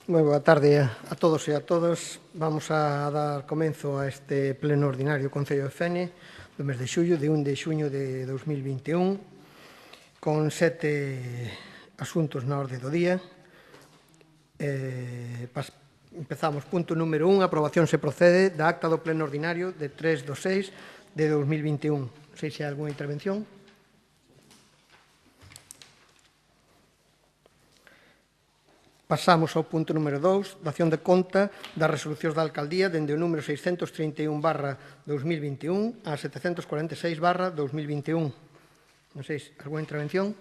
Moi boa tarde a todos e a todas. Vamos a dar comenzo a este pleno ordinario do Concello de Fene do mes de xullo, de 1 de xuño de 2021, con 7 asuntos na orde do día. Empezamos. Punto número 1. Aprobación se procede da acta do pleno ordinario de 3/6 de 2021. Non sei se hai algunha intervención. Pasamos ao punto número 2, dación de conta das resolucións da Alcaldía dende o número 631/2021 a 746/2021. Non sei, algunha intervención?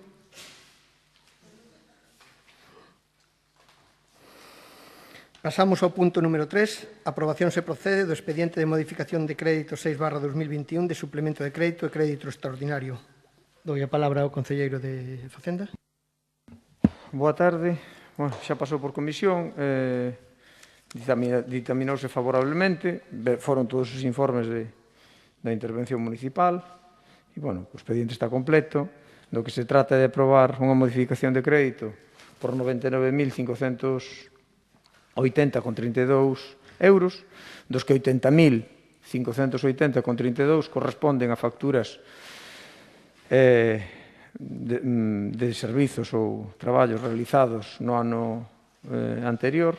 Pasamos ao punto número 3, aprobación se procede do expediente de modificación de crédito 6/2021 de suplemento de crédito e crédito extraordinario. Doi a palabra ao concelleiro de Facenda. Boa tarde. Bueno, xa pasou por comisión, ditaminouse favorablemente, foron todos os informes da intervención municipal e, bueno, o expediente está completo. Do que se trata de aprobar unha modificación de crédito por 99.580,32 euros, dos que 80.580,32 corresponden a facturas de servizos ou traballos realizados no ano anterior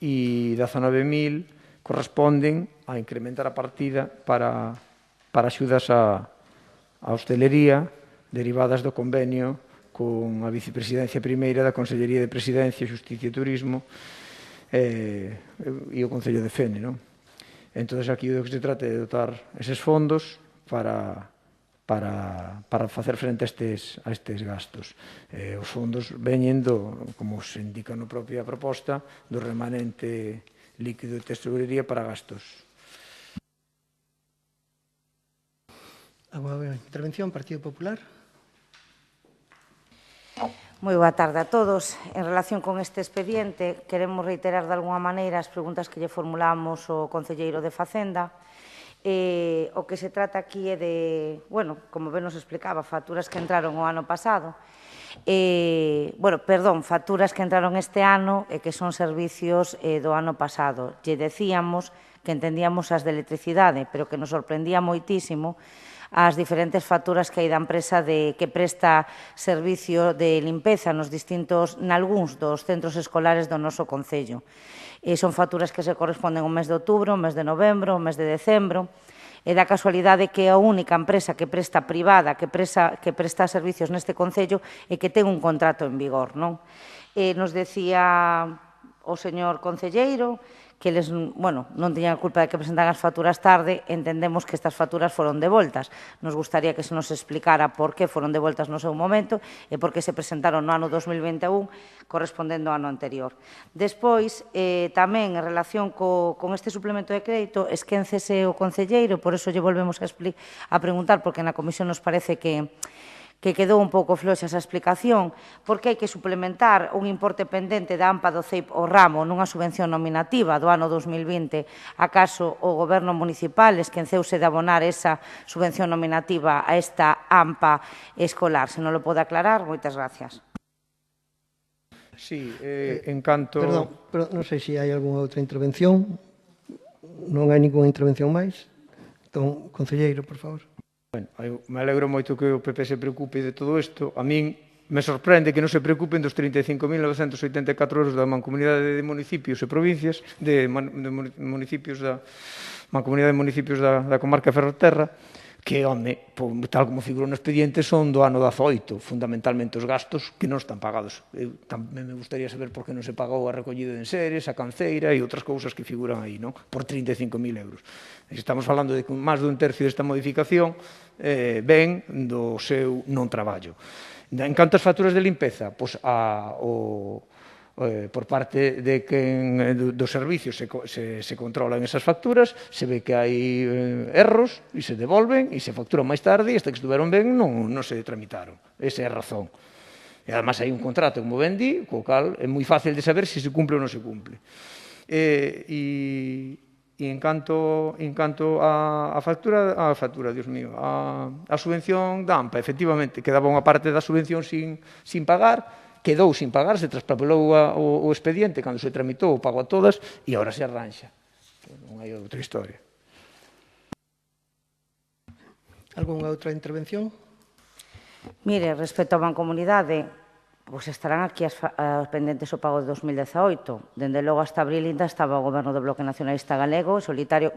e 19.000 corresponden a incrementar a partida para axudas á hostelería derivadas do convenio con a vicepresidencia primeira da Consellería de Presidencia, Xusticia e Turismo e o Concello de Fene. Entón, aquí o que se trata é de dotar eses fondos para facer frente a estes gastos. Os fondos veñen, como se indica na propia proposta, do remanente líquido de tesorería para gastos. Alguna intervención, Partido Popular? Moi boa tarde a todos. En relación con este expediente, queremos reiterar de alguna maneira as preguntas que lle formulamos ao concelleiro de Facenda. O que se trata aquí é de, bueno, como ben nos explicaba, facturas que entraron o ano pasado, facturas que entraron este ano e que son servicios do ano pasado. Lle decíamos que entendíamos as de electricidade, pero que nos sorprendía moitísimo as diferentes facturas que hai da empresa que presta servicio de limpeza nalgúns dos centros escolares do noso concello. Son facturas que se corresponden ao mes de outubro, ao mes de novembro, ao mes de decembro. E da casualidade que a única empresa que presta privada, que presta servicios neste concello e que ten un contrato en vigor. Nos decía o señor concelleiro que eles non teñan a culpa de que presentan as facturas tarde. Entendemos que estas facturas foron devoltas. Nos gustaría que se nos explicara por que foron devoltas no seu momento e por que se presentaron no ano 2021 correspondendo ao ano anterior. Despois, tamén en relación con este suplemento de crédito, esquéncese o concelleiro, por iso lle volvemos a preguntar, porque na comisión nos parece que quedou un pouco floxa esa explicación, porque hai que suplementar un importe pendente da AMPA do CEIP ao ramo nunha subvención nominativa do ano 2020, acaso o Goberno municipal esquenceuse de abonar esa subvención nominativa a esta AMPA escolar. Se non lo pode aclarar, moitas gracias. Sí, en canto... Perdón, non sei se hai algunha outra intervención. Non hai ninguna intervención máis. Entón, concelleiro, por favor. Bueno, me alegro moito que o PP se preocupe de todo isto. A min me sorprende que non se preocupen dos 35.984 euros da Mancomunidade de Municipios e Provincias, da Mancomunidade de Municipios da comarca de Ferrolterra, que, tal como figurou no expediente, son do ano 18, fundamentalmente os gastos que non están pagados. Tamén me gustaría saber por que non se pagou a recollida de enseres, a canceira e outras cousas que figuran aí, por 35.000 euros. Estamos falando de que máis dun tercio desta modificación ven do seu non traballo. En canto ás facturas de limpeza, por parte dos servicios se controlan esas facturas, se ve que hai erros e se devolven e se facturan máis tarde e hasta que estuveron ben non se tramitaron. Esa é a razón. E además hai un contrato, como ben di, co cal é moi fácil de saber se se cumple ou non se cumple. E en canto a factura, Dios mío, a subvención da AMPA, efectivamente, quedaba unha parte da subvención sin pagar quedou sin pagar, se traspapelou o expediente cando se tramitou o pago a todas e agora se arranxa. Non hai outra historia. Algúnha outra intervención? Mire, respecto á Mancomunidade, pois estarán aquí as pendentes o pago de 2018. Dende logo hasta abril ainda estaba o Goberno do Bloque Nacionalista Galego, solitario,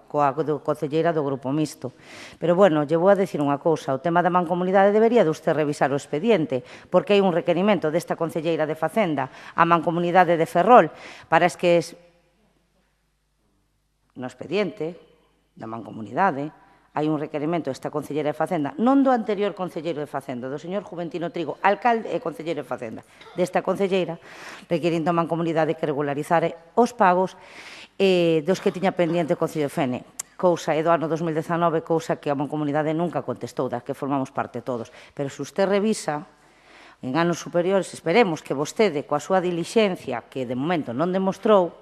coa concelleira do Grupo Mixto. Pero, bueno, lle vou a decir unha cousa, o tema da Mancomunidade debería de usted revisar o expediente, porque hai un requerimento desta concelleira de Facenda á Mancomunidade de Ferrol para que no expediente da Mancomunidade hai un requerimento desta concelleira de Facenda, non do anterior concelleiro de Facenda, do señor Juventino Trigo, alcalde e concelleiro de Facenda, desta concelleira, requerindo a Mancomunidade que regularizare os pagos dos que tiña pendiente o Concello de Fene. Cousa é do ano 2019, cousa que a Mancomunidade nunca contestou, da que formamos parte todos. Pero se usted revisa, en anos superiores, esperemos que vostede, coa súa dilixencia, que de momento non demostrou,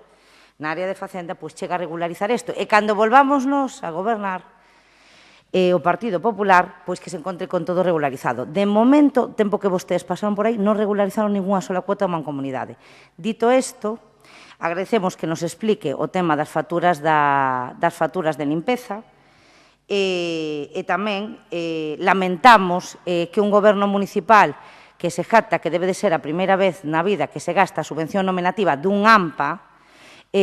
na área de Facenda, pois chega a regularizar isto. E cando volvámonos a gobernar, o Partido Popular, pois que se encontre con todo regularizado. De momento, tempo que vostedes pasaron por aí, non regularizaron ninguna sola cuota da Mancomunidade. Dito isto, agradecemos que nos explique o tema das facturas de limpeza e tamén lamentamos que un goberno municipal que se jacta que debe de ser a primeira vez na vida que se gasta a subvención nominativa dun AMPA, a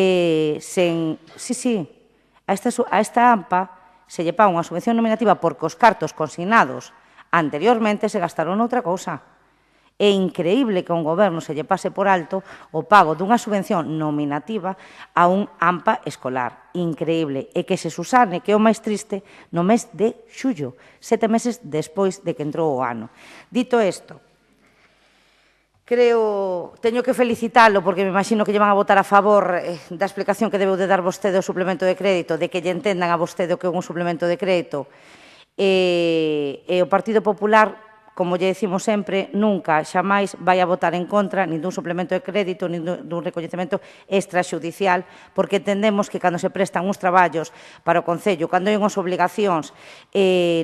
esta AMPA se lle paga unha subvención nominativa porque os cartos consignados anteriormente se gastaron noutra cousa. É increíble que a un goberno se lle pase por alto o pago dunha subvención nominativa a un AMPA escolar. Increíble. E que se susane, que é o máis triste, no mes de xullo, 7 meses despois de que entrou o ano. Dito isto, teño que felicitalo porque me imagino que lle van a votar a favor da explicación que debeu de dar vostede ao suplemento de crédito, de que lle entendan a vostede o que é un suplemento de crédito. E o Partido Popular, como lle decimos sempre, nunca, xamais vai a votar en contra nin dun suplemento de crédito, nin dun recoñecemento extraxudicial, porque entendemos que cando se prestan uns traballos para o Concello, cando hai unhas obligacións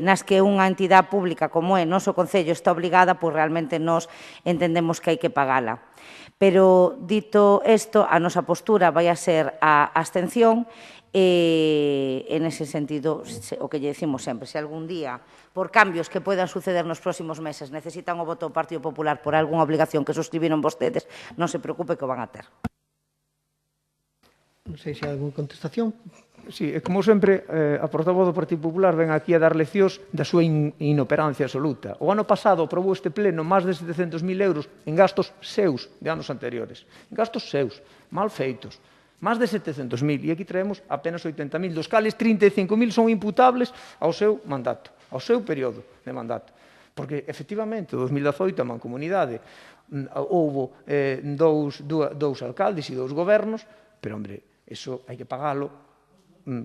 nas que unha entidade pública como é noso Concello está obligada, pois realmente nós entendemos que hai que pagala. Pero, dito isto, a nosa postura vai a ser a abstención e, en ese sentido, o que lle decimos sempre, se algún día, por cambios que poidan suceder nos próximos meses, necesitan o voto do Partido Popular por algunha obligación que suscribiron vostedes, non se preocupe que o van a ter. Non sei se hai algunha contestación. Sí, como sempre, a portavoz do Partido Popular ven aquí a dar leccións da súa inoperancia absoluta. O ano pasado aprobou este pleno máis de 700.000 euros en gastos seus de anos anteriores. En gastos seus, mal feitos. Máis de 700.000, e aquí traemos apenas 80.000, dos cales 35.000 son imputables ao seu mandato, ao seu período de mandato. Porque, efectivamente, o 2018 a Mancomunidade houve dous alcaldes e dous gobernos, pero, hombre, eso hai que pagalo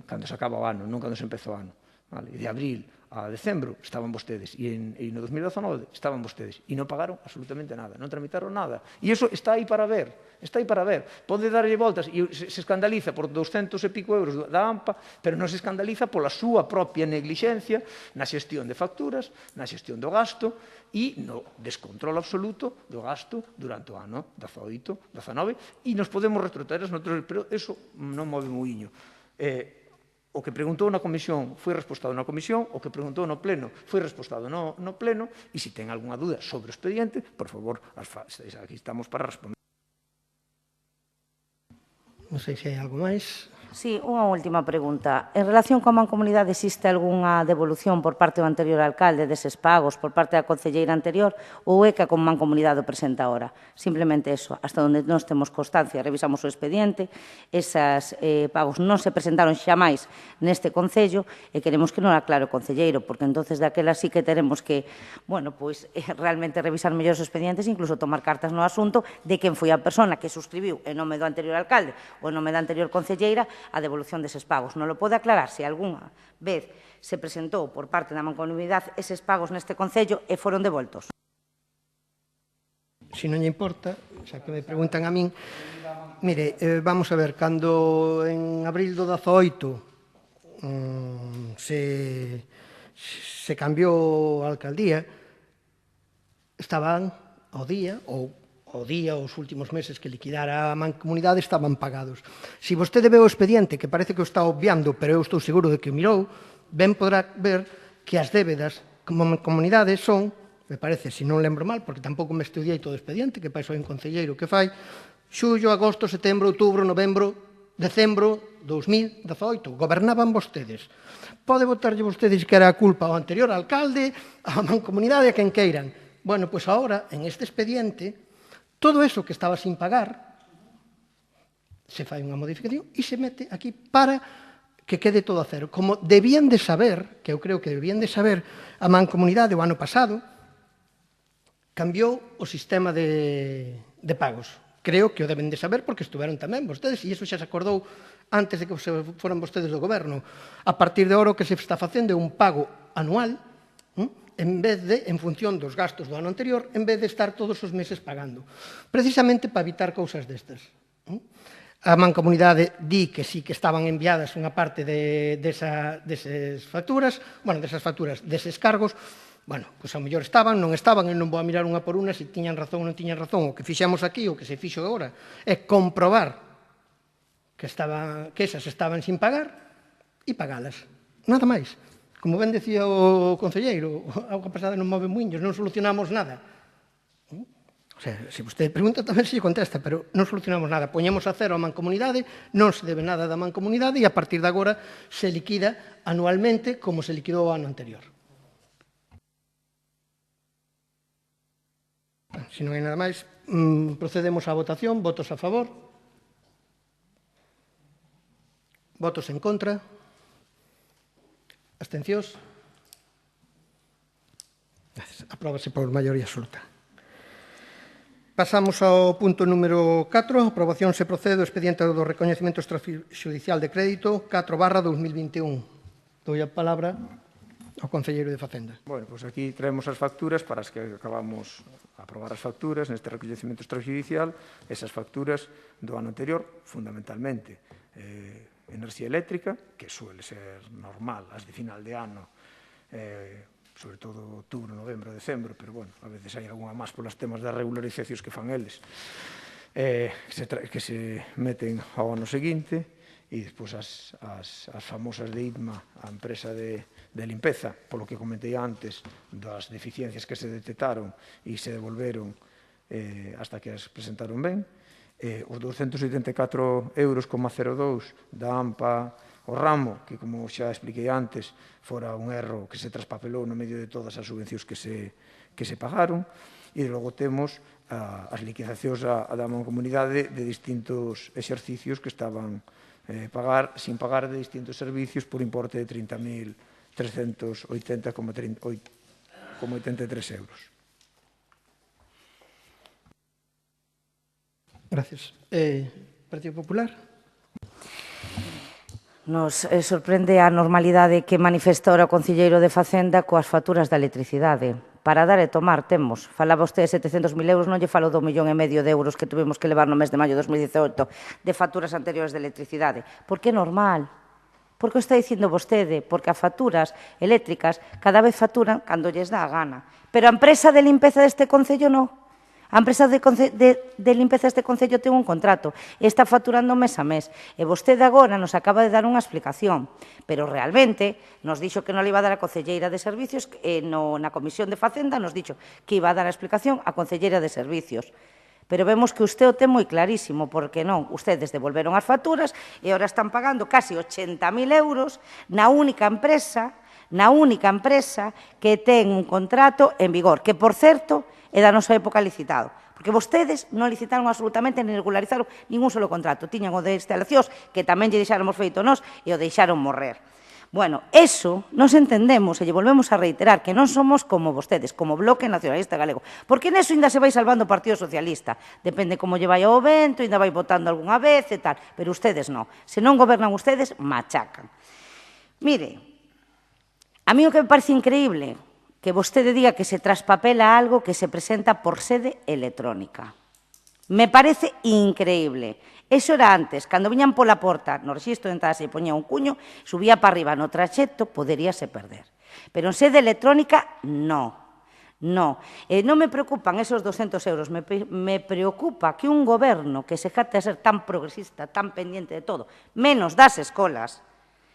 cando se acaba o ano, non cando se empezou o ano. De abril a decembro estaban vostedes e no 2019 estaban vostedes e non pagaron absolutamente nada, non tramitaron nada. E iso está aí para ver, está aí para ver. Pode darlle voltas e se escandaliza por 200 e pico euros da AMPA, pero non se escandaliza pola súa propia neglixencia na xestión de facturas, na xestión do gasto e no descontrol absoluto do gasto durante o ano 18, 19 e nos podemos retrotraer, pero iso non move muiño. O que preguntou na comisión foi respostado na comisión, o que preguntou no pleno foi respostado no pleno, e se ten algunha dúda sobre o expediente, por favor, aquí estamos para responder. Non sei se hai algo máis. Sí, unha última pregunta. En relación coa Mancomunidade, existe algunha devolución por parte do anterior alcalde deses pagos, por parte da concelleira anterior, ou é que a Mancomunidade o presenta ahora? Simplemente eso, hasta onde nós temos constancia, revisamos o expediente, esas pagos non se presentaron xamais neste Concello e queremos que non aclare o concelleiro, porque entonces daquela sí que teremos que, bueno, pois realmente revisar mellor os expedientes e incluso tomar cartas no asunto de quen foi a persona que suscribiu en nome do anterior alcalde ou en nome da anterior concelleira a devolución deses pagos. Non lo pode aclarar se algunha vez se presentou por parte da Mancomunidade eses pagos neste Concello e foron devoltos. Se non lle importa, xa que me preguntan a min, mire, vamos a ver, cando en abril do 18 se cambiou a alcaldía, estaban ao día, ou ao día, os últimos meses que liquidara a Mancomunidade estaban pagados. Se vostede ve o expediente, que parece que o está obviando, pero eu estou seguro de que o mirou, ben podrá ver que as débedas como Mancomunidade son, me parece, se non lembro mal, porque tampouco me estudiei todo o expediente, que pai soy un concelleiro que fai, xullo, agosto, setembro, outubro, novembro, decembro 2018. Gobernaban vostedes. Pode votarlle vostedes que era a culpa ao anterior alcalde, á Mancomunidade, a quen queiran. Bueno, pois agora, en este expediente, todo eso que estaba sin pagar, se fai unha modificación e se mete aquí para que quede todo a cero. Como debían de saber, que eu creo que debían de saber, a Mancomunidade o ano pasado cambiou o sistema de pagos. Creo que o deben de saber porque estuveron tamén vostedes e iso xa se acordou antes de que foran vostedes do goberno. A partir de ahora o que se está facendo é un pago anual en función dos gastos do ano anterior, en vez de estar todos os meses pagando. Precisamente para evitar cousas destas. A Mancomunidade di que sí que estaban enviadas unha parte desas facturas, deses cargos, pois ao mellor estaban, non estaban, e non vou a mirar unha por unha se tiñan razón ou non tiñan razón. O que fixemos aquí, o que se fixo agora, é comprobar que esas estaban sin pagar e pagalas. Nada máis. Como ben decía o concelleiro, a auga pasada non move muiños, non solucionamos nada. O sea, se vostede pregunta tamén se lle contesta, pero non solucionamos nada. Poñemos a cero a Mancomunidade, non se debe nada da Mancomunidade e a partir de agora se liquida anualmente como se liquidou o ano anterior. Se non hai nada máis, procedemos á votación. Votos a favor. Votos en contra. Abstencións? Apróbase por maioría absoluta. Pasamos ao punto número 4. Aprobación se procede do expediente do recoñecemento extrajudicial de crédito 4/2021. Dou a palabra ao concelleiro de Facenda. Bueno, pois aquí traemos as facturas para as que acabamos de aprobar as facturas neste recoñecemento extrajudicial, esas facturas do ano anterior, fundamentalmente, enerxía eléctrica, que suele ser normal, as de final de ano, sobre todo outubro, novembro, decembro, pero, bueno, a veces hai algunha máis polas temas das regularizacións que fan eles, que se meten ao ano seguinte, e despois as famosas de IDMA, a empresa de limpeza, polo que comentei antes, das deficiencias que se detectaron e se devolveron hasta que as presentaron ben, os 284,02 euros da AMPA o ramo, que, como xa expliquei antes, fora un erro que se traspapelou no medio de todas as subvencións que se pagaron, e logo temos as liquidacións da Mancomunidade de distintos exercicios que estaban sin pagar de distintos servicios por importe de 30.380,83 euros. Gracias. Partido Popular? Nos sorprende a normalidade que manifesta ora o concelleiro de Facenda coas facturas da electricidade. Para dar e tomar temos. Falaba usted de 700.000 euros, non lle falo do 1,5 millón de euros que tuvemos que levar no mes de maio de 2018 de facturas anteriores de electricidade. Porque é normal. Porque o está dicindo vostede, porque as facturas eléctricas cada vez facturan cando lles dá a gana. Pero a empresa de limpeza deste concello non. A empresa de limpeza deste concello ten un contrato e está facturando mes a mes. E vostede agora nos acaba de dar unha explicación, pero realmente nos dixo que non le iba a dar a concelleira de servicios, na Comisión de Facenda nos dixo que iba a dar a explicación a concelleira de servicios. Pero vemos que usted o ten moi clarísimo, porque non, ustedes devolveron as facturas e agora están pagando casi 80.000 euros na única empresa que ten un contrato en vigor, que, por certo, é da nosa época licitado. Porque vostedes non licitaron absolutamente ni regularizaron ningún solo contrato. Tiñan o de instalacións, que tamén lle deixáramos feito nós, e o deixaron morrer. Bueno, eso nos entendemos e lle volvemos a reiterar que non somos como vostedes, como Bloque Nacionalista Galego. Porque neso ainda se vai salvando o Partido Socialista. Depende como lle vai ao vento, ainda vai votando algunha vez e tal. Pero ustedes non. Se non gobernan ustedes, machacan. Mire, a mí o que me parece increíble que vostede diga que se traspapela algo que se presenta por sede electrónica. Me parece increíble. Eso era antes, cando viñan pola porta, no rexistro de entrada se poñía un cuño, subía para arriba no traxecto, poderíase perder. Pero en sede electrónica, non. No, non me preocupan esos 200 euros, me preocupa que un goberno que se jacte a ser tan progresista, tan pendiente de todo, menos das escolas,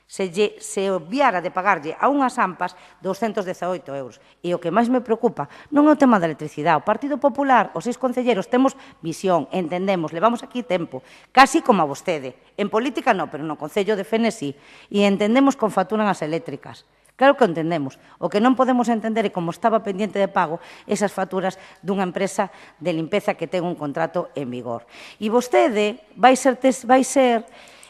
se obviara de pagarlle a unhas AMPAs 218 euros. E o que máis me preocupa non é o tema da electricidade. O Partido Popular, os 6 concelleros, temos visión, entendemos, levamos aquí tempo, casi como a vostede. En política non, pero no Concello de Fene sí. E entendemos con facturan as eléctricas. Claro que o entendemos. O que non podemos entender é como estaba pendiente de pago esas facturas dunha empresa de limpeza que ten un contrato en vigor. E vostede vai ser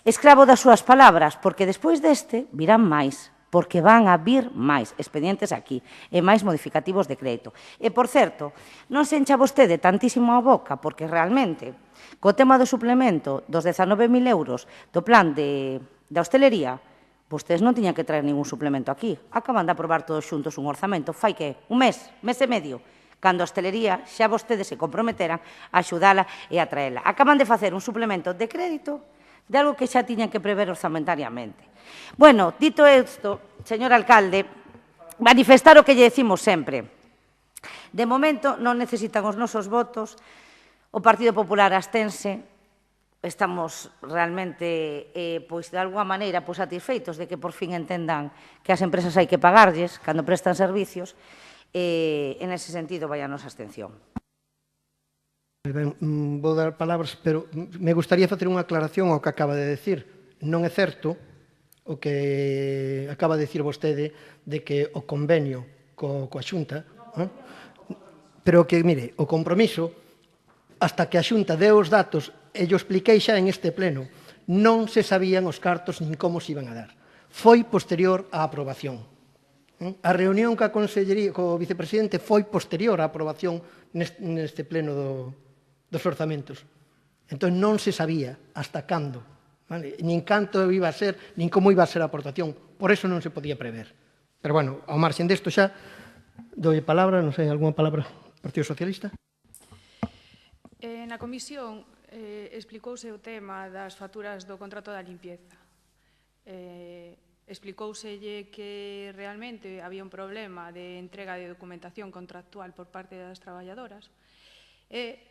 escravo das súas palabras, porque despois deste virán máis, porque van a vir máis expedientes aquí e máis modificativos de crédito. E, por certo, non se encha vostede tantísimo a boca, porque realmente, co tema do suplemento dos 19.000 euros do plan de hostelería, vostedes non tiñan que traer ningún suplemento aquí. Acaban de aprobar todos xuntos un orzamento. Fai que? Un mes e medio. Cando a hostelería xa vostedes se comprometeran a axudala e a traela. Acaban de facer un suplemento de crédito de algo que xa tiñan que prever orzamentariamente. Bueno, dito isto, señor alcalde, manifestar o que lle decimos sempre. De momento non necesitan os nosos votos, o Partido Popular abstense, estamos realmente, pois, de alguma maneira, satisfeitos de que por fin entendan que as empresas hai que pagarlles cando prestan servicios, en ese sentido vai a nosa abstención. Ben, vou dar palabras, pero me gustaría facer unha aclaración ao que acaba de decir. Non é certo o que acaba de decir vostede de que o convenio coa Xunta, pero que, mire, o compromiso, hasta que a Xunta deu os datos, e yo expliquei xa en este pleno, non se sabían os cartos nin como se iban a dar. Foi posterior á aprobación. A reunión coa Consellería, co vicepresidente, foi posterior á aprobación neste pleno dos orzamentos. Entón non se sabía hasta cando, nin canto iba a ser, nin como iba a ser a aportación. Por eso non se podía prever. Pero, bueno, ao marxen desto xa, doi palabra, non sei, algunha palabra, Partido Socialista? Na comisión explicouse o tema das facturas do contrato da limpieza. Explicouselle que realmente había un problema de entrega de documentación contractual por parte das traballadoras e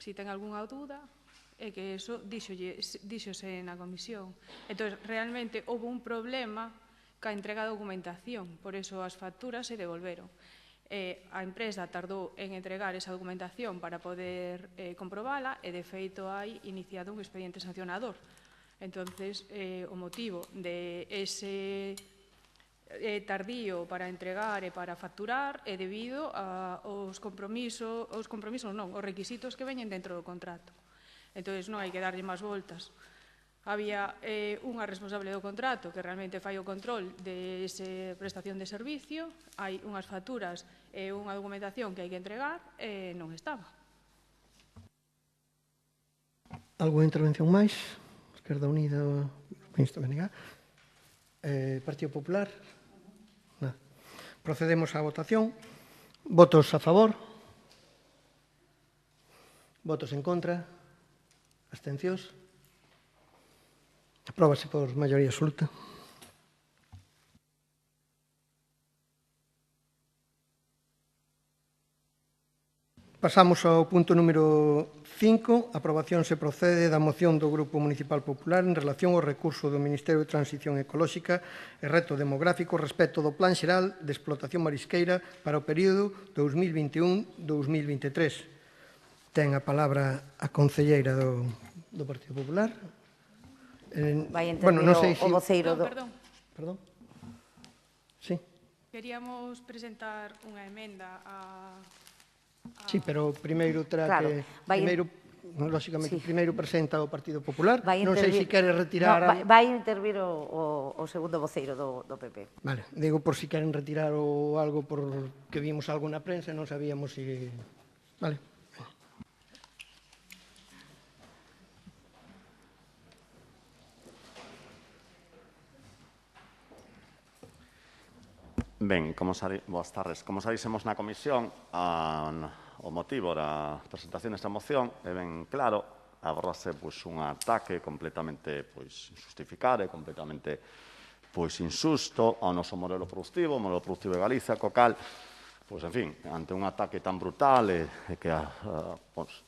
se ten algunha dúda, é que eso díxose na comisión. Entón, realmente, houve un problema ca entrega da documentación, por eso as facturas se devolveron. A empresa tardou en entregar esa documentación para poder comprobala e, de feito, hai iniciado un expediente sancionador. Entón, o motivo de ese tardío para entregar e para facturar é debido aos os requisitos que veñen dentro do contrato. Entón, non hai que darlle máis voltas. Había unha responsable do contrato que realmente fai o control de esa prestación de servicio, hai unhas facturas e unha documentación que hai que entregar e non estaba. Alguna intervención máis? Esquerda Unida, Ministro BNG. Partido Popular? Nada. Procedemos á votación. Votos a favor? Votos en contra? Abstencións? Apróbase por maioría absoluta. Pasamos ao punto número 5. Aprobación se procede da moción do Grupo Municipal Popular en relación ao recurso do Ministerio de Transición Ecolóxica e Reto Demográfico respecto do Plan Xeral de Explotación Marisqueira para o período 2021-2023. Ten a palabra a concelleira do Partido Popular. Vai intervir o voceiro do... Perdón. Sí. Queríamos presentar unha emenda a... Sí, pero primeiro terá que... Lóxicamente, primeiro presenta o Partido Popular. Non sei se quere retirar... Vai intervir o segundo voceiro do PP. Vale, digo por si queren retirar ou algo porque vimos algo na prensa e non sabíamos se... Vale. Ben, boas tardes. Como xa dixemos na comisión, o motivo da presentación desta moción é ben claro, abordase un ataque completamente injustificado e completamente pois insusto ao noso modelo productivo de Galicia, co cal, pois, en fin, ante un ataque tan brutal e que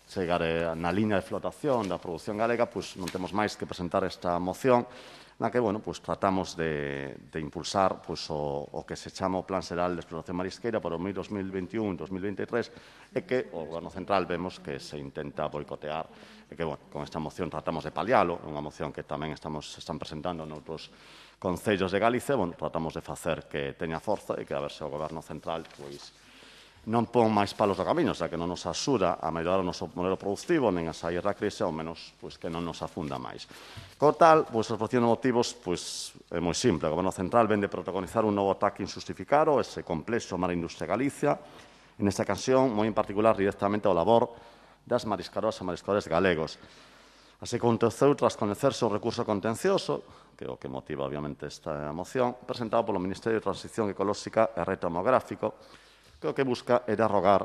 chegar na liña de flotación da produción galega, pois non temos máis que presentar esta moción na que, bueno, pois tratamos de impulsar pois o que se chama o Plan Xeral de Explotación Marisqueira para o 2021-2023 e que o Goberno Central vemos que se intenta boicotear e que, bueno, con esta moción tratamos de palialo, unha moción que tamén están presentando noutros concellos de Galicia, bueno, tratamos de facer que teña forza e que a ver se o Goberno Central pois non pon máis palos do camiño, xa que non nos axuda a mellorar o noso modelo productivo nen a sair da crise, ao menos pois, que non nos afunda máis. Co tal, pois, a exposición de motivos pois, é moi simple. O Goberno Central vende protagonizar un novo ataque injustificado, ese complexo Mar Industria Galicia, en esta ocasión, moi en particular, directamente ao labor das mariscadoras e mariscadores galegos. Así aconteceu tras coñecerse o recurso contencioso, que é o que motiva, obviamente, esta moción, presentado polo Ministerio de Transición Ecolóxica e Reto Demográfico, que o que busca é derrogar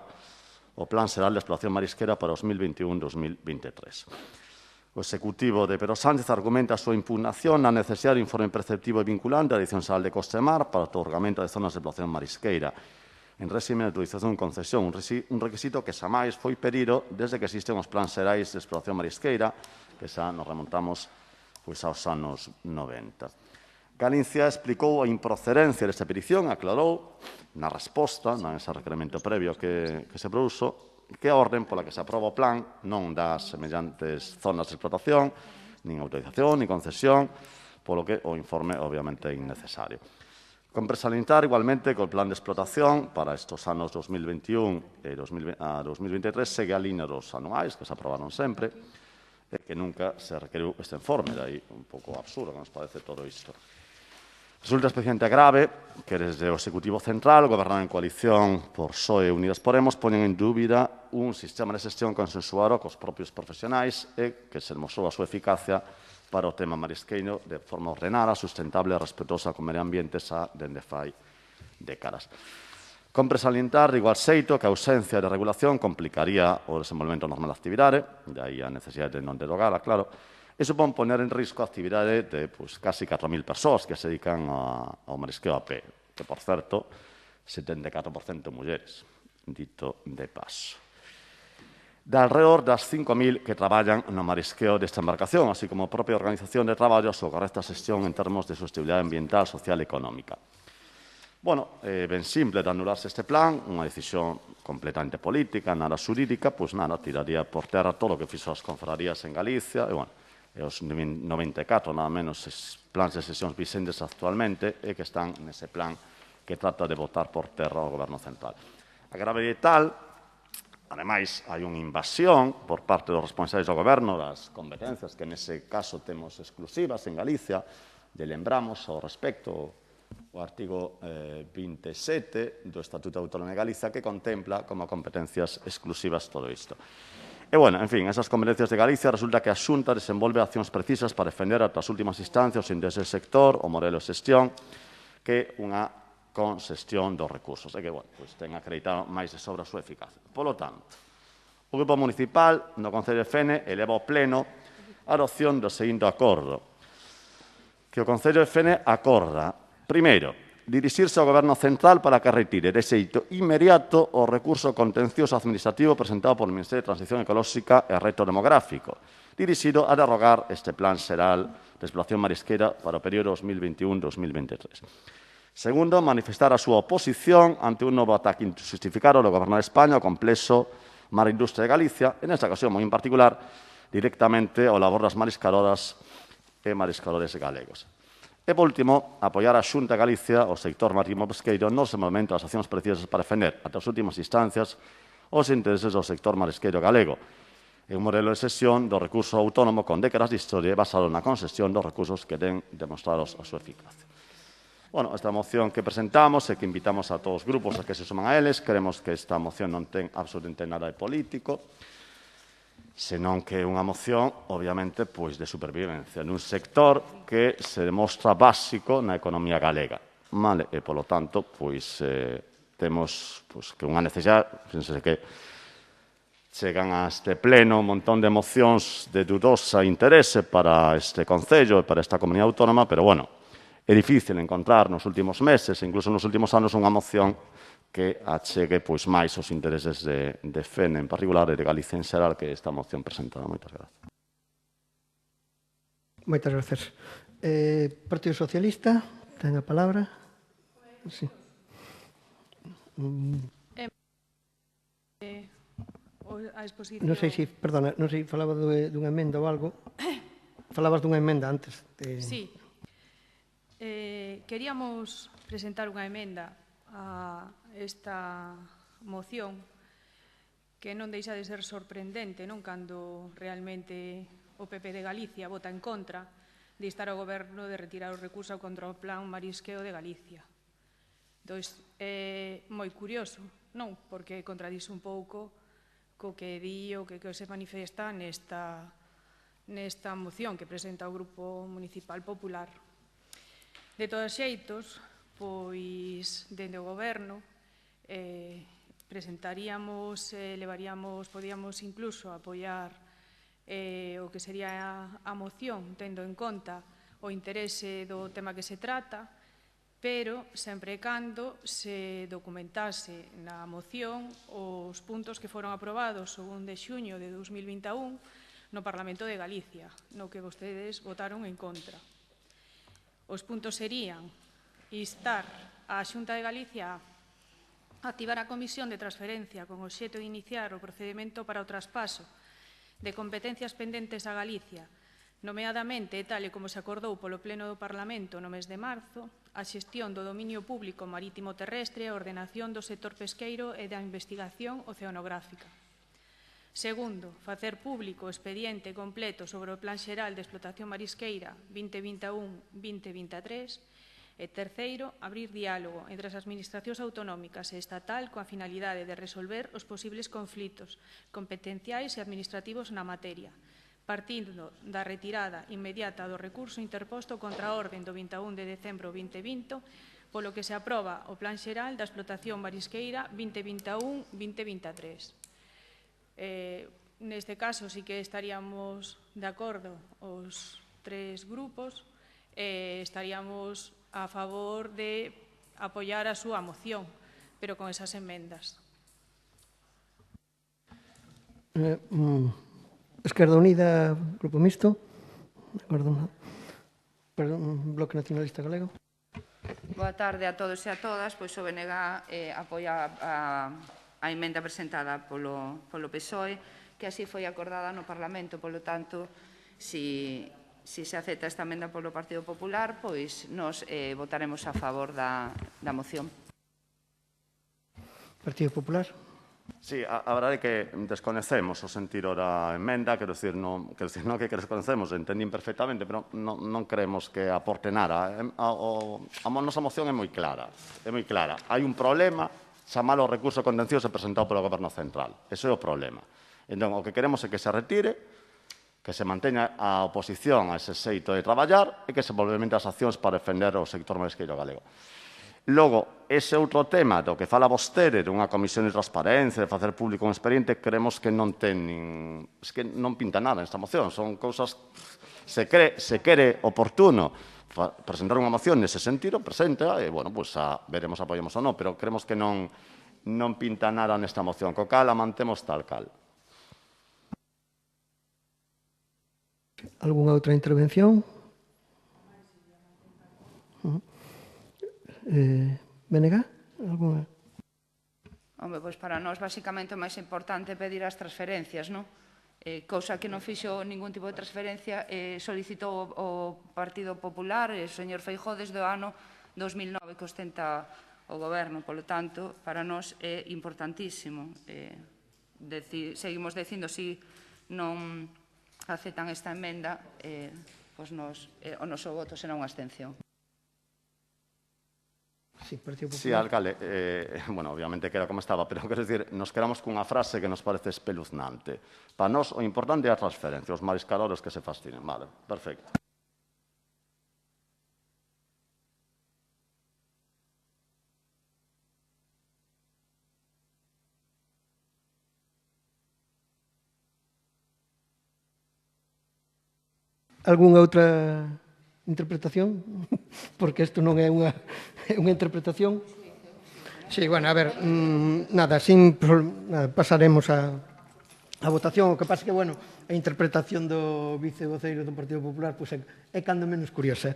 o Plan Xeral de Explotación Marisquera para os 2021-2023. O Executivo de Pedro Sánchez argumenta a súa impugnación na necesidade de informe preceptivo e vinculante da Dirección Xeral de Costa e Mar para o otorgamento de zonas de explotación marisqueira en réxime de autorización e concesión, un requisito que xa máis foi pedido desde que existen os plans xerais de explotación marisqueira, que xa nos remontamos pois, aos anos 90. Galicia explicou a improcedencia desta petición, aclarou na resposta, nese requerimento previo que se produzo, que a orden pola que se aproba o plan non dá semellantes zonas de explotación, nin autorización, nin concesión, polo que o informe obviamente é innecesario. Compre salientar igualmente que o plan de explotación para estes anos 2021 e 2023 segue a línea dos anuais que se aprobaron sempre e que nunca se requeriu este informe, daí un pouco absurdo que nos parece todo isto. Resulta especialmente grave que desde o Executivo Central, gobernado en coalición por PSOE e Unidas Podemos, poñen en dúbida un sistema de xestión consensuado cos propios profesionais e que se demostrou a súa eficacia para o tema marisqueiro de forma ordenada, sustentable e respetuosa co medio ambiente xa dende fai décadas. Compre salientar de igual xeito que a ausencia de regulación complicaría o desenvolvemento normal da actividade, de aí a necesidade de non derogala, claro, e supón poner en risco a actividade de casi 4.000 persoas que se dedican ao marisqueo a pé, que, por certo, 74% mulleres, dito de paso. De alrededor das 5.000 que traballan no marisqueo desta embarcación, así como a propia organización de traballo, a súa correcta xestión en termos de sostenibilidade ambiental, social e económica. Bueno, ben simple de anularse este plan, unha decisión completamente política, nada xurídica, pois nada, tiraría por terra todo o que fixo as confrarías en Galicia, e, bueno, e os 94, nada menos, plans de sesións vixentes actualmente e que están nese plan que trata de botar por terra o Goberno Central. A gravedade tal, ademais, hai unha invasión por parte dos responsáveis do Goberno das competencias que nese caso temos exclusivas en Galicia, de lembramos ao respecto o artigo 27 do Estatuto de Autonomía de Galicia que contempla como competencias exclusivas todo isto. E, bueno, en fin, esas competencias de Galicia resulta que a Xunta desenvolve accións precisas para defender ata as últimas instancias os intereses do sector, o modelo de xestión, que unha concesión dos recursos. E que, bueno, pues, ten acreditado máis de sobra a súa eficacia. Polo tanto, o Grupo Municipal no Concello de Fene eleva ao Pleno a adopción do seguinte acordo. Que o Concello de Fene acorda, primeiro, dirixirse ao Goberno Central para que retire de xeito inmediato o recurso contencioso administrativo presentado polo Ministerio de Transición Ecolóxica e Reto Demográfico, dirixido a derrogar este Plan Xeral de Explotación Marisqueira para o período 2021-2023. Segundo, manifestar a súa oposición ante un novo ataque injustificado do Goberno de España ao complexo Mar Industria de Galicia, en esta ocasión moi en particular, directamente ao labor das mariscadoras e mariscadores galegos. E, por último, apoiar a Xunta de Galicia, o sector marítimo pesqueiro, no desenvolvemento das accións precisas para defender, ata as últimas instancias, os intereses do sector marisqueiro galego. É un modelo de xestión do recurso autónomo con décadas de historia basado na concesión dos recursos que ten demostrados a súa eficacia. Bueno, esta moción que presentamos e que invitamos a todos os grupos a que se suman a eles, creemos que esta moción non ten absolutamente nada de político, senón que é unha moción, obviamente, pois, de supervivencia nun sector que se demostra básico na economía galega. Vale? E, polo tanto, pois, temos que unha necesidade, fíjense que chegan a este pleno un montón de mocións de dudosa interese para este Concello e para esta comunidade autónoma, pero, bueno, É difícil encontrar nos últimos meses, incluso nos últimos anos, unha moción que achegue pois, máis os intereses de FEN en particular e de Galicia en xeral que esta moción presentada. Moitas grazas. Moitas gracias. Partido Socialista, ten a palabra. Sí. A exposición... Non sei se, perdona, non sei, falaba dunha emenda ou algo. Falabas dunha emenda antes. Sí. Queríamos presentar unha emenda a esta moción que non deixa de ser sorprendente, non, cando realmente o PP de Galicia vota en contra de instar ao Goberno de retirar o recurso contra o Plan Marisqueo de Galicia. Entón, é moi curioso, non? Porque contradice un pouco co que di o que se manifesta nesta moción que presenta o Grupo Municipal Popular. De todos xeitos, pois, dende o Goberno, presentaríamos, podíamos incluso apoiar o que sería a moción, tendo en conta o interese do tema que se trata, pero sempre e cando se documentase na moción os puntos que foron aprobados o 1 de xuño de 2021 no Parlamento de Galicia, no que vostedes votaron en contra. Os puntos serían instar a Xunta de Galicia a activar a Comisión de Transferencia con o obxecto de iniciar o procedimento para o traspaso de competencias pendentes a Galicia, nomeadamente, tal e como se acordou polo Pleno do Parlamento no mes de marzo, a xestión do dominio público marítimo terrestre e a ordenación do sector pesqueiro e da investigación oceanográfica. Segundo, facer público o expediente completo sobre o Plan Xeral de Explotación Marisqueira 2021-2023. E terceiro, abrir diálogo entre as administracións autonómicas e estatal coa finalidade de resolver os posibles conflitos competenciais e administrativos na materia, partindo da retirada inmediata do recurso interposto contra a orden do 21 de decembro 2020, polo que se aproba o Plan Xeral da Explotación Marisqueira 2021-2023. Neste caso, sí que estaríamos de acordo os tres grupos, estaríamos a favor de apoiar a súa moción, pero con esas enmendas. Esquerda Unida, Grupo Mixto. Bloque Nacionalista Galego. Boa tarde a todos e a todas. Pois o BNG apoia a emenda presentada polo PSOE, que así foi acordada no Parlamento. Polo tanto, se se acepta esta emenda polo Partido Popular, pois nos votaremos a favor da moción. Partido Popular. Sí, a verdade é que desconecemos o sentido da emenda, quero dicir, non que desconecemos, entendín perfectamente, pero non creemos que aporte nada. A nosa moción é moi clara, Hai un problema, chamalo recurso contencioso presentado polo Goberno Central. Ese é o problema. Entón, o que queremos é que se retire, que se manteña a oposición a ese xeito de traballar e que se volvemente as accións para defender o sector marisqueiro galego. Logo, ese outro tema do que fala vostede dunha comisión de transparencia, de facer público un expediente, creemos que non pinta nada nesta moción. Son cousas... Se quere oportuno presentar unha moción nese sentido, presenta, e, bueno, pois veremos apoiamos ou non, pero creemos que non pinta nada nesta moción, co cal a mantemos tal cal. Algúnha outra intervención? BNG? Algúnha? Home, pois para nós, basicamente, o máis importante é pedir as transferencias, non? Cousa que non fixo ningún tipo de transferencia, solicitou o Partido Popular, o señor Feijóo, desde o ano 2009 que ostenta o Goberno. Polo tanto, para nós é importantísimo. Seguimos dicindo, si non aceptan esta emenda, pois o noso voto será unha abstención. Sí, Partido Popular. Sí, alcalde, bueno, obviamente queda como estaba, pero quero dicir, nos quedamos cunha frase que nos parece espeluznante. Para nós o importante é a transferencia, os mariscadores que se fascinen. Vale, perfecto. Algúnha outra interpretación, porque isto non é unha interpretación. Sí, bueno, a ver, nada, pasaremos a votación. O que pasa que, bueno, a interpretación do vicevoceiro do Partido Popular é cando menos curiosa.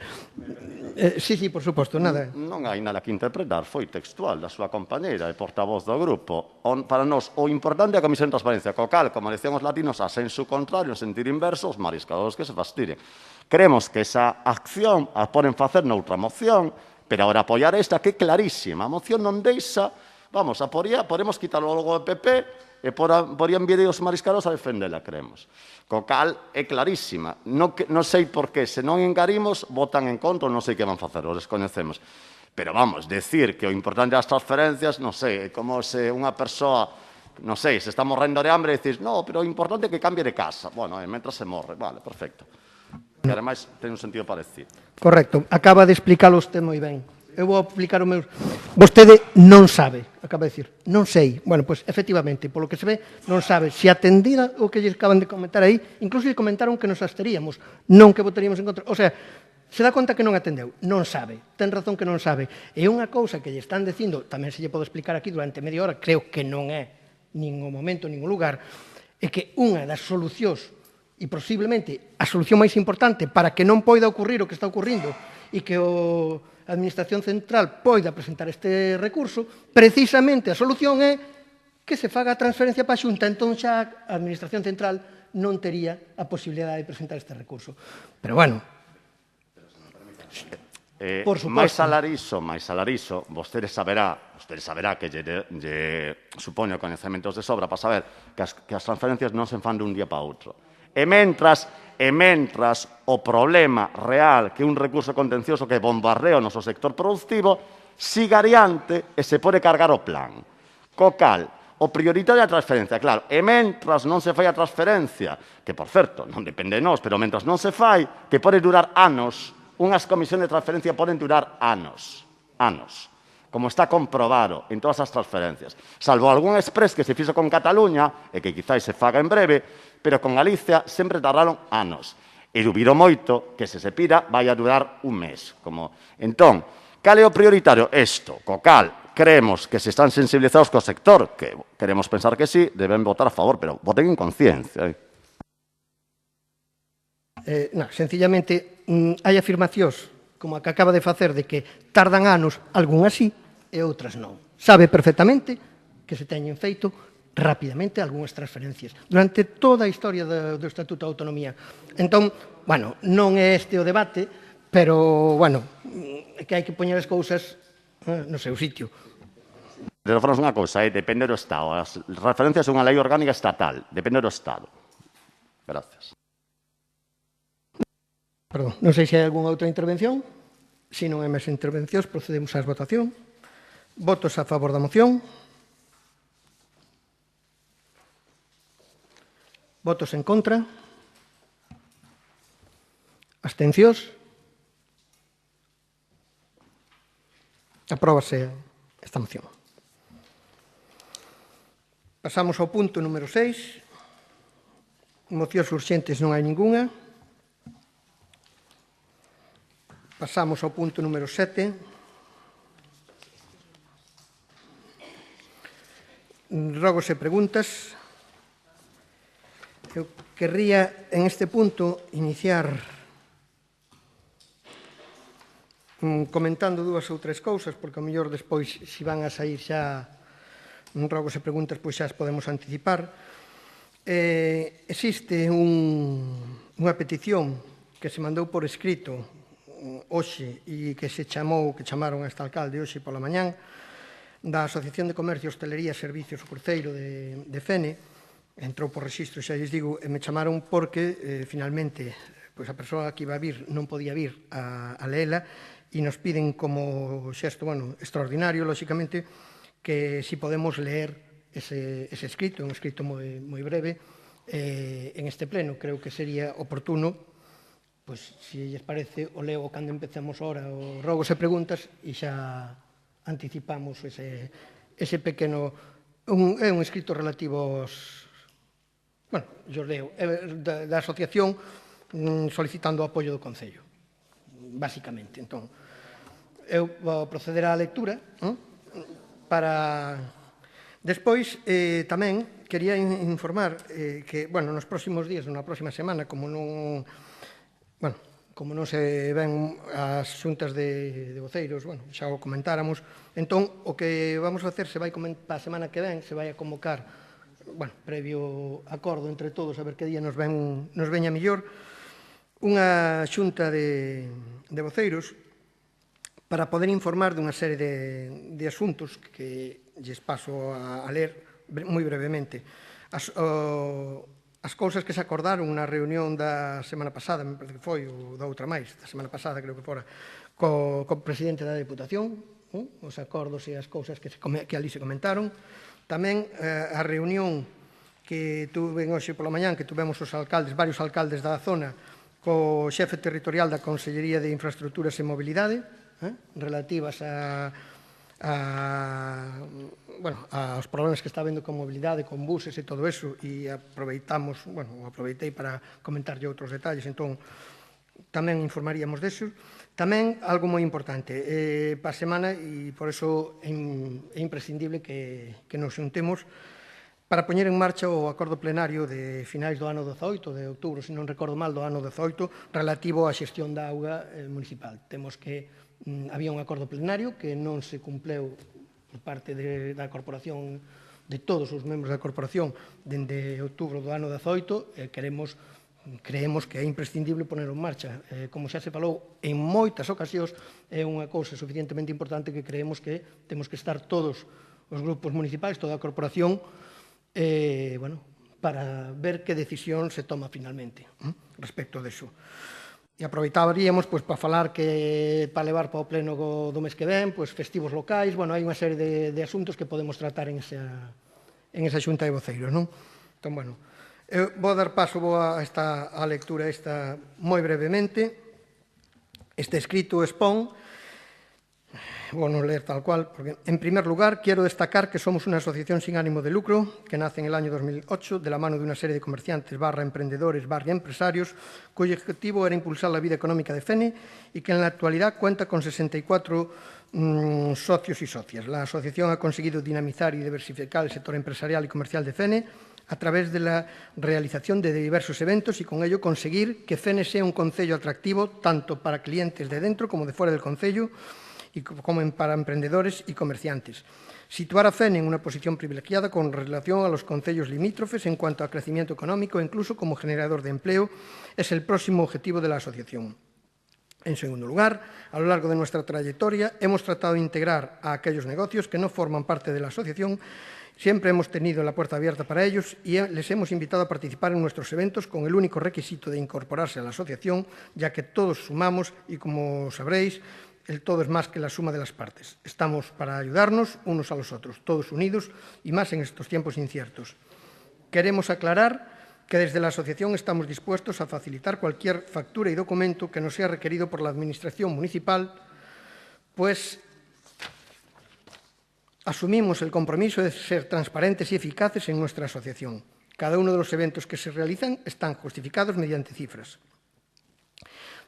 Sí, por suposto, nada. Non hai nada que interpretar, foi textual da súa compañeira e portavoz do grupo. Para nós, o importante é a Comisión de Transparencia, co cal, como decían os latinos, a sensu contrario, en sentido inverso, os mariscadores que se fastidien. Creemos que esa acción a poden facer noutra moción, pero agora apoiar esta, que é clarísima. A moción non deixa, vamos, podemos quitarlo logo do PP, e porían vir os mariscados a defendela, creemos. Co cal é clarísima. Non sei por qué, se non engarimos, votan en contra, non sei que van facer, o descoñecemos. Pero vamos, decir que o importante das transferencias, non sei, é como se unha persoa, non sei, se está morrendo de hambre, e dices, no, pero o importante é que cambie de casa. Bueno, mentras se morre, vale, perfecto. Que ademais ten un sentido parecido. Correcto, acaba de explicarlo usted moi ben. Eu vou aplicar o meu... Vostede non sabe, acaba de dicir, non sei. Bueno, pois, efectivamente, polo que se ve, non sabe. Se atendira o que lle acaban de comentar aí, incluso lle comentaron que nos absteríamos, non que votaríamos en contra. O sea, se dá conta que non atendeu, non sabe, ten razón que non sabe. E unha cousa que lle están dicindo, tamén se lle pode explicar aquí durante media hora, creo que non é nin o momento, nin o lugar, é que unha das solucións, e posiblemente a solución máis importante para que non poida ocurrir o que está ocurrindo e que a Administración Central poida presentar este recurso, precisamente a solución é que se faga a transferencia para a Xunta, entón xa a Administración Central non tería a posibilidade de presentar este recurso. Pero, bueno, por suposto. máis salarizo, vostede saberá que lle supone coñecementos de sobra para saber que as transferencias non se fan de un día para outro. E mentras o problema real que un recurso contencioso que bombardea o noso sector productivo siga adiante e se pode cargar o plan. Co cal, o prioritario é a transferencia, claro, e mentras non se fai a transferencia, que, por certo, non depende de nós, pero mentras non se fai, que pode durar anos, unhas comisións de transferencia poden durar anos, como está comprobado en todas as transferencias. Salvo algún express que se fixo con Cataluña, e que quizáis se faga en breve, pero con Galicia sempre tardaron anos. E dubiro moito que se pida vai a durar un mes. Entón, cal é o prioritario? Isto, co cal creemos que se están sensibilizados co sector, que queremos pensar que sí, deben votar a favor, pero voten en conciencia. Sencillamente, hai afirmacións como a que acaba de facer de que tardan anos, algunhas sí e outras non. Sabe perfectamente que se teñen feito rapidamente algunhas transferencias durante toda a historia do Estatuto de Autonomía. Entón, bueno, non é este o debate, pero, bueno, é que hai que poñer as cousas no seu sitio. De todas formas, unha cousa, depende do Estado. As referencias é unha lei orgánica estatal, depende do Estado. Gracias. Perdón, non sei se hai algunha outra intervención. Se non hai máis intervencións, procedemos ás votación. Votos a favor da moción. Votos en contra. Abstencións. Apróbase esta moción. Pasamos ao punto número 6. Mocións urxentes non hai ningunha. Pasamos ao punto número 7. Rogos e preguntas. Eu querría, en este punto, iniciar comentando dúas ou tres cousas, porque ao mellor despois, se van a sair xa rogos e preguntas, pois xa as podemos anticipar. Existe unha petición que se mandou por escrito hoxe e que chamaron a este alcalde hoxe pola mañán da Asociación de Comercio, Hostelería e Servicios o Cruceiro de Fene. Entrou por rexistro, xa lles digo, e me chamaron porque finalmente a persoa que iba a vir non podía vir a leela e nos piden como xesto extraordinario, lóxicamente, que si podemos leer ese escrito, un escrito moi breve en este pleno. Creo que sería oportuno, pois, se lles parece, o leo cando empecemos ahora o rogos e preguntas e xa anticipamos ese pequeno... É un escrito relativo aos... Bueno, yo leo, da asociación solicitando o apoio do Concello. basicamente. Entón, eu vou proceder á lectura para... Despois, tamén, quería informar que, nos próximos días, na próxima semana, como non se ven as xuntas de voceiros, xa o comentáramos, entón, o que vamos a facer se vai para a semana que ven, se vai a convocar, previo acordo entre todos, a ver que día nos veña mellor, unha xunta de voceiros para poder informar dunha serie de asuntos que lles paso a ler moi brevemente. As cousas que se acordaron na reunión da semana pasada, me parece que foi, ou da outra máis, da semana pasada creo que fora, co presidente da Deputación, os acordos e as cousas que ali se comentaron. Tamén a reunión que tuven hoxe pola mañán, que tuvemos os alcaldes, varios alcaldes da zona, co xefe territorial da Consellería de Infraestructuras e Mobilidade, relativas aos problemas que está habendo con mobilidade, con buses e todo eso, e aproveitei para comentarlle outros detalles, entón tamén informaríamos deso. Tamén algo moi importante para a semana, e por eso é imprescindible que nos xuntemos para poñer en marcha o acordo plenario de finais do ano 18, de outubro, se non recordo mal, do ano 18, relativo á xestión da auga municipal. Temos que había un acordo plenario que non se cumpleu por parte da corporación, de todos os membros da corporación, dende outubro do ano 18, e creemos que é imprescindible poner en marcha. Como xa se falou en moitas ocasións, é unha cousa suficientemente importante que creemos que temos que estar todos os grupos municipais, toda a corporación, para ver que decisión se toma finalmente respecto deso. E aproveitaríamos para falar que para levar para o pleno do mes que ven, festivos locais, hai unha serie de asuntos que podemos tratar en esa xunta de voceiros, non? Entón, eu vou dar paso á lectura esta moi brevemente. Este escrito expón, vou non ler tal cual, porque, en primer lugar, quiero destacar que somos una asociación sin ánimo de lucro que nace en el año 2008 de la mano de una serie de comerciantes /emprendedores /empresarios cuyo objetivo era impulsar la vida económica de Fene y que en la actualidad cuenta con 64 socios y socias. La asociación ha conseguido dinamizar y diversificar el sector empresarial y comercial de Fene a través de la realización de diversos eventos y con ello conseguir que Fene sea un concello atractivo tanto para clientes de dentro como de fuera del concello y como para emprendedores y comerciantes. Situar a Fene en una posición privilegiada con relación a los concellos limítrofes en cuanto a crecimiento económico e incluso como generador de empleo es el próximo objetivo de la asociación. En segundo lugar, a lo largo de nuestra trayectoria hemos tratado de integrar a aquellos negocios que no forman parte de la asociación. Siempre hemos tenido la puerta abierta para ellos y les hemos invitado a participar en nuestros eventos con el único requisito de incorporarse a la asociación, ya que todos sumamos y, como sabréis, el todo es más que la suma de las partes. Estamos para ayudarnos unos a los otros, todos unidos y más en estos tiempos inciertos. Queremos aclarar que desde la asociación estamos dispuestos a facilitar cualquier factura y documento que nos sea requerido por la Administración municipal, pues asumimos el compromiso de ser transparentes y eficaces en nuestra asociación. Cada uno de los eventos que se realizan están justificados mediante cifras.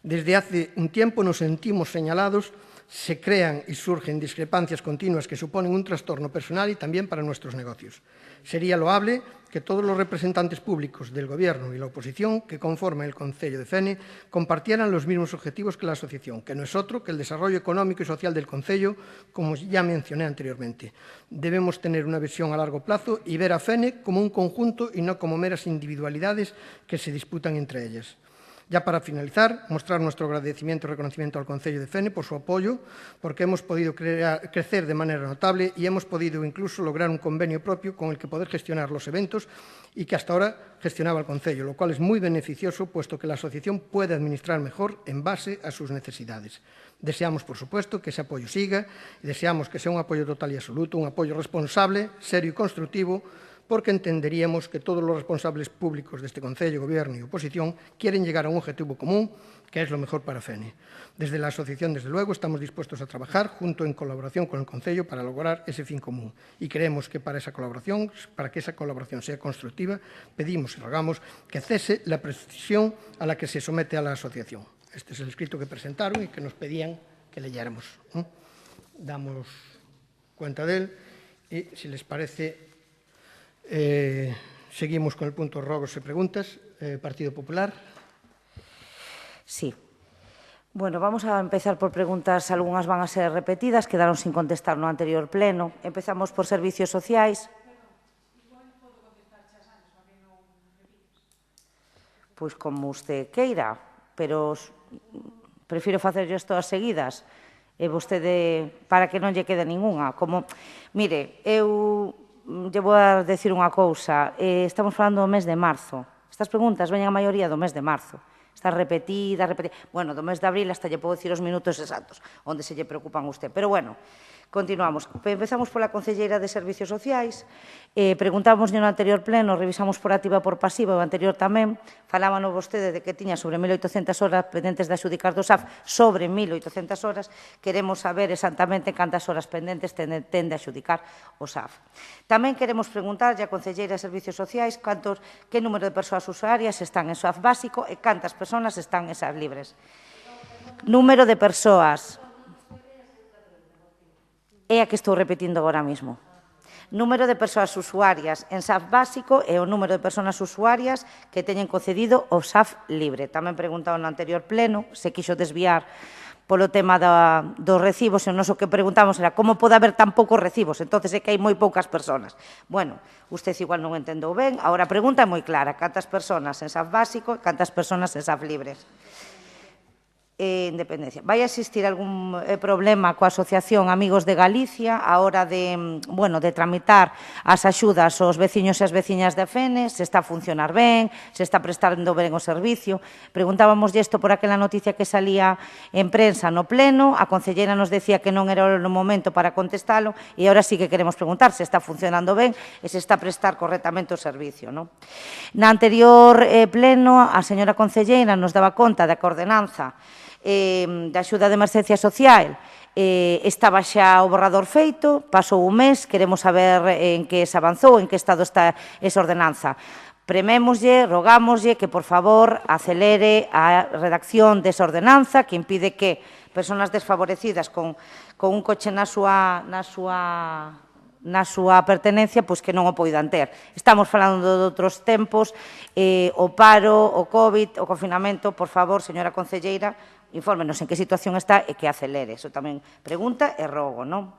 Desde hace un tiempo nos sentimos señalados, se crean y surgen discrepancias continuas que suponen un trastorno personal y también para nuestros negocios. Sería loable que todos los representantes públicos del Gobierno y la oposición que conforman el Concello de Fene compartieran los mismos objetivos que la asociación, que no es otro que el desarrollo económico y social del concello, como ya mencioné anteriormente. Debemos tener una visión a largo plazo y ver a Fene como un conjunto y no como meras individualidades que se disputan entre ellas. Ya para finalizar, mostrar nuestro agradecimiento y reconocimiento al Concello de Fene por su apoyo, porque hemos podido crecer de manera notable y hemos podido incluso lograr un convenio propio con el que poder gestionar los eventos y que hasta ahora gestionaba el Concello, lo cual es muy beneficioso, puesto que la asociación puede administrar mejor en base a sus necesidades. Deseamos, por supuesto, que ese apoyo siga y deseamos que sea un apoyo total y absoluto, un apoyo responsable, serio y constructivo, porque entenderíamos que todos los responsables públicos de este Concello, Gobierno y oposición quieren llegar a un objetivo común, que es lo mejor para Fene. Desde la asociación, desde luego, estamos dispuestos a trabajar junto en colaboración con el Concello para lograr ese fin común. Y creemos que para que esa colaboración sea constructiva, pedimos y rogamos que cese la presión a la que se somete a la asociación. Este es el escrito que presentaron y que nos pedían que leyéramos. Damos cuenta de él y, si les parece, seguimos con el punto rogos y preguntas. Partido Popular. Sí. Bueno, vamos a empezar por preguntas, algunhas van a ser repetidas, quedaron sin contestar no anterior pleno. Empezamos por servicios sociais. Pois como usted queira, pero prefiro facerlles todas seguidas. E vostede, para que non lle quede ningunha. Mire, eu lle vou a decir unha cousa. Estamos falando do mes de marzo. Estas preguntas veñen a maioría do mes de marzo. Está repetida. Bueno, do mes de abril hasta lle podo dicir os minutos exactos onde se lle preocupan usted. Pero bueno, continuamos. Empezamos pola concelleira de Servicios Sociais. Preguntábamos no anterior pleno, revisamos por activa e por pasiva, o anterior tamén. Falábanos vostede de que tiña sobre 1.800 horas pendentes de adxudicar do SAF, sobre 1.800 horas. Queremos saber exactamente cantas horas pendentes ten de adxudicar o SAF. Tamén queremos preguntarlle á concelleira de Servicios Sociais que número de persoas usuarias están en SAF básico e cantas persoas están en SAF libres. Número de persoas. É a que estou repetindo agora mesmo. Número de persoas usuarias en SAF básico e o número de persoas usuarias que teñen concedido o SAF libre. Tamén preguntado no anterior pleno, se quixo desviar polo tema dos recibos, e o noso que preguntamos era como pode haber tan poucos recibos, entonces é que hai moi poucas persoas. Bueno, usted igual non entendeu ben, agora a pregunta é moi clara, cantas persoas en SAF básico e cantas persoas en SAF libres. Independencia. Vai existir algún problema coa Asociación Amigos de Galicia a hora de tramitar as axudas aos veciños e as veciñas de Fene? Se está a funcionar ben? Se está prestando ben o servicio? Preguntábamos isto por aquela noticia que salía en prensa no pleno, a concelleira nos decía que non era o momento para contestalo e agora sí que queremos preguntar se está funcionando ben e se está a prestar correctamente o servicio. Na anterior pleno, a señora concelleira nos daba conta da ordenanza da axuda de emerxencia social. Estaba xa o borrador feito, pasou un mes, queremos saber en que se avanzou, en que estado está esa ordenanza. Premémoslle, rogámoslle que, por favor, acelere a redacción desa ordenanza que impide que persoas desfavorecidas con un coche na súa pertenencia, pois que non o poidan ter. Estamos falando de outros tempos, o paro, o COVID, o confinamento, por favor, señora concelleira, infórmenos en que situación está e que acelere. Iso tamén pregunta e rogo, non?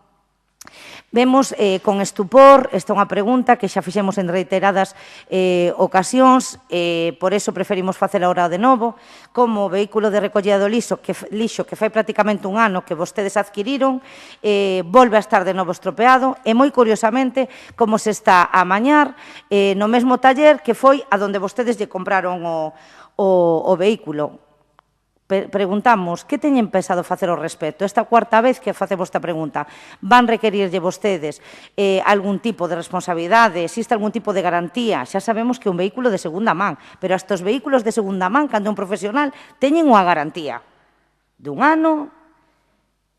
Vemos con estupor, esta é unha pregunta que xa fixemos en reiteradas ocasións, por iso preferimos facela ahora de novo, como o vehículo de recollida do lixo que fai prácticamente un ano que vostedes adquiriron, volve a estar de novo estropeado e moi curiosamente como se está a amañar no mesmo taller que foi a donde vostedes lle compraron o vehículo. Preguntamos, que teñen pensado facer ao respecto? Esta cuarta vez que facemos esta pregunta. Van requerirlle vostedes algún tipo de responsabilidade? Existe algún tipo de garantía? Xa sabemos que é un vehículo de segunda man, pero estes vehículos de segunda man, cando é un profesional, teñen unha garantía dun ano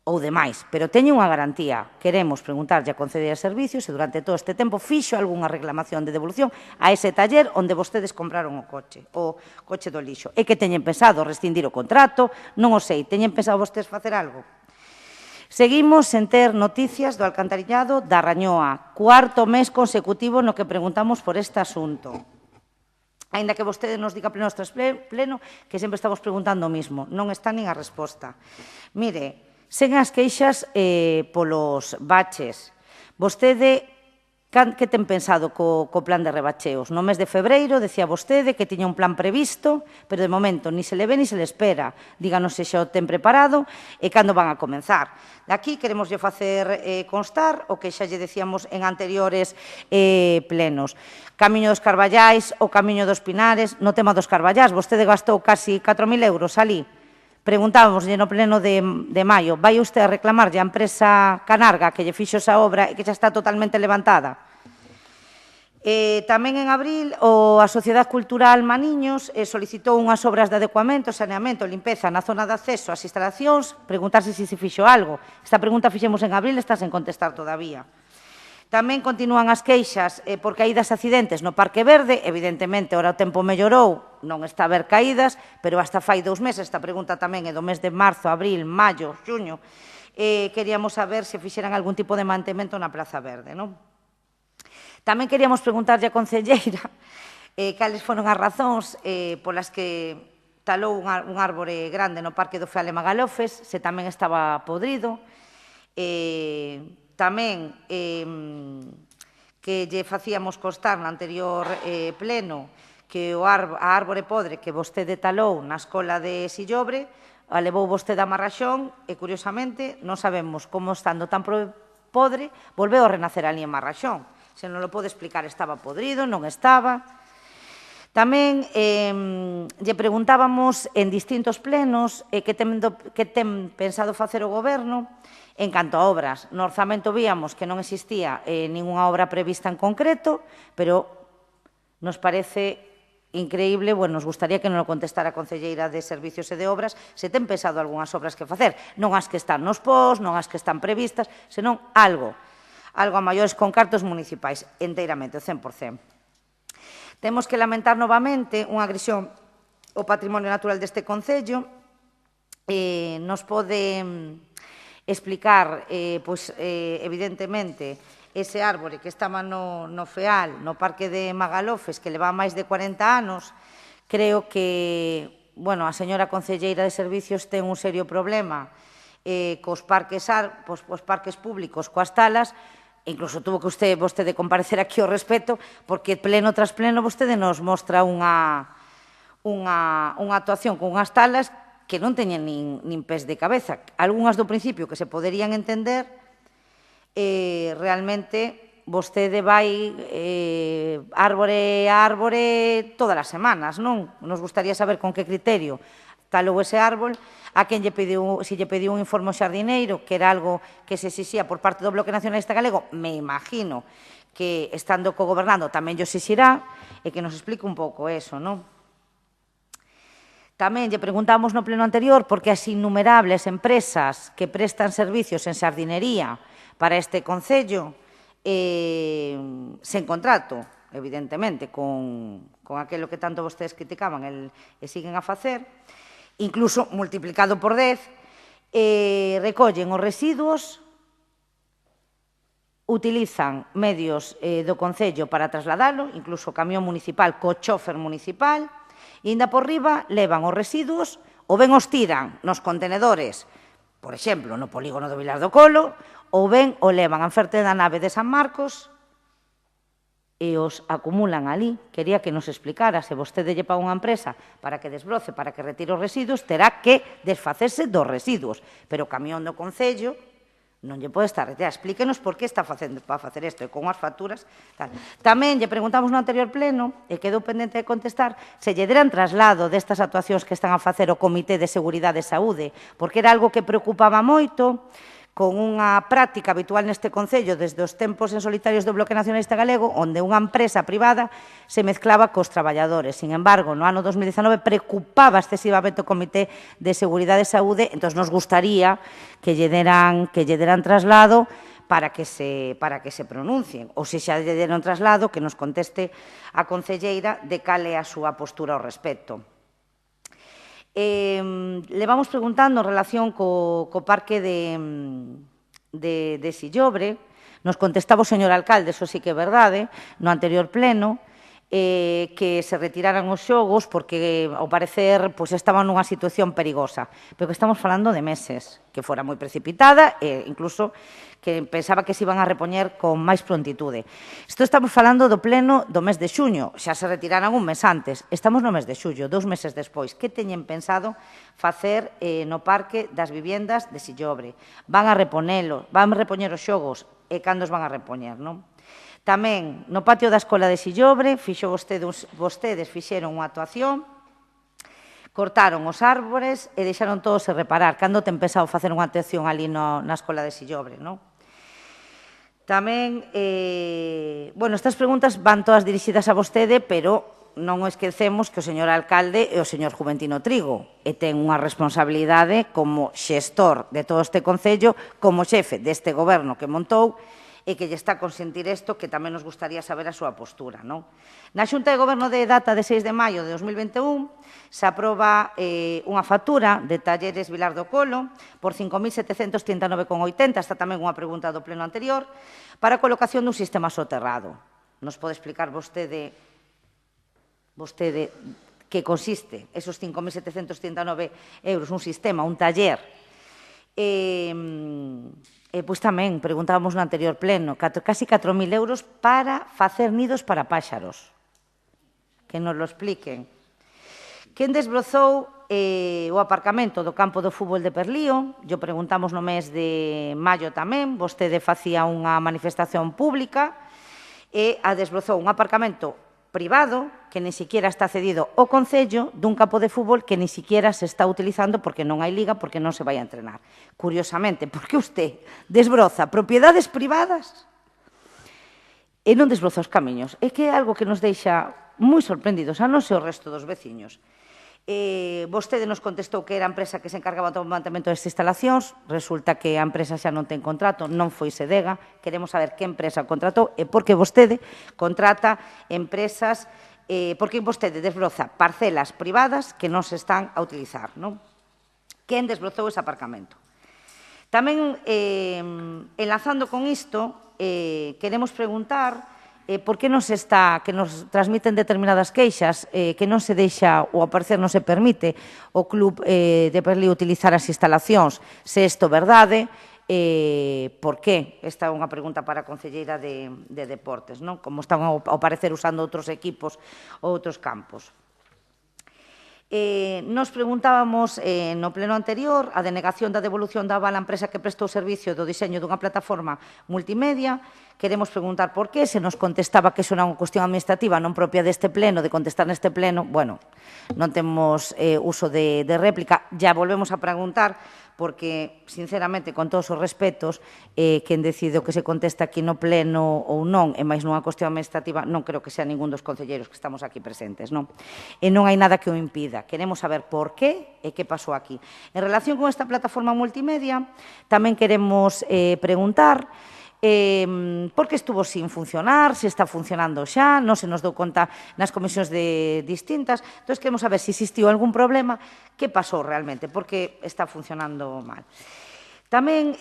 ou demais, pero teñen unha garantía. Queremos preguntarlle a Concellería de Servicios se durante todo este tempo fixo algunha reclamación de devolución a ese taller onde vostedes compraron o coche do lixo. E que teñen pensado rescindir o contrato, non o sei, teñen pensado vostedes facer algo? Seguimos sen ter noticias do alcantarillado da Rañoa, cuarto mes consecutivo no que preguntamos por este asunto. Aínda que vostede nos diga pleno tras pleno que sempre estamos preguntando o mismo, non está nin a resposta. Mire, sen as queixas polos baches. Vostede, que ten pensado co plan de rebacheos? No mes de febreiro, decía vostede que tiña un plan previsto, pero de momento ni se le ve ni se le espera. Díganos se xa o ten preparado e cando van a comenzar. De aquí queremos facer constar o que xa lle decíamos en anteriores plenos. Camiño dos Carballais, o Camiño dos Pinares, no tema dos Carballais, vostede gastou casi 4.000 euros ali. Preguntábamos no pleno de maio, vai usted a reclamarlle a empresa Canarga que lle fixo esa obra e que xa está totalmente levantada? Tamén en abril, a Sociedade Cultural Maniños solicitou unhas obras de adecuamento, saneamento, limpeza na zona de acceso ás instalacións, preguntarse se se fixo algo. Esta pregunta fixemos en abril e está sen contestar todavía. Tamén continúan as queixas por caídas e accidentes no Parque Verde. Evidentemente, ora o tempo mellorou, non está a haber caídas, pero hasta fai 2 meses, esta pregunta tamén é do mes de marzo, abril, maio, xuño, queríamos saber se fixeran algún tipo de mantemento na Praza Verde, non? Tamén queríamos preguntarlle á concelleira cales foron as razóns polas que talou un árbore grande no Parque do Feal de Magalofes, se tamén estaba podrido. Tamén que lle facíamos constar no anterior pleno que a árbore podre que vostede talou na escola de Sillobre a levou vostede a Marraxón e, curiosamente, non sabemos como, estando tan podre, volveu a renacer ali en Marraxón. Se non lo pode explicar, estaba podrido, non estaba. Tamén lle preguntábamos en distintos plenos que ten pensado facer o Goberno en canto a obras. No orzamento víamos que non existía ninguna obra prevista en concreto, pero nos parece increíble, nos gustaría que nos lo contestara a concelleira de Servicios e de Obras, se ten pensado algunhas obras que facer, non as que están nos POS, non as que están previstas, senón algo a maiores con cartos municipais, enteiramente, o 100%. Temos que lamentar novamente unha agresión ao patrimonio natural deste concello. Nos pode explicar, evidentemente, ese árbore que estaba no Feal, no Parque de Magalofes, que leva máis de 40 anos. Creo que, a señora concelleira de Servicios ten un serio problema cos parques públicos, coas talas. Incluso tuvo que vostede comparecer aquí ao respecto, porque pleno tras pleno vostede nos mostra unha actuación con unhas talas que non teñen nin pés de cabeza. Algúnas do principio que se poderían entender, realmente vostede vai árbore a árbore todas as semanas, non? Nos gustaría saber con que criterio talou ese árbol, a quen lle pediu, se lle pediu un informe ao xardineiro, que era algo que se exixía por parte do Bloque Nacionalista Galego, me imagino que, estando co-gobernando, tamén lle exixirá, e que nos explique un pouco eso, non? Tamén lle preguntamos no pleno anterior por que as innumerables empresas que prestan servicios en xardinería para este concello, sen contrato, evidentemente, con aquilo que tanto vostedes criticaban e siguen a facer, incluso multiplicado por 10, recollen os residuos, utilizan medios do Concello para trasladalo, incluso o camión municipal co chofer municipal, e ainda por riba levan os residuos ou ben os tiran nos contenedores, por exemplo, no polígono do Vilar do Colo, ou ben o levan a enferte da nave de San Marcos e os acumulan ali. Quería que nos explicara, se vostede lle paga unha empresa para que desbroce, para que retire os residuos, terá que desfacerse dos residuos. Pero o camión do Concello non lle pode estar retirado. Explíquenos por que está para facer isto, e con as facturas. Tamén lle preguntamos no anterior pleno, e quedou pendente de contestar, se lle deran traslado destas actuacións que están a facer o Comité de Seguridade e Saúde, porque era algo que preocupaba moito, con unha práctica habitual neste Concello desde os tempos en solitarios do Bloque Nacionalista Galego, onde unha empresa privada se mezclaba cos traballadores. Sin embargo, no ano 2019 preocupaba excesivamente o Comité de Seguridade e Saúde, entón nos gustaría que lle deran traslado para que se pronuncien, ou se xa lle deran traslado, que nos conteste a concelleira de cal é a súa postura ao respecto. Le vamos preguntando en relación co Parque de Sillobre. Nos contestaba o señor alcalde, eso sí que é verdade, no anterior pleno, que se retiraran os xogos porque, ao parecer, estaban nunha situación perigosa. Pero que estamos falando de meses, que fora moi precipitada e incluso que pensaba que se iban a repoñer con máis prontitude. Isto estamos falando do pleno do mes de xuño, xa se retiraran un mes antes. Estamos no mes de xullo, 2 meses despois. Que teñen pensado facer no Parque das Viviendas de Sillobre? Van a repoñer os xogos e cando os van a repoñer, non? Tamén, no patio da Escola de Sillobre, vostedes fixeron unha actuación, cortaron os árbores e deixaron todos se reparar. Cando ten pensado facer unha actuación ali na Escola de Sillobre, non? Tamén, estas preguntas van todas dirixidas a vostede, pero non esquecemos que o señor alcalde é o señor Juventino Trigo e ten unha responsabilidade como xestor de todo este concello, como xefe deste goberno que montou e que lle está a consentir isto, que tamén nos gustaría saber a súa postura, non? Na Xunta de Goberno de data de 6 de maio de 2021 se aproba unha factura de Talleres Vilar do Colo por 5.739,80, está tamén unha pregunta do pleno anterior, para a colocación dun sistema soterrado. Nos pode explicar vostede que consiste esos 5.739 euros, un sistema, un taller. Pois tamén preguntábamos no anterior pleno, casi 4.000 euros para facer nidos para páxaros. Que nos lo expliquen. Quen desbrozou o aparcamento do campo do fútbol de Perlío? Yo preguntamos no mes de maio tamén, vostede facía unha manifestación pública e a desbrozou un aparcamento privado que ni siquiera está cedido ao Concello dun campo de fútbol que ni siquiera se está utilizando porque non hai liga, porque non se vai a entrenar. Curiosamente, por que usted desbroza propiedades privadas e non desbroza os camiños? É que é algo que nos deixa moi sorprendidos a nós e o resto dos veciños. Vostede nos contestou que era a empresa que se encargaba do mantemento destas instalacións, resulta que a empresa xa non ten contrato, non foi Sedega, queremos saber que empresa contratou e por que vostede contrata empresas, porque vostede desbroza parcelas privadas que non se están a utilizar, non? Quen desbrozou ese aparcamento? Tamén, enlazando con isto, queremos preguntar por que nos transmiten determinadas queixas, que non se deixa, ou ao parecer non se permite, o Club de Perlío utilizar as instalacións, se isto é verdade, por que? Esta é unha pregunta para a concelleira de Deportes, non? Como están ao parecer usando outros equipos ou outros campos. Nos preguntábamos no pleno anterior a denegación da devolución da aval á empresa que prestou servicio do diseño dunha plataforma multimedia. Queremos preguntar por qué, se nos contestaba que iso era unha cuestión administrativa non propia deste pleno, de contestar neste pleno. Bueno, non temos uso de réplica, ya volvemos a preguntar, porque, sinceramente, con todos os respetos, quen decide o que se contesta aquí no pleno ou non, e máis nunha cuestión administrativa, non creo que sea ningún dos concelleiros que estamos aquí presentes, non? E non hai nada que o impida. Queremos saber por qué e que pasou aquí. En relación con esta plataforma multimedia, tamén queremos preguntar por que estuvo sin funcionar, se está funcionando xa, non se nos dou conta nas comisións distintas. Entón, queremos saber se existiu algún problema, que pasou realmente, por que está funcionando mal. Tamén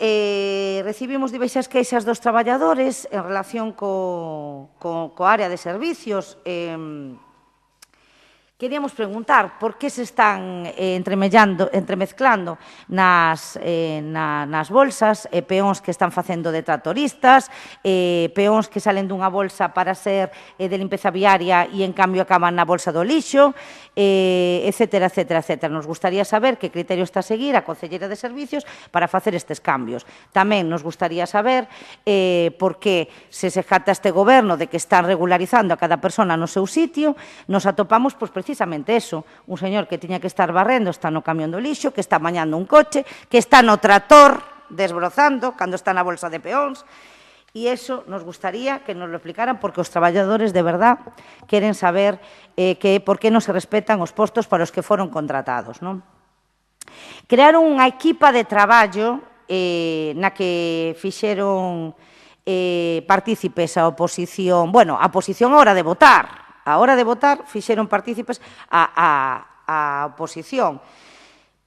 recibimos diversas queixas dos traballadores en relación co área de servicios. Queríamos preguntar por que se están entremezclando nas bolsas peóns que están facendo de tractoristas, peóns que salen dunha bolsa para ser de limpeza viaria e, en cambio, acaban na bolsa do lixo, etcétera, etcétera, etcétera. Nos gustaría saber que criterio está a seguir a Concelleira de Servicios para facer estes cambios. Tamén nos gustaría saber por que se jacta este goberno de que están regularizando a cada persona no seu sitio. Nos atopamos, pois, precisamente eso, un señor que tiña que estar barrendo está no camión do lixo, que está mañando un coche, que está no tractor desbrozando cando está na bolsa de peóns, e eso nos gustaría que nos lo explicaran, porque os traballadores de verdad queren saber por que non se respetan os postos para os que foron contratados, non? Crearon unha equipa de traballo na que fixeron partícipes a oposición, bueno, a oposición a hora de votar. A hora de votar, fixeron partícipes a oposición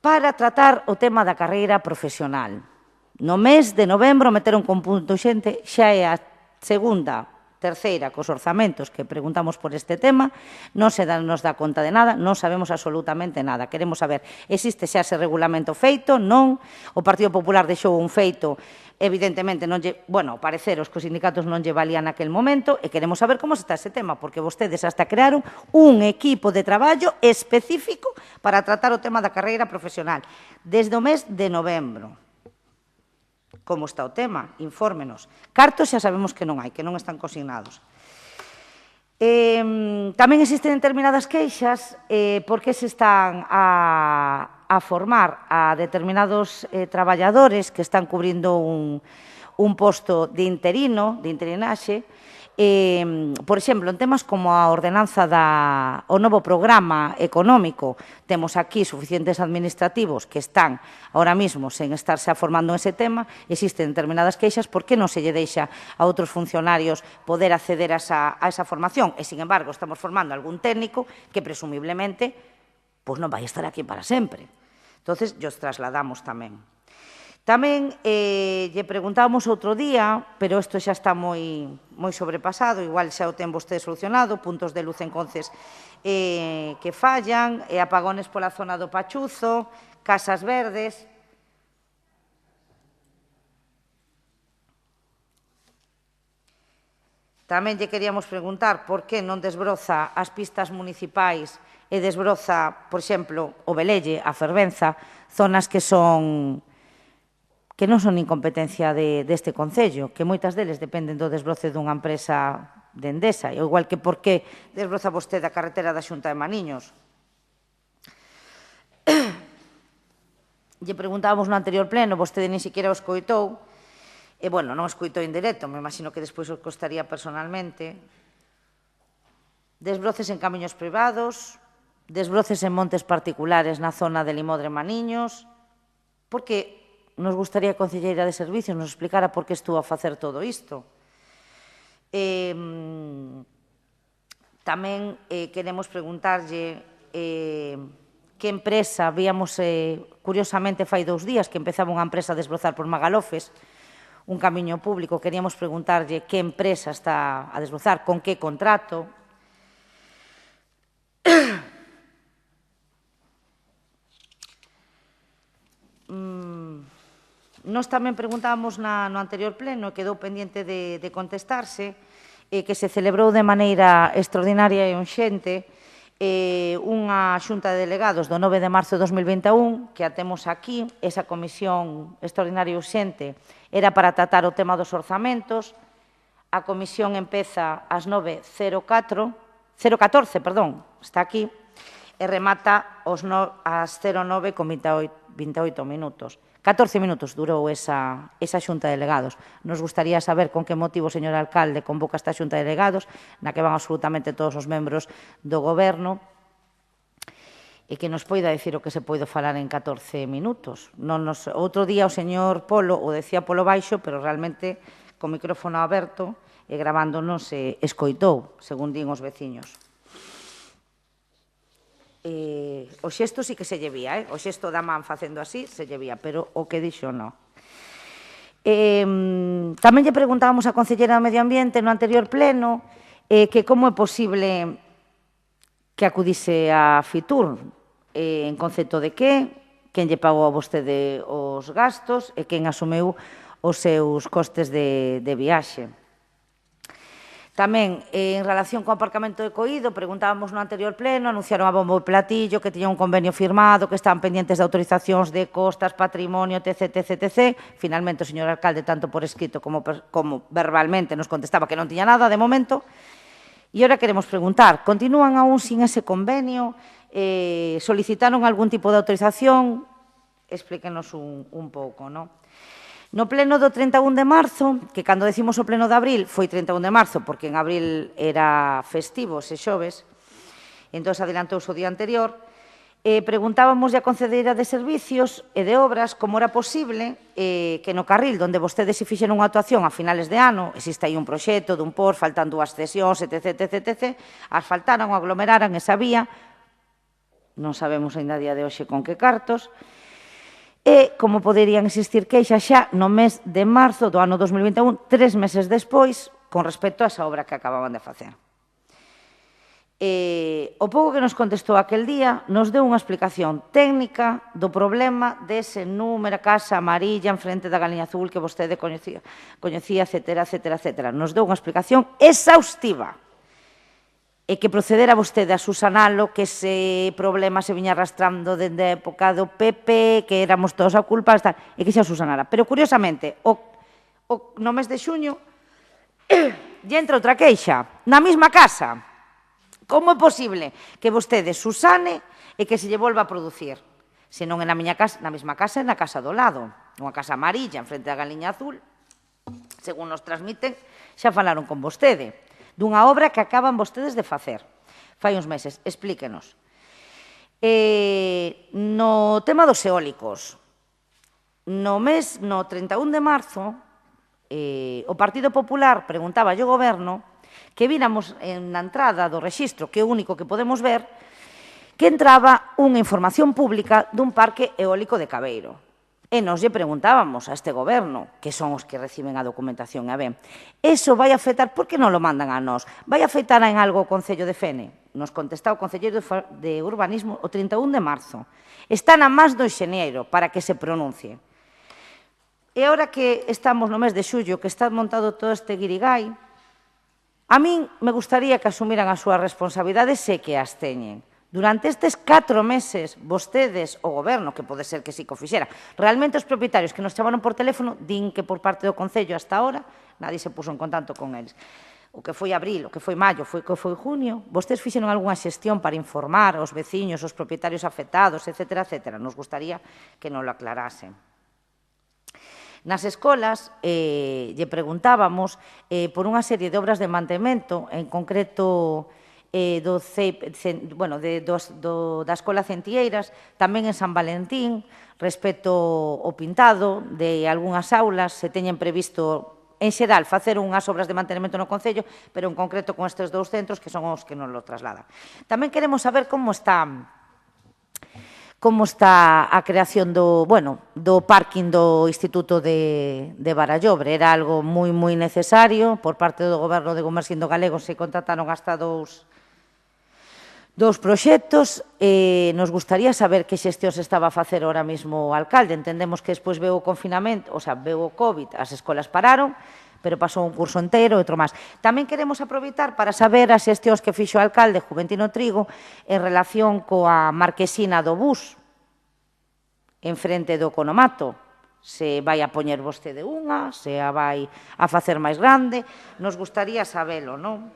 para tratar o tema da carreira profesional. No mes de novembro meteron con punto xente, xa é a segunda, terceira, cos orzamentos que preguntamos por este tema, non se nos dá conta de nada, non sabemos absolutamente nada. Queremos saber, existe xa ese regulamento feito, non? O Partido Popular deixou un feito, evidentemente, ao parecer, os que os sindicatos non lle valían naquel momento, e queremos saber como está ese tema, porque vostedes hasta crearon un equipo de traballo específico para tratar o tema da carreira profesional, desde o mes de novembro. Como está o tema? Infórmenos. Cartos xa sabemos que non hai, que non están consignados. Tamén existen determinadas queixas porque se están a formar a determinados traballadores que están cubrindo un posto de interinaxe, por exemplo, en temas como a ordenanza o novo programa económico, temos aquí suficientes administrativos que están ahora mismo sen estarse formando en ese tema, existen determinadas queixas, por que non se lle deixa a outros funcionarios poder acceder a esa formación? E, sin embargo, estamos formando algún técnico que, presumiblemente, non vai estar aquí para sempre. Entonces, os trasladamos tamén. Tamén lle preguntábamos outro día, pero isto xa está moi sobrepasado, igual xa o ten vostede solucionado, puntos de luz en Conces que fallan, apagones pola zona do Pachuzo, casas verdes. Tamén lle queríamos preguntar por que non desbroza as pistas municipais e desbroza, por exemplo, o Velelle, a Fervenza, zonas que non son incompetencia deste Concello, que moitas deles dependen do desbroce dunha empresa de Endesa, igual que por que desbroza vostede a carretera da Xunta de Maniños. Lle preguntábamos no anterior pleno, vostede nin siquiera o escoitou, e, bueno, non o escoitou en directo, me imagino que despois o costaría personalmente. Desbroces en camiños privados, desbroces en montes particulares na zona de Limodre Maniños, porque nos gustaría a Concelleira de Servicios nos explicara por que estuvo a facer todo isto. Tamén queremos preguntarlle que empresa, víamos curiosamente fai 2 días que empezaba unha empresa a desbrozar por Magalofes, un camiño público, queríamos preguntarlle que empresa está a desbrozar, con que contrato. Nós tamén preguntábamos no anterior pleno, e quedou pendiente de contestarse, que se celebrou de maneira extraordinaria e urxente unha xunta de delegados do 9 de marzo de 2021, que a temos aquí. Esa comisión extraordinaria e urxente era para tratar o tema dos orzamentos. A comisión empeza ás 9:14, está aquí, e remata ás 09 con 28 minutos. 14 minutos durou esa xunta de delegados. Nos gustaría saber con que motivo o señor alcalde convoca esta xunta de delegados, na que van absolutamente todos os membros do goberno, e que nos poida dicir o que se poide falar en 14 minutos. Outro día o señor Polo o decía polo baixo, pero realmente co micrófono aberto e grabando non se escoitou, según din os veciños. O xesto sí que se lle vía, o xesto da man facendo así se lle vía, pero o que dixo non. Tamén lle preguntábamos á Concelleira do Medio Ambiente no anterior pleno que como é posible que acudise a Fitur, en concepto de quen lle pagou a vostede os gastos e quen asumeu os seus costes de viaxe. Tamén, en relación co aparcamento de Coído, preguntábamos no anterior pleno, anunciaron a bombo e platillo que tiñan un convenio firmado, que estaban pendientes de autorizacións de costas, patrimonio, etc. Finalmente, o señor alcalde, tanto por escrito como verbalmente, nos contestaba que non tiña nada de momento. E ora queremos preguntar, continúan aún sin ese convenio? Solicitaron algún tipo de autorización? Explíquenos un pouco, non? No pleno do 31 de marzo, que cando decimos o pleno de abril, foi 31 de marzo, porque en abril era festivo, ese xoves, entón adiantouse o día anterior, preguntábamos a Concelleira de Servicios e de Obras como era posible que no carril onde vostedes se fixeron unha actuación a finales de ano, existe aí un proxecto dun POR, faltan 2 cesións, etc., asfaltaran ou aglomeraran esa vía, non sabemos ainda a día de hoxe con que cartos, e como poderían existir queixas xa no mes de marzo do ano 2021, 3 meses despois, con respecto a esa obra que acababan de facer. O pouco que nos contestou aquel día nos deu unha explicación técnica do problema dese número casa amarilla en frente da Galiña Azul que vostede coñecía, etc. Nos deu unha explicación exhaustiva e que procedera vostede a susanalo, que ese problema se viña arrastrando dende a época do PP, que éramos todos a culpa, e que xa susanara. Pero, curiosamente, no mes de xuño, lle entra outra queixa, na mesma casa. Como é posible que vostede susane e que se lle volva a producir? Se non é na mesma casa, é na casa do lado, unha casa amarilla, en frente da Galiña Azul. según nos transmiten, xa falaron con vostede, dunha obra que acaban vostedes de facer fai uns meses. Explíquenos. No tema dos eólicos, no 31 de marzo, o Partido Popular preguntaba ao Goberno que víramos na entrada do rexistro, que é o único que podemos ver, que entraba unha información pública dun parque eólico de Cabeiro. E nos lle preguntábamos a este Goberno, que son os que reciben a documentación, a ben, eso vai afectar, por que non lo mandan a nós? Vai afectar en algo o Concello de Fene? Nos contestaba o Concelleiro de Urbanismo o 31 de marzo. Está na más do xeneiro para que se pronuncie. E agora que estamos no mes de xullo, que está montado todo este guirigay, a min me gustaría que asumiran as súas responsabilidades e que as teñen. Durante estes 4 meses, vostedes, o Goberno, que pode ser que sí que o fixera, realmente os propietarios que nos chamaron por teléfono din que por parte do Concello hasta ahora nadie se puso en contacto con eles. O que foi abril, o que foi maio, o que foi junio, vostedes fixeron algunha xestión para informar aos veciños, aos propietarios afectados, etcétera, etcétera. Nos gustaría que nos lo aclarasen. Nas escolas lle preguntábamos por unha serie de obras de mantemento, en concreto da Escola Centieiras, tamén en San Valentín, respecto ao pintado de algunhas aulas, se teñen previsto, en xeral, facer unhas obras de mantenimento no Concello, pero en concreto con estes 2 centros, que son os que nos lo trasladan. Tamén queremos saber como está a creación do parking do Instituto de Barallobre. Era algo moi necesario. Por parte do Goberno de Gomersindo Galego se contrataron hasta dous proxectos. Nos gustaría saber que xestión se estaba a facer ahora mesmo o alcalde. Entendemos que despois veu o confinamento, veu o COVID, as escolas pararon, pero pasou un curso inteiro e outro máis. Tamén queremos aproveitar para saber as xestións que fixo o alcalde Juventino Trigo en relación coa marquesina do bus en frente do Economato. Se vai a poñer vostede unha, se a vai a facer máis grande, nos gustaría sabelo, non?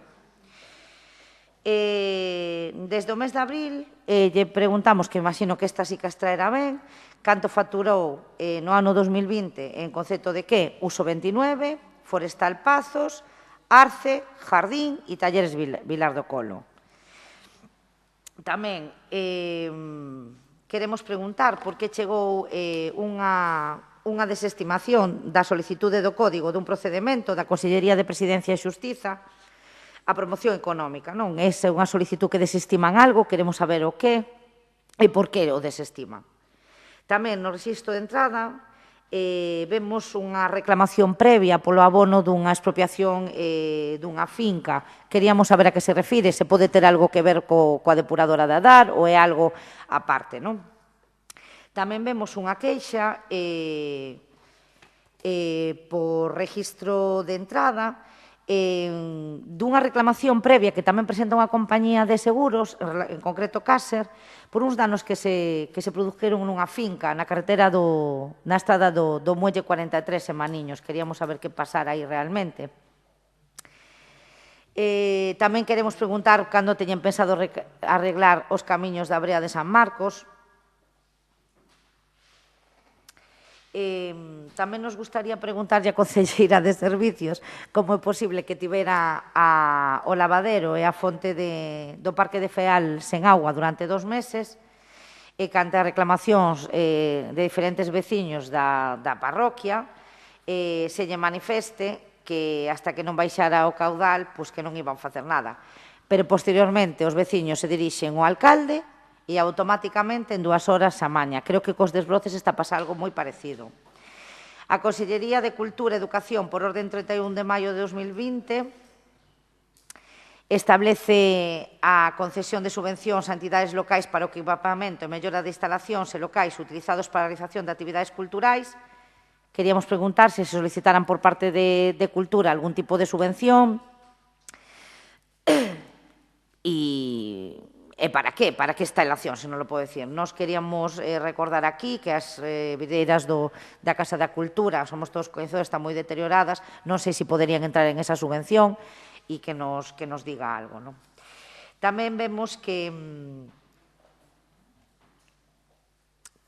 Desde o mes de abril lle preguntamos, que imagino que esta sí que as traerá ben, canto facturou no ano 2020 en concepto de que Uso 29, Forestal Pazos, Arce, Jardín e Talleres Vilar do Colo. Tamén queremos preguntar por que chegou unha desestimación da solicitude do código dun procedimento da Consellería de Presidencia e Xustiza a promoción económica, non? Esa é unha solicitud que desestiman algo, queremos saber o que e por que o desestiman. Tamén no rexistro de entrada vemos unha reclamación previa polo abono dunha expropiación dunha finca. Queríamos saber a que se refire, se pode ter algo que ver coa depuradora de Adar ou é algo aparte, non? Tamén vemos unha queixa por registro de entrada dunha reclamación previa que tamén presenta unha compañía de seguros, en concreto Caser, por uns danos que se produjeron nunha finca na carretera na estrada do Muelle 43 en Maniños. Queríamos saber que pasara aí realmente. Tamén queremos preguntar cando teñen pensado arreglar os camiños da Brea de San Marcos. Tamén nos gustaría preguntarlle á Concelleira de Servicios como é posible que tivera o lavadero e a fonte do Parque de Feal sen agua durante 2 meses e cante as reclamacións de diferentes veciños da parroquia se lle manifeste que hasta que non baixara o caudal que non iban facer nada. Pero posteriormente os veciños se dirixen ao alcalde e automáticamente en 2 horas a maña. Creo que cos desbroces está a pasar algo moi parecido. A Consellería de Cultura e Educación, por orden 31 de maio de 2020, establece a concesión de subvencións a entidades locais para o equipamento e mellora de instalacións e locais utilizados para a realización de actividades culturais. Queríamos preguntar se solicitaran por parte de Cultura algún tipo de subvención e para que instalación, se non lo podo decir. Nos queríamos recordar aquí que as videiras da Casa da Cultura, somos todos coñecedores, están moi deterioradas, non sei se poderían entrar en esa subvención e que nos diga algo. Tamén vemos que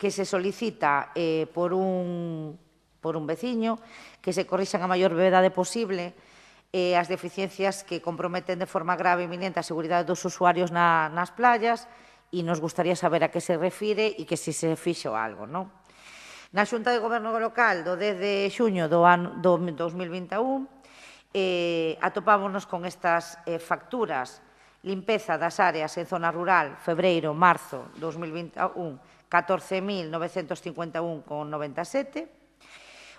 se solicita por por un veciño, que se corrixan a maior brevedade posible as deficiencias que comprometen de forma grave e inminente a seguridade dos usuarios nas playas, e nos gustaría saber a que se refire e que se fixo algo, non? Na Xunta de Goberno local do 10 de xuño do 2021 atopámonos con estas facturas: limpeza das áreas en zona rural, febreiro, marzo 2021, 14.951,97.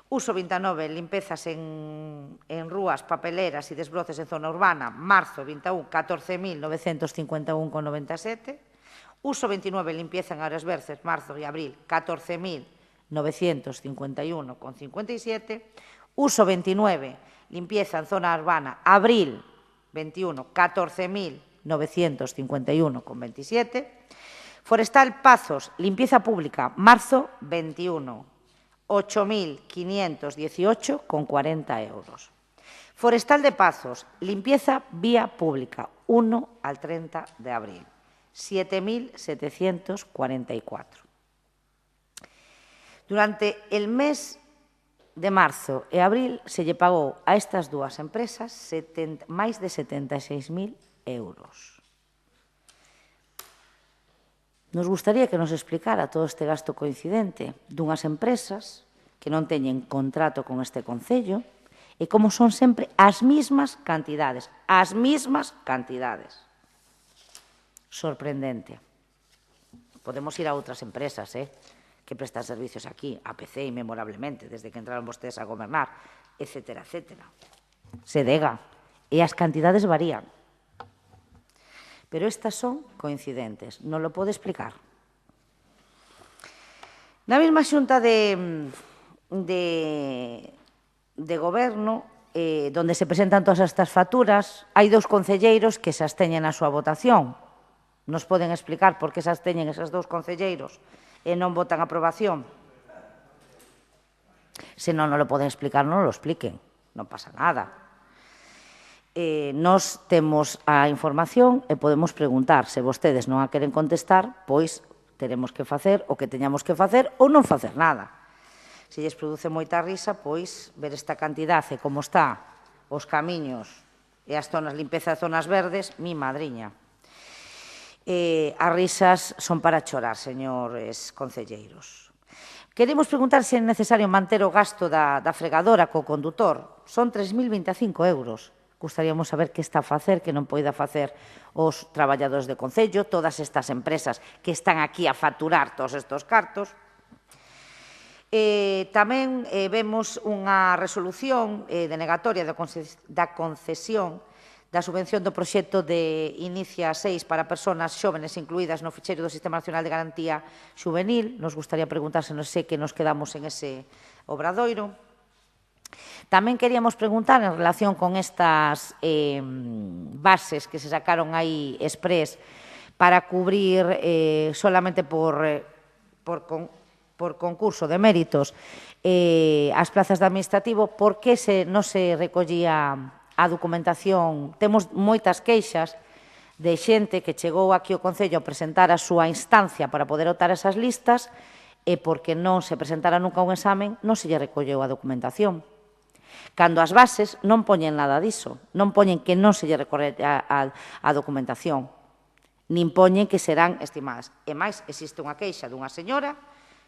Uso 29, limpezas en rúas, papeleras e desbroces en zona urbana, marzo 21, 14.951,97. Uso 29, limpieza en áreas verdes, marzo e abril, 14.951,57. Uso 29, limpieza en zona urbana, abril 21, 14.951,27. Forestal Pazos, limpieza pública, marzo 21, 8.518,40 euros. Forestal de Pazos, limpieza vía pública, 1 al 30 de abril, 7.744. Durante el mes de marzo e abril se lle pagou a estas dúas empresas máis de 76.000 euros. Nos gustaría que nos explicara todo este gasto coincidente dunhas empresas que non teñen contrato con este Concello e como son sempre as mismas cantidades. As mismas cantidades. Sorprendente. Podemos ir a outras empresas, que prestan servicios aquí, a PC inmemorablemente, desde que entraron vostedes a gobernar, etcétera, etcétera. Sedega. E as cantidades varían. Pero estas son coincidentes. Non lo pode explicar. Na mesma xunta de goberno, donde se presentan todas estas facturas, hai dous concelleiros que se absteñen na súa votación. Nos poden explicar por que se absteñen esos dous concelleiros e non votan a aprobación? Se non lo poden explicar, non lo expliquen. Non pasa nada. Nós temos a información e podemos preguntar. Se vostedes non a queren contestar, pois teremos que facer o que teñamos que facer ou non facer nada. Se lles produce moita risa, pois ver esta cantidade e como está os camiños e as zonas, limpeza de zonas verdes, mi madriña. As risas son para chorar, señores concelleiros. Queremos preguntar se é necesario manter o gasto da fregadora co condutor. Son 3.025 euros. Gustaríamos saber que está a facer, que non poida facer os traballadores de Concello, todas estas empresas que están aquí a facturar todos estes cartos. Tamén vemos unha resolución denegatoria da concesión da subvención do proxecto de Inicia 6 para persoas xóvenes incluídas no ficheiro do Sistema Nacional de Garantía Xuvenil. Nos gustaría preguntar se que nos quedamos en ese obradoiro. Tamén queríamos preguntar en relación con estas bases que se sacaron aí exprés para cubrir solamente por concurso de méritos as plazas de administrativo, por que non se recollía a documentación? Temos moitas queixas de xente que chegou aquí ao Concello a presentar a súa instancia para poder optar esas listas e porque non se presentara nunca un examen non se lle recolleu a documentación. Cando as bases non poñen nada diso, non poñen que non se lle recorre a documentación, nin poñen que serán estimadas. E máis, existe unha queixa dunha señora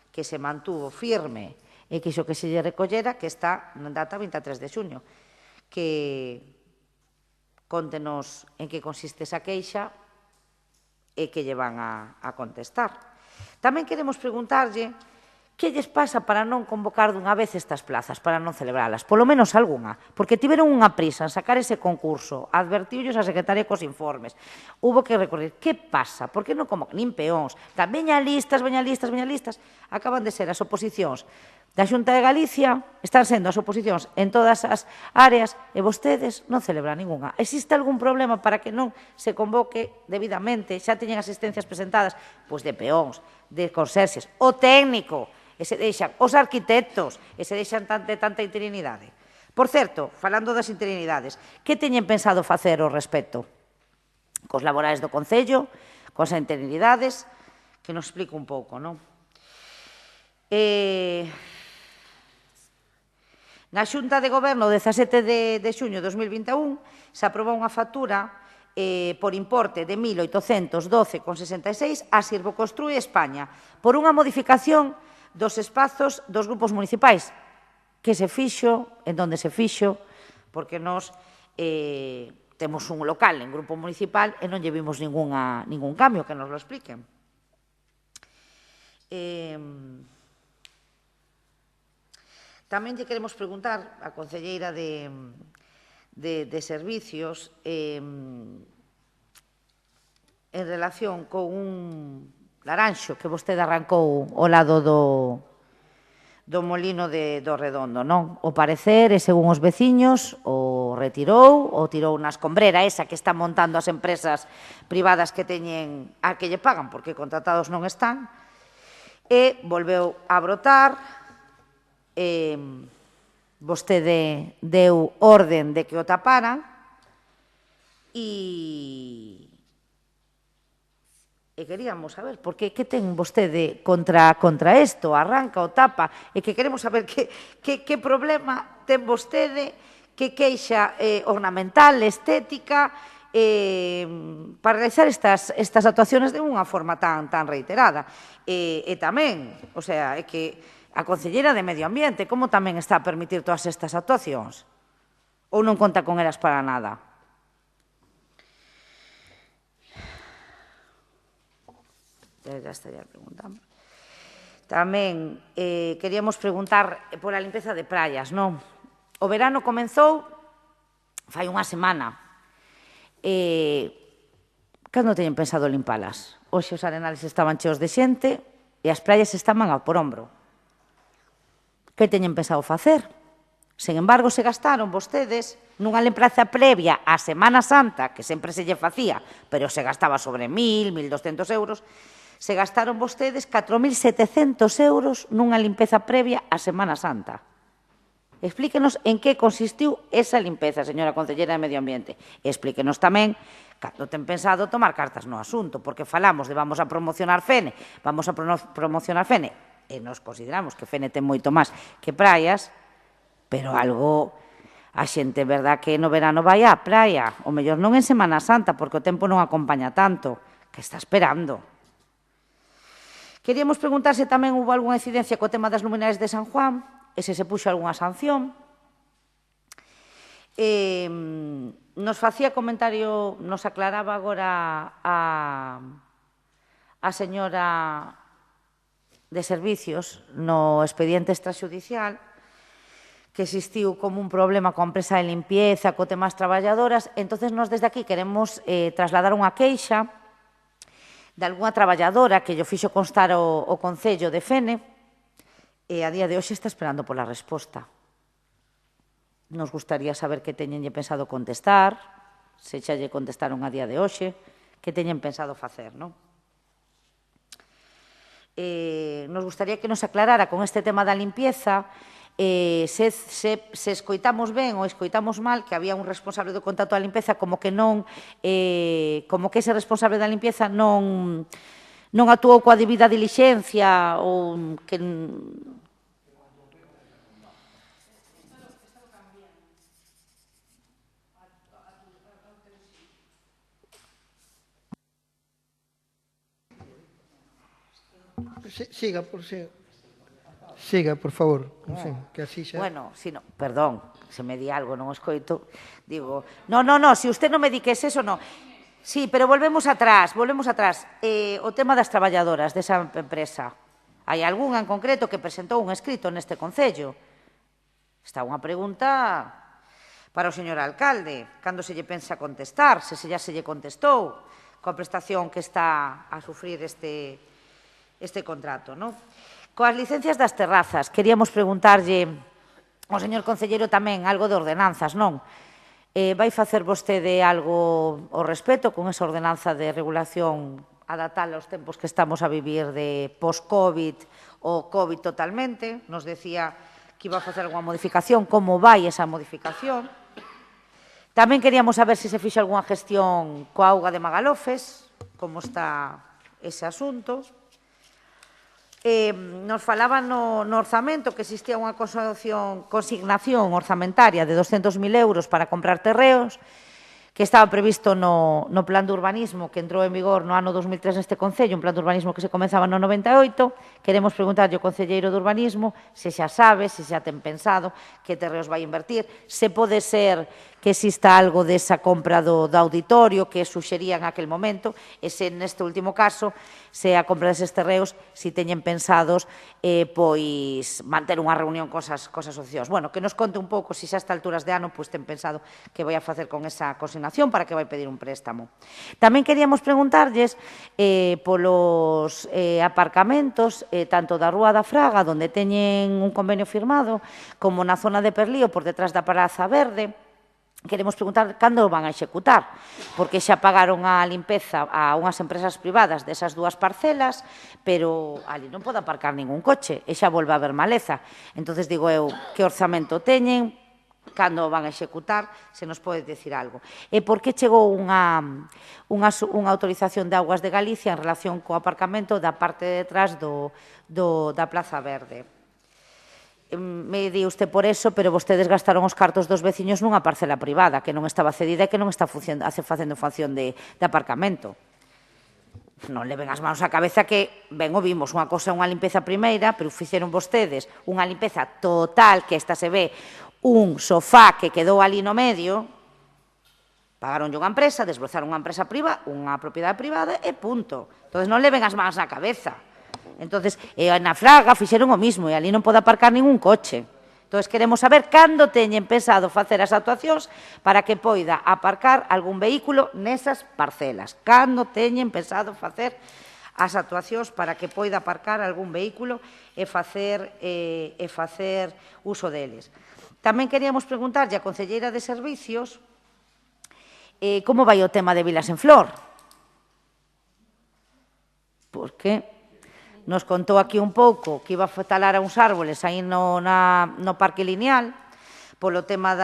que se mantuvo firme e quixo que se lle recollera, que está na data 23 de xuño. Que contenos en que consiste esa queixa e que lle van a contestar. Tamén queremos preguntarlle que lles pasa para non convocar dunha vez estas plazas, para non celebralas, polo menos algunha, porque tiveron unha prisa en sacar ese concurso, advertiullos a secretaria cos informes, hubo que recorrer. Que pasa? Por que non convocan? Nin peóns, veña listas, acaban de ser as oposicións da Xunta de Galicia, están sendo as oposicións en todas as áreas e vostedes non celebran ninguna. Existe algún problema para que non se convoque debidamente? Xa teñen asistencias presentadas, pois de peóns, de conserxes, o técnico, e se deixan os arquitectos, e se deixan tanta interinidade. Por certo, falando das interinidades, que teñen pensado facer ao respecto? Cos laborais do Concello, cos interinidades, que nos explique un pouco, non? Na Xunta de Goberno, 17 de xuño de 2021, se aprobou unha factura por importe de 1.812,66 a Sirvoconstrue España por unha modificación dos espazos dos grupos municipais que se fixo, en donde se fixo, porque nos temos un local en grupo municipal e non lle vimos ningún cambio, que nos lo expliquen. Tamén lle queremos preguntar á concelleira de Servicios en relación con un laranxo que vostede arrancou ao lado do molino do Redondo, non? O parecer, e según os veciños, o retirou, ou tirou na escombrera esa que están montando as empresas privadas que teñen a que lle pagan, porque contratados non están, e volveu a brotar. Vostede deu orden de que o taparan e queríamos saber por que ten vostede contra isto, arranca o tapa, e que queremos saber que problema ten vostede, que queixa ornamental, estética, para realizar estas actuaciones de unha forma tan reiterada. E tamén, o sea, é que a concelleira de Medio Ambiente, como tamén está a permitir todas estas actuacións? Ou non conta con elas para nada? Ya estaría preguntando. Tamén queríamos preguntar pola limpeza de praias, non? O verano comenzou fai unha semana. Cando teñen pensado limpalas? Hoxe os arenales estaban cheos de xente e as praias estaban a por ombro. Que teñen pensado facer? Sen embargo, se gastaron vostedes nunha lempraza previa á Semana Santa, que sempre se lle facía, pero se gastaba sobre 1.000, 1.200 euros, se gastaron vostedes 4.700 euros nunha limpeza previa á Semana Santa. Explíquenos en que consistiu esa limpeza, señora concelleira de Medio Ambiente. E explíquenos tamén cando ten pensado tomar cartas no asunto, porque falamos de vamos a promocionar Fene, e nos consideramos que Fene ten moito máis que praias, pero algo, a xente, verdad, que no verano vai á praia, o mellor non en Semana Santa, porque o tempo non acompaña tanto, que está esperando. Queríamos preguntar se tamén hubo algunha incidencia co tema das luminarias de San Juan, e se puxo algunha sanción. Nos facía comentario, nos aclaraba agora a señora de Servicios no expediente extrajudicial que existiu como un problema coa empresa de limpieza, co temas traballadoras. Entonces, nós desde aquí queremos trasladar unha queixa de algunha traballadora que lle fixo constar o Concello de Fene e a día de hoxe está esperando pola resposta. Nos gustaría saber que teñenlle pensado contestar, se xa lle contestaron a día de hoxe, que teñen pensado facer, non? Nos gustaría que nos aclarara con este tema da limpieza se escoitamos ben ou escoitamos mal que había un responsable do contrato da limpeza como que ese responsable da limpeza non actuou coa debida dilixencia ou que... Siga, por favor. Que así xa... Bueno, si no, perdón, se me di algo, non o escoito. Digo, no, se usted non me di que es eso, no. Sí, pero volvemos atrás. O tema das traballadoras desa empresa. Hai algunha en concreto que presentou un escrito neste Concello. Está unha pregunta para o señor alcalde. Cando se lle pensa contestar? Se xa se lle contestou coa prestación que está a sufrir este contrato, non? Coas licencias das terrazas, queríamos preguntarlle ao señor concelleiro tamén algo de ordenanzas, non? Vai facer vostede algo ao respecto con esa ordenanza de regulación adaptada aos tempos que estamos a vivir de post-Covid ou Covid totalmente? Nos decía que iba a facer algunha modificación, como vai esa modificación? Tamén queríamos saber se se fixo algunha gestión coa auga de Magalofes, como está ese asunto. nos falaba no orzamento que existía unha consignación orzamentaria de 200.000 euros para comprar terreos, que estaba previsto no plan de urbanismo que entrou en vigor no ano 2003 neste Concello, un plan de urbanismo que se comenzaba no 98. Queremos preguntarlle ao Concelleiro de Urbanismo se xa sabe, se xa ten pensado que terreos vai invertir, se pode ser que exista algo desa compra do auditorio que suxería en aquel momento, e se neste último caso, se a compra deses terreos, se teñen pensados pois manter unha reunión cos asociacións. Bueno, que nos conte un pouco se xa a estas alturas de ano pois ten pensado que vai a facer con esa consignación para que vai pedir un préstamo. Tamén queríamos preguntarlles polos aparcamentos, tanto da Rúa da Fraga, onde teñen un convenio firmado, como na zona de Perlío, por detrás da Praza Verde. Queremos preguntar cando van a executar, porque xa pagaron a limpeza a unhas empresas privadas desas dúas parcelas, pero ali non pode aparcar ningún coche, e xa volve a haber maleza. Entón, digo eu, que orzamento teñen, cando van a executar, se nos pode dicir algo. E por que chegou unha autorización de Augas de Galicia en relación co aparcamento da parte de detrás da Plaza Verde? Me di usted por eso, pero vostedes gastaron os cartos dos veciños nunha parcela privada que non estaba cedida e que non está facendo función de aparcamento. Non le ven as mãos á cabeza que, ben o vimos, unha cousa é unha limpeza primeira, pero fixeron vostedes unha limpeza total, que esta se ve un sofá que quedou ali no medio, pagaron unha empresa, desbrozaron unha empresa privada, unha propiedade privada e punto. Entón non le ven as mãos á cabeza. Entonces, na Fraga fixeron o mismo e ali non pode aparcar ningún coche. Entón, queremos saber cando teñen pensado facer as actuacións para que poida aparcar algún vehículo nesas parcelas. Cando teñen pensado facer as actuacións para que poida aparcar algún vehículo e facer uso deles. Tamén queríamos preguntarlle á Concelleira de Servicios como vai o tema de Vilas en Flor. Porque nos contou aquí un pouco que iba a talar a uns árboles aí no Parque Lineal polo tema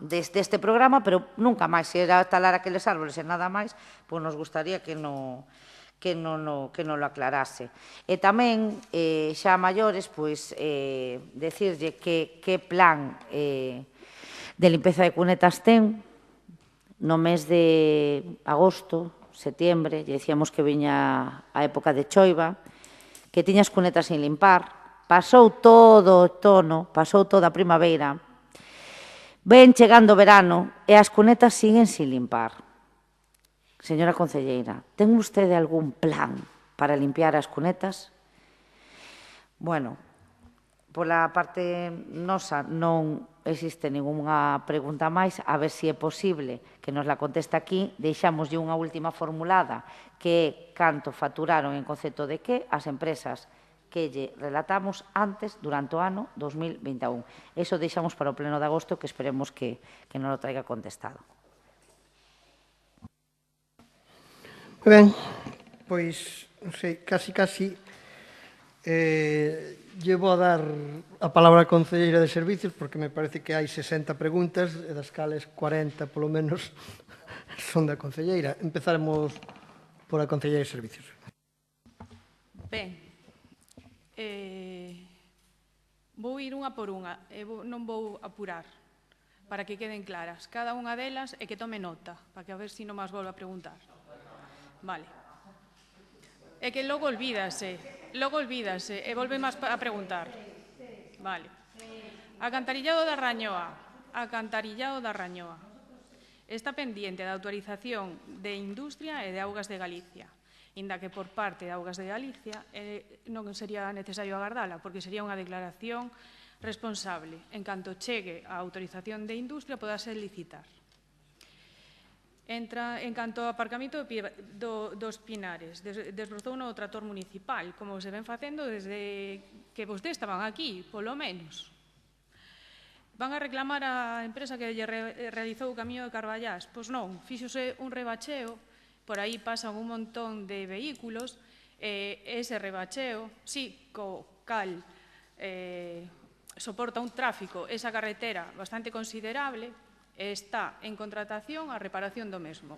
deste programa, pero nunca máis, se era talar aqueles árboles e nada máis, pois nos gustaría que non lo aclarase. E tamén, xa a maiores, pois, decirlle que plan de limpeza de cunetas ten no mes de agosto, setiembre, lle dicíamos que viña a época de choiva, que tiña as cunetas sin limpar, pasou todo o outono, pasou toda a primavera, ven chegando o verano e as cunetas siguen sin limpar. Señora Concelleira, ten vostede algún plan para limpiar as cunetas? Bueno, pola parte nosa non existe ningunha pregunta máis, a ver se é posible que nos la conteste aquí. Deixámoslle unha última formulada, que é canto facturaron en concepto de que as empresas que lle relatamos antes, durante o ano 2021. Eso deixamos para o pleno de agosto, que esperemos que nos lo traiga contestado. Ben, pois, non sei, casi llevo a dar a palabra á Concelleira de Servicios porque me parece que hai 60 preguntas e das cales 40, polo menos, son da Concelleira. Empezaremos por a Concelleira de Servicios. Ben, vou ir unha por unha e non vou apurar para que queden claras cada unha delas e que tome nota para que a ver se non máis volvo a preguntar. Vale. É que logo olvídase e volve máis a preguntar. Vale. Alcantarillado da Rañoa. Está pendiente da autorización de Industria e de Augas de Galicia, inda que por parte de Augas de Galicia non sería necesario agardala, porque sería unha declaración responsable. En canto chegue a autorización de Industria, podase licitar. En canto ao aparcamento dos Pinares, desbrozou no trator municipal, como se ven facendo desde que vostedes estaban aquí, polo menos. Van a reclamar a empresa que lle realizou o camiño de Carballás? Pois non, fíxose un rebacheo, por aí pasan un montón de vehículos, ese rebacheo, sí, co cal soporta un tráfico, esa carretera bastante considerable, está en contratación a reparación do mesmo.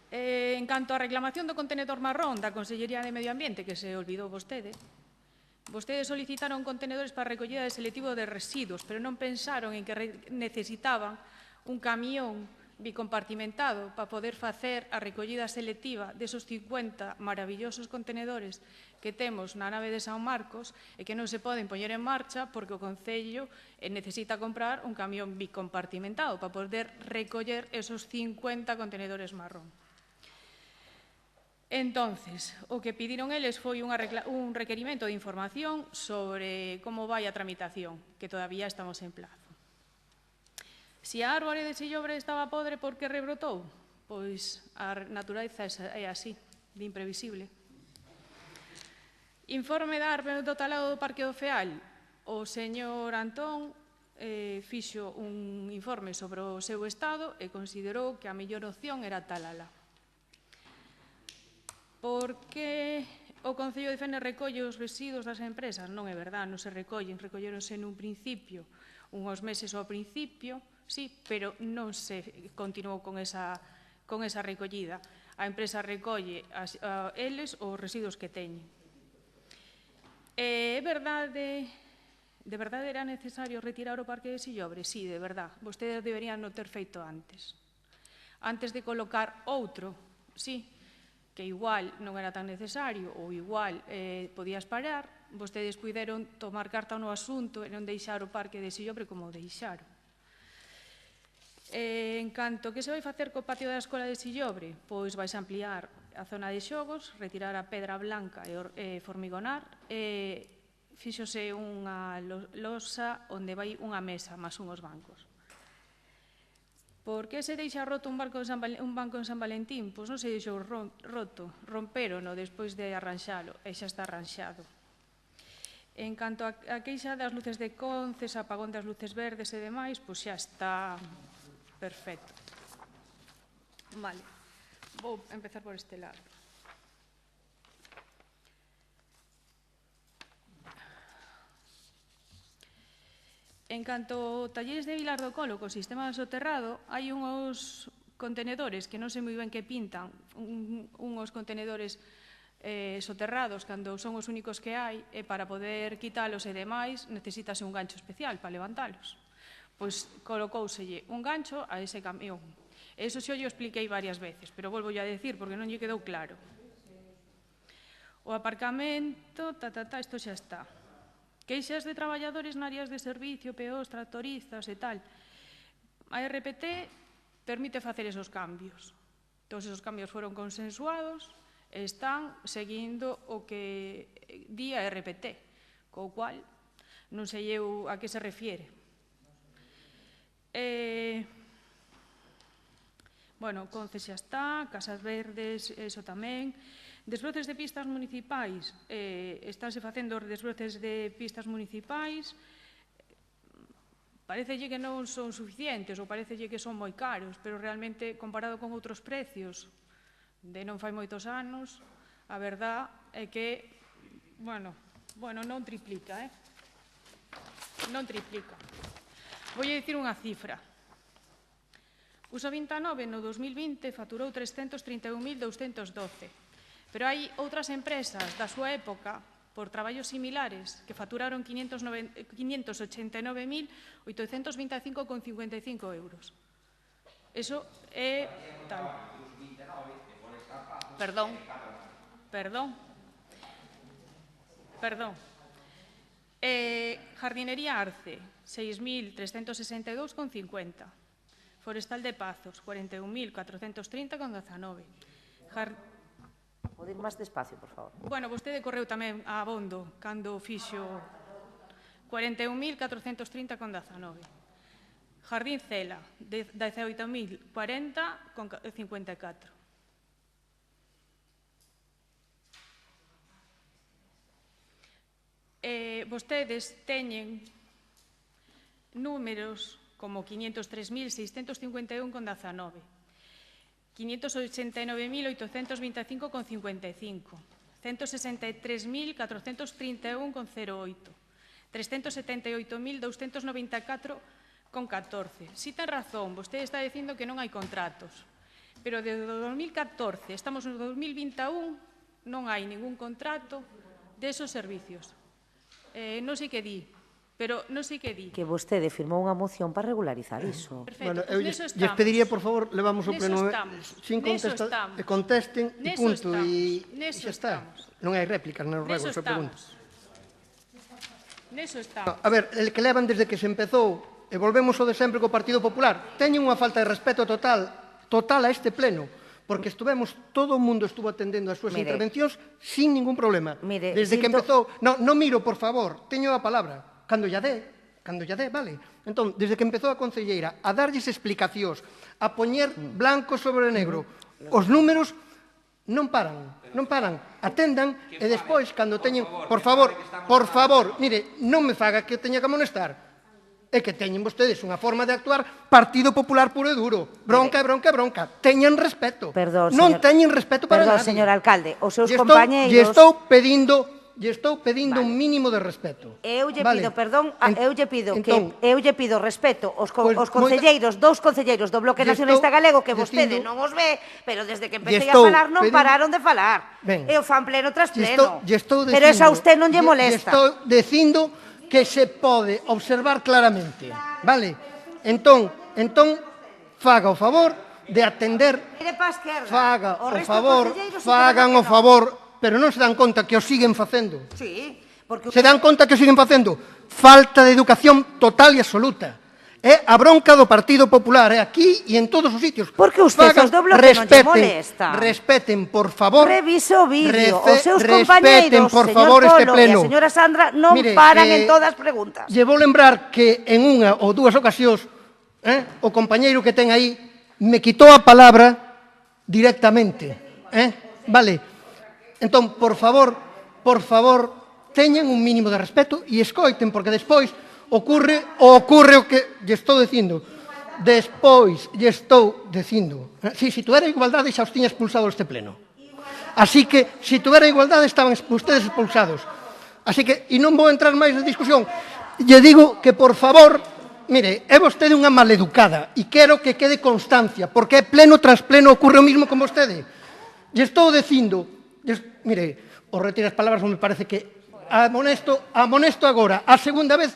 En canto á reclamación do contenedor marrón da Consellería de Medio Ambiente, que se olvidou vostede, vostedes solicitaron contenedores para recollida de selectivo de residuos, pero non pensaron en que necesitaban un camión bicompartimentado para poder facer a recollida selectiva desos 50 maravillosos contenedores que temos na nave de San Marcos e que non se poden poñer en marcha porque o Concello necesita comprar un camión bicompartimentado para poder recoller esos 50 contenedores marrón. Entonces, o que pediron eles foi un requerimento de información sobre como vai a tramitación, que todavía estamos en plazo. Se a árbore de Sillobre estaba podre porque rebrotou, pois a natureza é así, de imprevisible. Informe da árbore do talado do Parque do Feal. O señor Antón fixo un informe sobre o seu estado e considerou que a mellor opción era talala. Por que o Concello de Fene recolle os residuos das empresas? Non é verdade, non se recollen, recolleronse nun principio, unhos meses ao principio, sí, pero non se continuou con esa recollida. A empresa recolle eles os residuos que teñen. É verdade, de verdade era necesario retirar o Parque de Sillobre? Sí, de verdade. Vostedes deberían non ter feito antes. Antes de colocar outro, sí, que igual non era tan necesario ou igual podías parar, vostedes puderon tomar carta no asunto e non deixar o Parque de Sillobre como o deixaron. En canto que se vai facer co patio da Escola de Sillobre, pois vais ampliar a zona de xogos, retirar a pedra blanca e formigonar, fíxose unha losa onde vai unha mesa, máis unhos bancos. Por que se deixa roto un banco en San Valentín? Pois non se deixou roto, rompérono despois de arranxalo, e xa está arranxado. En canto a queixa das luces de Conces, apagón das luces verdes e demais, pois xa está perfecto. Vale, vou empezar por este lado. En canto ao talleres de Vilar do Colo co sistema soterrado, hai unhos contenedores que non sei moi ben que pintan, unhos contenedores soterrados cando son os únicos que hai, e para poder quitalos e demais necesitase un gancho especial para levantalos. Pois colocóuselle un gancho a ese camión. Eso xo expliquei varias veces, pero volvo a decir porque non lle quedou claro. O aparcamento, isto xa está. Queixas de traballadores na áreas de servicio, POs, tractoristas e tal. A RPT permite facer esos cambios. Todos esos cambios foron consensuados e están seguindo o que di a RPT, co cual non sei eu a que se refiere. Bueno, Conce xa está, Casas Verdes, eso tamén. Desbroces de pistas municipais, estánse facendo desbroces de pistas municipais, parecelle que non son suficientes ou parecelle que son moi caros, pero realmente comparado con outros precios de non fai moitos anos, a verdad é que, bueno, non triplica, non triplica. Voulle dicir unha cifra. Uso 29 no 2020 facturou 331.212. Pero hai outras empresas da súa época, por traballos similares, que facturaron 589.825,55 euros. Eso é tal. Perdón. Jardinería Arce, 6.362,50. Forestal de Pazos, 41.430,19. Pode ir máis despacio, por favor. Bueno, vostede correu tamén a abondo cando fixo 41.430,19. Jardín Cela, 18.040,54. Vostedes teñen números como 503.651,19, 589.825,55, 163.431,08, 378.294,14. Si ten razón, vostede está dicindo que non hai contratos, pero desde o 2014, estamos no 2021, non hai ningún contrato desos servicios. Non sei que di, pero non sei que di. Que vostede firmou unha moción para regularizar iso. Perfecto, eu neso lles estamos. pediría, por favor, levamos o Neso pleno estamos. sin Neso contestar, estamos. e contesten, e Neso punto, estamos. e Neso xa está. estamos. Non hai réplicas no ruego, Neso se pregunta. estamos. Neso estamos. A ver, el que levan desde que se empezou, e volvemos ao de sempre co Partido Popular, teñen unha falta de respeto total a este pleno, porque estuvemos, todo o mundo estuvo atendendo as súas Mire. intervencións sin ningún problema. Mire, Desde que sinto- empezou, non miro, por favor, teño a palabra, cando ya dé, vale. Entón, desde que empezou a concelleira a darlles explicacións, a poñer blanco sobre negro, os números non paran, atendan e despois, cando teñen, por favor, mire, non me faga que teña que amonestar, é que teñen vostedes unha forma de actuar Partido Popular puro e duro, bronca, teñan respeto, Perdón, non señor- teñen respeto para Perdón, nadie. señor alcalde, os seus Lle compañeiros... estou pedindo un Vale. mínimo de respeto. Eu lle Vale. pido, perdón, eu lle pido Entón, eu lle pido respeto aos Pois concelleiros, dous concelleiros do Bloque lle Nacionalista estou Galego que vostede dicindo- non os ve, pero desde que empecé a estou falar non pedindo- pararon de falar. Ben. E o fan pleno tras lle pleno. estou Pero esa a usted non lle lle molesta. estou dicindo que se pode observar claramente, vale? Entón, faga o favor de atender, Mire pa esquerda. faga O o resto favor, de concelleiros fagan o sí que non. favor, pero non se dan conta que o siguen facendo. Sí, porque Se dan conta que o siguen facendo. Falta de educación total e absoluta. É a bronca do Partido Popular, é aquí e en todos os sitios. Porque usted, os do Bloque, non lle molesta. Respeten, por favor. Revise o vídeo. Os seus respeten, compañeiros, por señor favor, este Polo pleno. e a señora Sandra, non Mire, paran en todas as preguntas. Lle vou lembrar que en unha ou dúas ocasións o compañeiro que ten aí me quitou a palabra directamente. Vale. Entón, por favor, teñan un mínimo de respeto e escoiten, porque despois ocurre o que lle estou dicindo. Si tuera igualdade xa os tiña expulsado este pleno. Así que, si tuera igualdade, estaban ustedes expulsados. Así que, e non vou entrar máis na discusión, lle digo que, por favor, mire, é vostede unha maleducada e quero que quede constancia, porque pleno tras pleno ocurre o mismo con vostede. Lle estou dicindo, mire, o retiro as palabras, non me parece que amonesto agora, a segunda vez.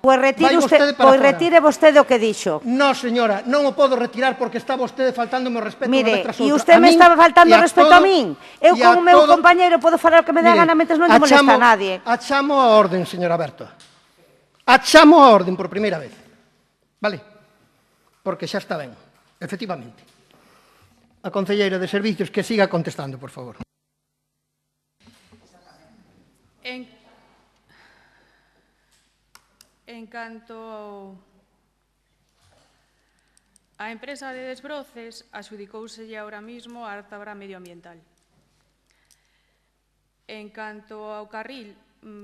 Pois retire vostede o que dixo. No, señora, non o podo retirar porque está vostede faltándome o respeto unha Mire, vez tras e outra. usted me estaba faltando o respeto a min. Eu e a como meu todo- compañeiro podo falar o que me dé a Mire, gana mentres non lle molesta a nadie. Achamo a orden, señora Berto. Achamo a orden por primeira vez. Vale? Porque xa está ben, efectivamente. A concelleira de Servicios que siga contestando, por favor. En canto a empresa de desbroces, adxudicouselle ahora mismo a Artabra Medioambiental. En canto ao carril,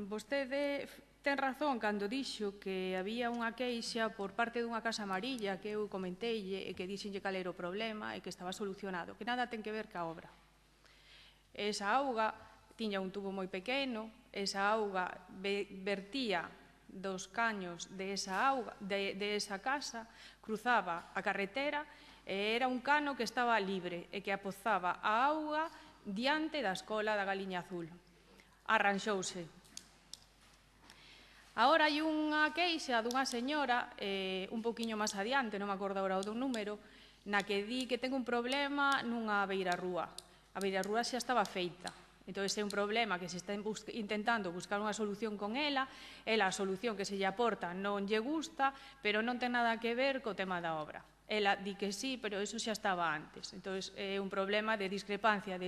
vostede ten razón cando dixo que había unha queixa por parte dunha casa amarilla que eu comenteille e que dixenlle cal era o problema e que estaba solucionado, que nada ten que ver ca obra. Esa auga tiña un tubo moi pequeno, esa auga vertía dos caños de esa casa, cruzaba a carretera e era un cano que estaba libre e que apozaba a auga diante da escola da Galiña Azul. Arranxouse. Agora hai unha queixa dunha señora, un pouquiño máis adiante, non me acordo agora do número, na que di que ten un problema nunha beirarrúa. A beirarrúa xa estaba feita. Entón, é un problema que se está intentando buscar unha solución con ela, a solución que se lle aporta non lle gusta, pero non ten nada que ver co tema da obra. Ela di que sí, pero eso xa estaba antes. Entón, é un problema de discrepancia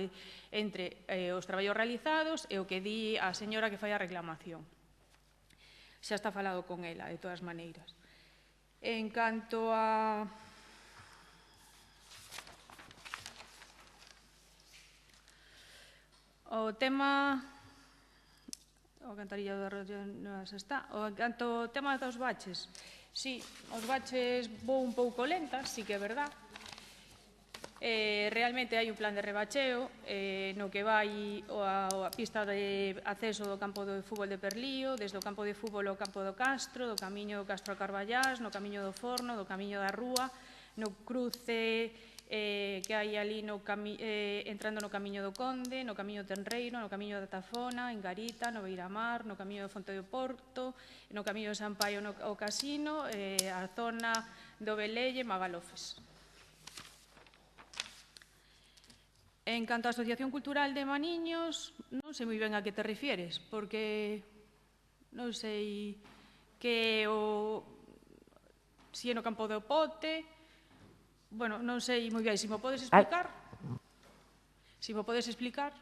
entre os traballos realizados e o que di a señora que fai a reclamación. Xa está falado con ela, de todas maneiras. En canto a... O tema... O cantarillo do arroyo non está. O canto tema dos baches. Sí, os baches vou un pouco lentas, sí que é verdad. Realmente hai un plan de rebacheo no que vai a pista de acceso do campo de fútbol de Perlío, desde o campo de fútbol ao campo do Castro, do camiño do Castro a Carballás, no camiño do Forno, do camiño da Rúa, no cruce que hai ali entrando no Camiño do Conde, no Camiño do Tenreiro, no Camiño da Tafona, en Garita, no Beiramar, no Camiño do Fonte do Porto, no Camiño de San Paio ao Casino, a zona do Velelle e Magalofes. En canto á Asociación Cultural de Maniños, non sei moi ben a que te refieres, porque non sei que si é no Campo do Pote. Bueno, non sei moi ben, se mo podes explicar? Se mo podes explicar?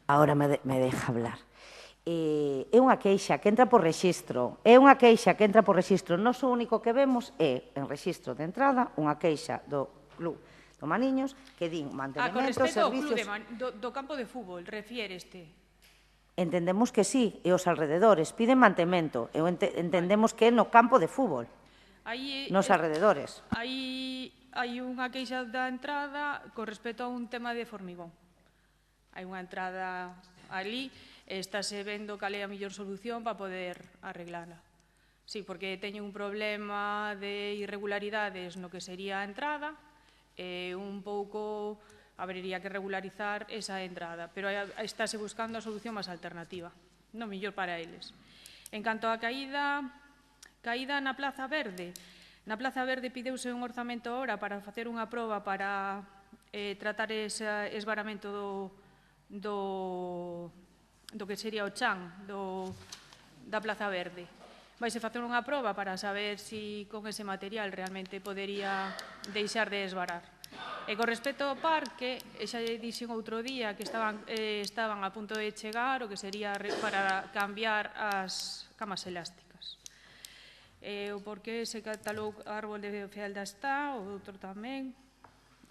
Ahora me deja hablar. É unha queixa que entra por rexistro. É unha queixa que entra por rexistro. Nós o único que vemos é, en rexistro de entrada, unha queixa do Club do Maniños que din mantemento, servicios... Con respecto ao club do campo de fútbol, refiereste? Entendemos que sí, e os alrededores piden mantemento. Entendemos que é no campo de fútbol. Nos alrededores. Hai unha queixa da entrada con respecto a un tema de formigón. Hai unha entrada ali e estáse vendo cal é a mellor solución para poder arreglala. Sí, porque teñen un problema de irregularidades no que sería a entrada e un pouco habería que regularizar esa entrada, pero estáse buscando a solución máis alternativa, non mellor para eles. En canto á caída na Plaza Verde. Na Plaza Verde pideuse un orzamento ahora para facer unha proba para tratar ese esvaramento do que sería o chan da Plaza Verde. Vaise facer unha proba para saber se con ese material realmente podería deixar de esvarar. E con respecto ao parque, xa dixen outro día que estaban a punto de chegar o que sería para cambiar as camas elásticas. O porqué se catalou árbol de fealda está, o outro tamén,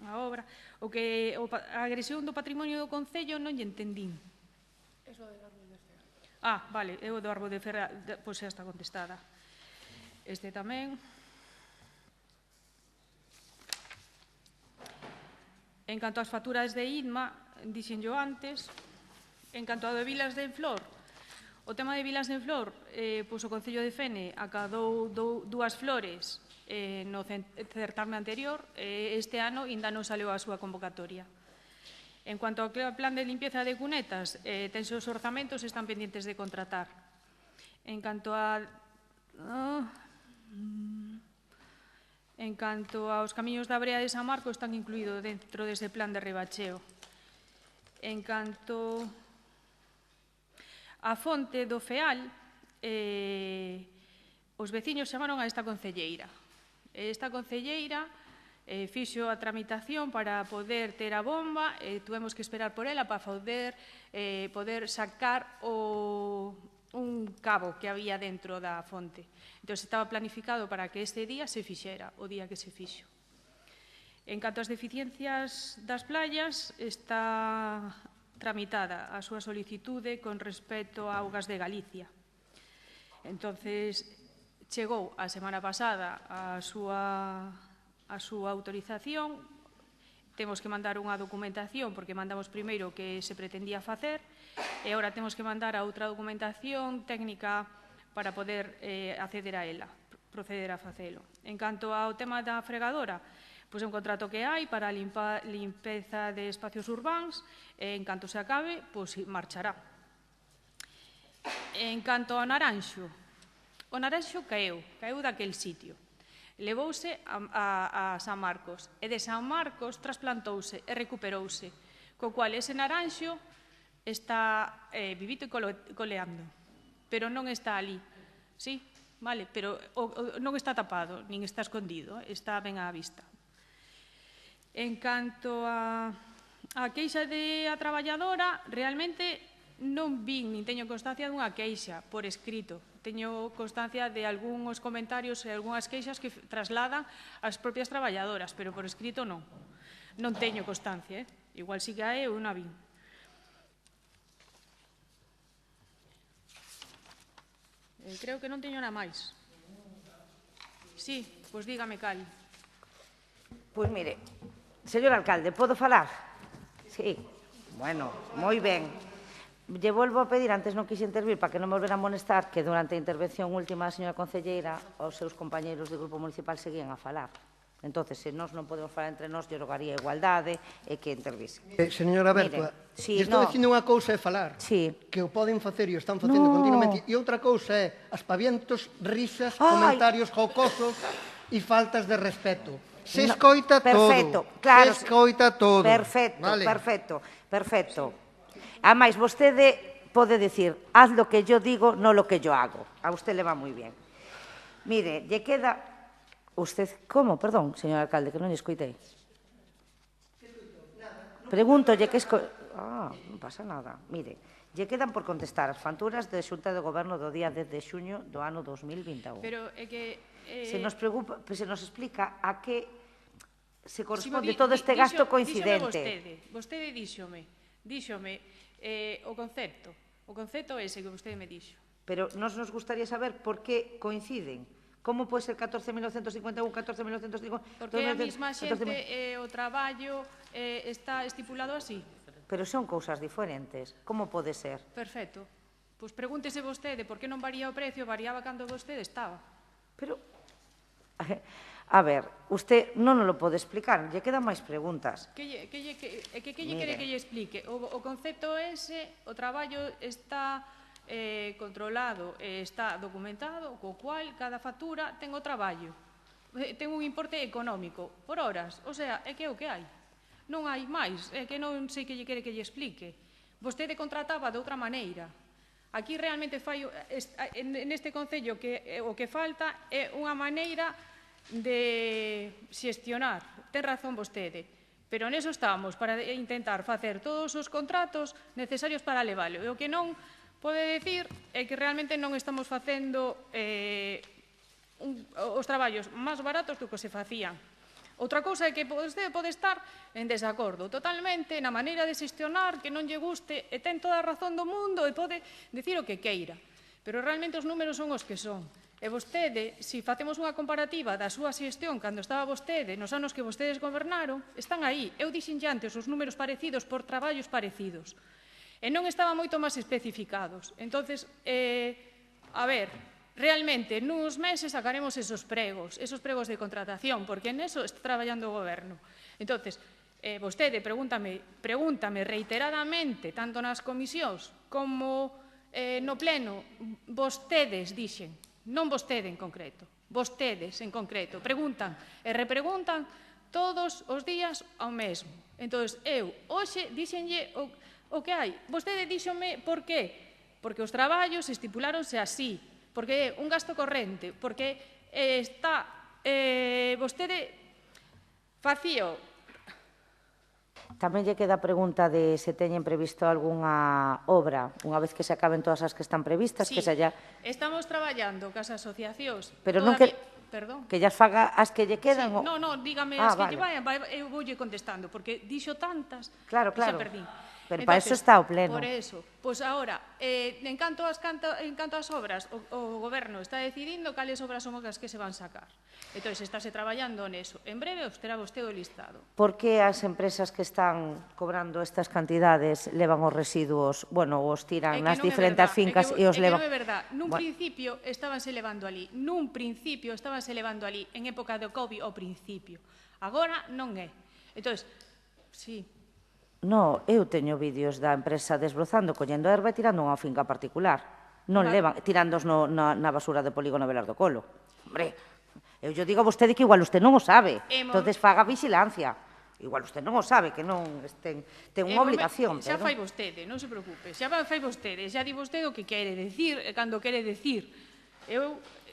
a obra. A agresión do patrimonio do Concello non lle entendín. Eso do árbol de fealda. Vale, o do árbol de fealda, pois xa está contestada. Este tamén. En canto ás facturas de IDMA, dixenllo antes, en canto a de Vilas de Flor, o tema de Vilas de Flor, pois o Concello de Fene acadou dúas flores no certame anterior, este ano ainda non saleu a súa convocatoria. En cuanto ao plan de limpieza de cunetas, tense os orzamentos están pendientes de contratar. En canto aos camiños da Brea de San Marco, están incluídos dentro dese plan de rebacheo. En canto a fonte do FEAL, os veciños chamaron a esta concelleira. Esta concelleira fixo a tramitación para poder ter a bomba, tuvemos que esperar por ela para poder sacar un cabo que había dentro da fonte. Entón, estaba planificado para que este día se fixera, o día que se fixo. En canto ás deficiencias das playas, está tramitada a súa solicitude con respecto a Augas de Galicia. Entonces, chegou a semana pasada a súa autorización, temos que mandar unha documentación, porque mandamos primeiro o que se pretendía facer, e agora temos que mandar a outra documentación técnica para poder acceder a ela, proceder a facelo. En canto ao tema da fregadora, pois é un contrato que hai para a limpeza de espacios urbáns, e en canto se acabe, pois marchará. En canto ao naranxo, o naranxo caeu daquel sitio. Levouse a San Marcos, e de San Marcos trasplantouse e recuperouse, co cual ese naranxo está vivito e coleando, pero non está ali, sí, vale, pero non está tapado, nin está escondido, está ben á vista. En canto a queixa da traballadora, realmente non vin nin teño constancia dunha queixa por escrito. Teño constancia de algúns comentarios e algunhas queixas que trasladan as propias traballadoras, pero por escrito non. Non teño constancia, igual si que hai ou non a vin. Creo que non teño nada máis. Sí, pois dígame cal. Pois mire, señor alcalde, podo falar? Sí, bueno, moi ben. Lle volvo a pedir, antes non quise intervir para que non me volvera a molestar, que durante a intervención última da señora concelleira os seus compañeiros do Grupo Municipal seguían a falar. Entón, se nós non podemos falar entre nós, yo rogaría igualdade e que intervise. Señora Bertua, estou dicindo unha cousa é falar, que o poden facer e o están facendo continuamente, e outra cousa é aspavientos, risas, comentarios jocosos e faltas de respeto. Se escoita todo. Se escoita todo. Perfecto. Ademais, vostede pode dicir, haz lo que yo digo, no lo que yo hago. A usted le va moi bien. Mire, lle queda... Usted, como? Perdón, señor alcalde, que non lle escoitei. Pregúntolle que non pasa nada. Mire, lle quedan por contestar as facturas de Xunta de Goberno do día 10 de xuño do ano 2021. Pero é que... Se nos explica a que se corresponde todo este gasto coincidente. Vostede díxome o concepto. O concepto é ese que vostede me dixo. Pero nos gustaría saber por que coinciden. Como pode ser 14.951, 14.951... Porque a mesma xente o traballo está estipulado así. Pero son cousas diferentes. Como pode ser? Perfecto. Pois pregúntese vostede por que non varía o precio, variaba cando vostede estaba. Pero, a ver, usted non nos lo pode explicar, lle quedan máis preguntas. Que lle quere que lle explique? O concepto ese, o traballo está... controlado e está documentado, co cual cada factura ten o traballo. Ten un importe económico por horas, o sea, é que é o que hai. Non hai máis, é que non sei que lle quere que lle explique. Vostede contrataba de outra maneira. Aquí realmente fai, neste concello, o que falta é unha maneira de xestionar. Ten razón vostede. Pero neso estamos, para intentar facer todos os contratos necesarios para levalo. E o que non pode dicir é que realmente non estamos facendo os traballos máis baratos do que se facían. Outra cousa é que vostede pode estar en desacordo totalmente na maneira de xestionar, que non lle guste, e ten toda a razón do mundo e pode dicir o que queira. Pero realmente os números son os que son. E vostede, se facemos unha comparativa da súa xestión cando estaba vostede, nos anos que vostedes gobernaron, están aí. Eu dixen antes os números parecidos por traballos parecidos. E non estaban moito máis especificados. Entonces, a ver, realmente, nuns meses sacaremos esos pregos de contratación, porque neso está traballando o goberno. Entonces, vostede pregúntame reiteradamente, tanto nas comisións como no pleno, vostedes dixen, non vostede en concreto, vostedes en concreto, preguntan e repreguntan todos os días ao mesmo. Entón, eu, hoxe, dixenlle o que hai. Vostede díxome por qué? Porque os traballos estipuláronse así, porque é un gasto corrente, porque está... vostede facío... Tamén lle queda a pregunta de se teñen previsto algunha obra, unha vez que se acaben todas as que están previstas, que se halla... Estamos traballando cas asociacións. Pero non que... Perdón. Que llas faga as que lle quedan? Non, dígame as que lle vayan, eu voulle contestando, porque dixo tantas que xa perdín. Pero para eso está o pleno. Por eso. Pois agora, en canto ás obras, o goberno está decidindo cales obras son as que se van sacar. Entón, estáse traballando neso. En breve os terá vostede o listado. Por que as empresas que están cobrando estas cantidades levan os residuos, bueno, os tiran nas diferentes fincas e os levan... É que non é verdad. Nun principio estábanse levando ali. En época do COVID, ao principio. Agora non é. Entón, sí... No, eu teño vídeos da empresa desbrozando, collendo a erva e tirando unha finca particular. Non levan, tirándos na basura de polígono Belardo Colo. Hombre, eu digo a vostede que igual usted non o sabe. Entonces faga vigilancia. Igual usted non o sabe, que non ten unha obligación. Xa fai vostede, non se preocupe. Xa fai vostede, xa di vostede o que quere decir, cando quere decir.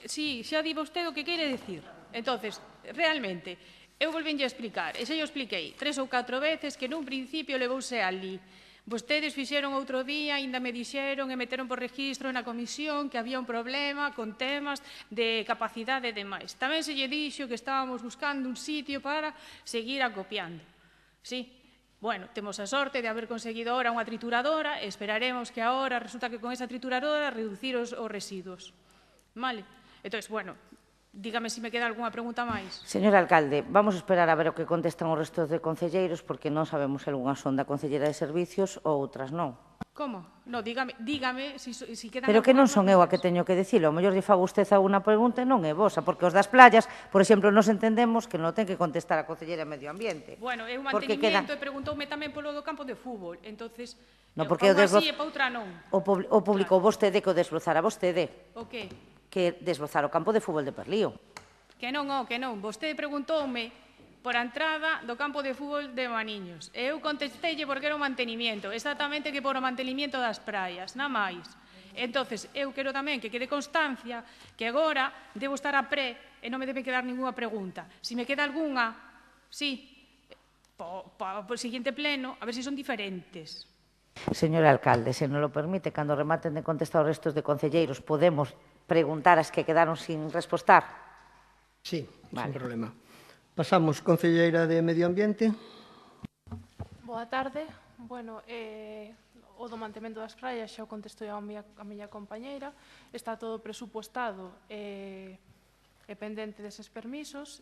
Sí, xa di vostede o que quere decir. Entonces, realmente... Eu volvenlle a explicar, e xa yo expliquei 3 ou 4 veces que nun principio levouse ali. Vostedes fixeron outro día, ainda me dixeron e meteron por registro na comisión que había un problema con temas de capacidade e demais. Tamén se lle dixo que estábamos buscando un sitio para seguir acopiando. Sí, bueno, temos a sorte de haber conseguido ahora unha trituradora e esperaremos que ahora resulta que con esa trituradora reducir os residuos. Vale? Entón, bueno... Dígame se me queda algunha pregunta máis. Señor alcalde, vamos a esperar a ver o que contestan os restos de concelleiros porque non sabemos se algunhas son da Concellera de Servicios ou outras non. Como? No, dígame si quedan... Pero que non son eu a que teño que dicilo. O mellor lle fago usted alguna pregunta e non é vosa, porque os das playas, por exemplo, nos entendemos que non ten que contestar a concelleira de Medio Ambiente. Bueno, é un mantenimiento e preguntoume tamén polo do campo de fútbol. Entonces, non, porque pa unha así e pa outra non. O publicou vostede que o desbrozara vostede. O que? Que desbrozara o campo de fútbol de Perlío. Que non. Vostede preguntoume por a entrada do campo de fútbol de Maniños. E eu contesteille porque era o mantenimiento, exactamente que por o mantenimiento das praias, na máis. Entonces, eu quero tamén que quede constancia que agora debo estar a pré e non me debe quedar ninguna pregunta. Se me queda algunha, sí, po seguinte pleno, a ver se son diferentes. Señor alcalde, se non lo permite, cando rematen de contestar os restos de concelleiros, podemos preguntar as que quedaron sin respostar? Sí, sin problema. Pasamos, concelleira de Medio Ambiente. Boa tarde. Bueno, o do mantemento das praias xa o contestou a miña compañeira. Está todo presupuestado e pendente deses permisos.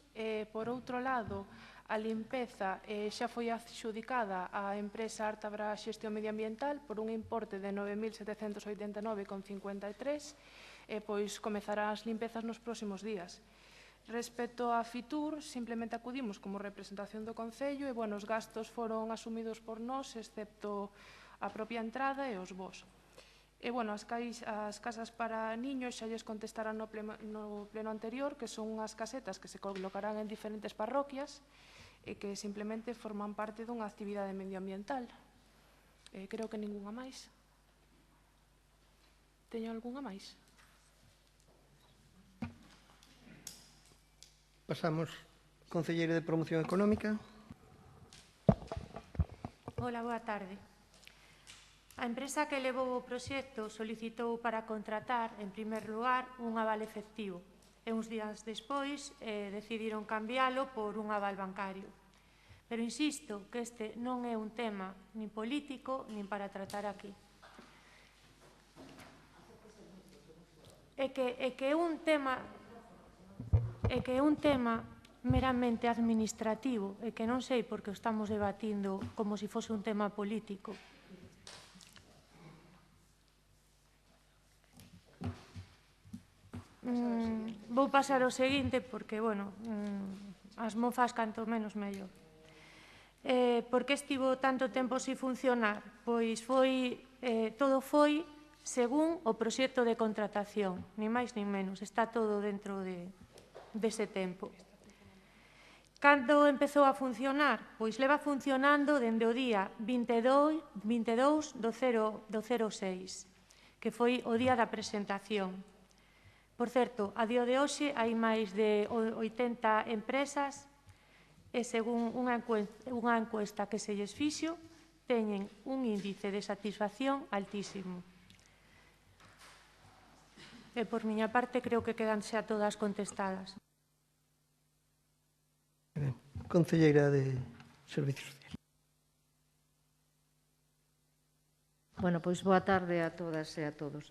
Por outro lado, a limpeza xa foi adxudicada á empresa Ártabra Xestión Medioambiental por un importe de 9.789,53 e pois comezarán as limpezas nos próximos días. Respecto a Fitur, simplemente acudimos como representación do Concello e, bueno, os gastos foron asumidos por nós, excepto a propia entrada e os vos. E, bueno, as casas para niños xa lles contestarán no pleno anterior, que son unhas casetas que se colocarán en diferentes parroquias e que simplemente forman parte dunha actividade medioambiental. Creo que ningunha máis. Teño algunha máis? Pasamos, concelleira de Promoción Económica. Hola, boa tarde. A empresa que levou o proxecto solicitou para contratar, en primer lugar, un aval efectivo e uns días despois decidiron cambiálo por un aval bancario. Pero insisto que este non é un tema nin político nin para tratar aquí. É que é un tema meramente administrativo e que non sei por que o estamos debatindo como se fose un tema político. Vou pasar ao seguinte porque, bueno, as mofas canto menos mellor. Por que estivo tanto tempo sin funcionar? Pois todo foi según o proxecto de contratación, ni máis ni menos, está todo dentro dese tempo. Cando empezou a funcionar? Pois leva funcionando dende o día 22 do 06, que foi o día da presentación. Por certo, a día de hoxe hai máis de 80 empresas e, según unha encuesta que se lles fixo, teñen un índice de satisfacción altísimo. E, por miña parte, creo que quedan xa todas contestadas. Concelleira de Servicios Sociais. Bueno, pois boa tarde a todas e a todos.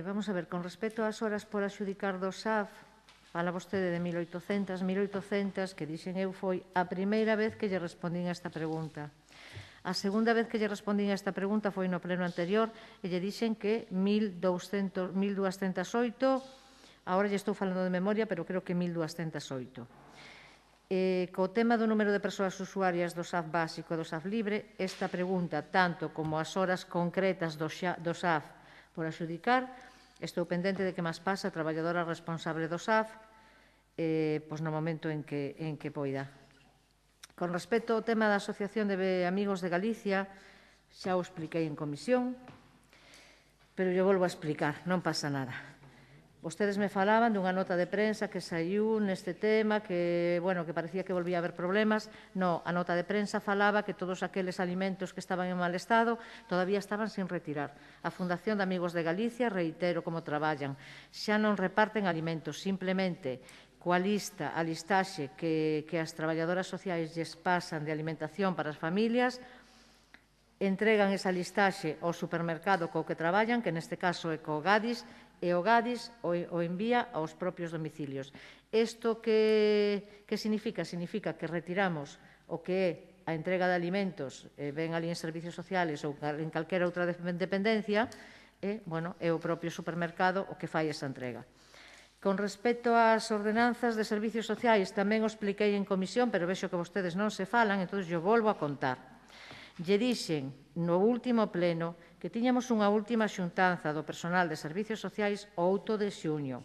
Vamos a ver, con respecto ás horas por adxudicar do SAF, fala vostede de 1.800, que dixen eu foi a primeira vez que lle respondín a esta pregunta. A segunda vez que lle respondín a esta pregunta foi no pleno anterior e lle dixen que 1.208, agora lle estou falando de memoria, pero creo que 1.208. Co tema do número de persoas usuarias do SAF básico e do SAF libre, esta pregunta, tanto como as horas concretas do SAF por adxudicar, estou pendente de que máis pasa a traballadora responsable do SAF no momento en que poida. Con respecto ao tema da Asociación de Amigos de Galicia, xa o expliquei en comisión, pero yo volvo a explicar, non pasa nada. Vostedes me falaban dunha nota de prensa que saiu neste tema, que parecía que volvía a haber problemas. No, a nota de prensa falaba que todos aqueles alimentos que estaban en mal estado todavía estaban sin retirar. A Fundación de Amigos de Galicia, reitero como traballan, xa non reparten alimentos, simplemente coa lista, a listaxe que as traballadoras sociais lles pasan de alimentación para as familias, entregan esa listaxe ao supermercado co que traballan, que neste caso é co Gadis, e o Gadis o envía aos propios domicilios. Isto que significa? Significa que retiramos o que é a entrega de alimentos ven ali en servicios sociales ou en calquera outra dependencia, é o propio supermercado o que fai esa entrega. Con respecto ás ordenanzas de servicios sociais, tamén o expliquei en comisión, pero vexo que vostedes non se falan, entón yo volvo a contar. Lle dixen no último pleno que tiñamos unha última xuntanza do personal de servicios sociais o 8 de xuño.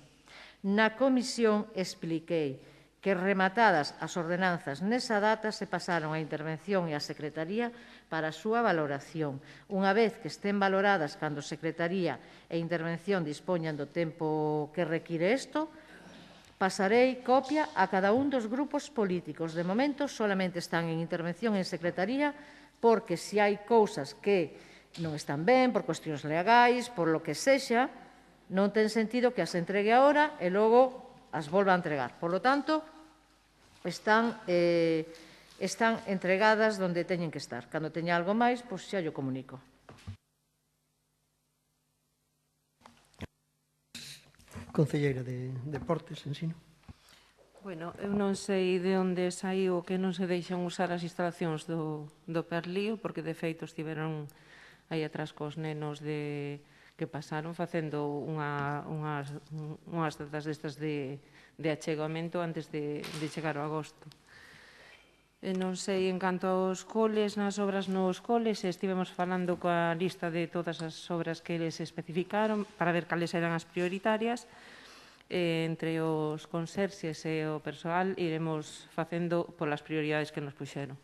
Na comisión expliquei que rematadas as ordenanzas nesa data se pasaron a intervención e a Secretaría para a súa valoración. Unha vez que estén valoradas cando Secretaría e Intervención dispoñan do tempo que require isto, pasarei copia a cada un dos grupos políticos. De momento, solamente están en intervención en Secretaría porque se hai cousas que non están ben, por cuestións legais, por lo que sexa, non ten sentido que as entregue agora e logo as volva a entregar. Por lo tanto, están entregadas onde teñen que estar. Cando teña algo máis, pois xa llo comunico. Concelleira de Deportes, Ensino. Bueno, eu non sei de onde saiu que non se deixan usar as instalacións do Perlío, porque de feito estiveron aí atrás cos nenos que pasaron facendo unhas datas destas de achegamento antes de chegar ao agosto. Non sei, en canto aos coles, nas obras nos coles, estivemos falando coa lista de todas as obras que eles especificaron para ver cales eran as prioritarias. Entre os conserxes e o persoal iremos facendo polas prioridades que nos puxeron.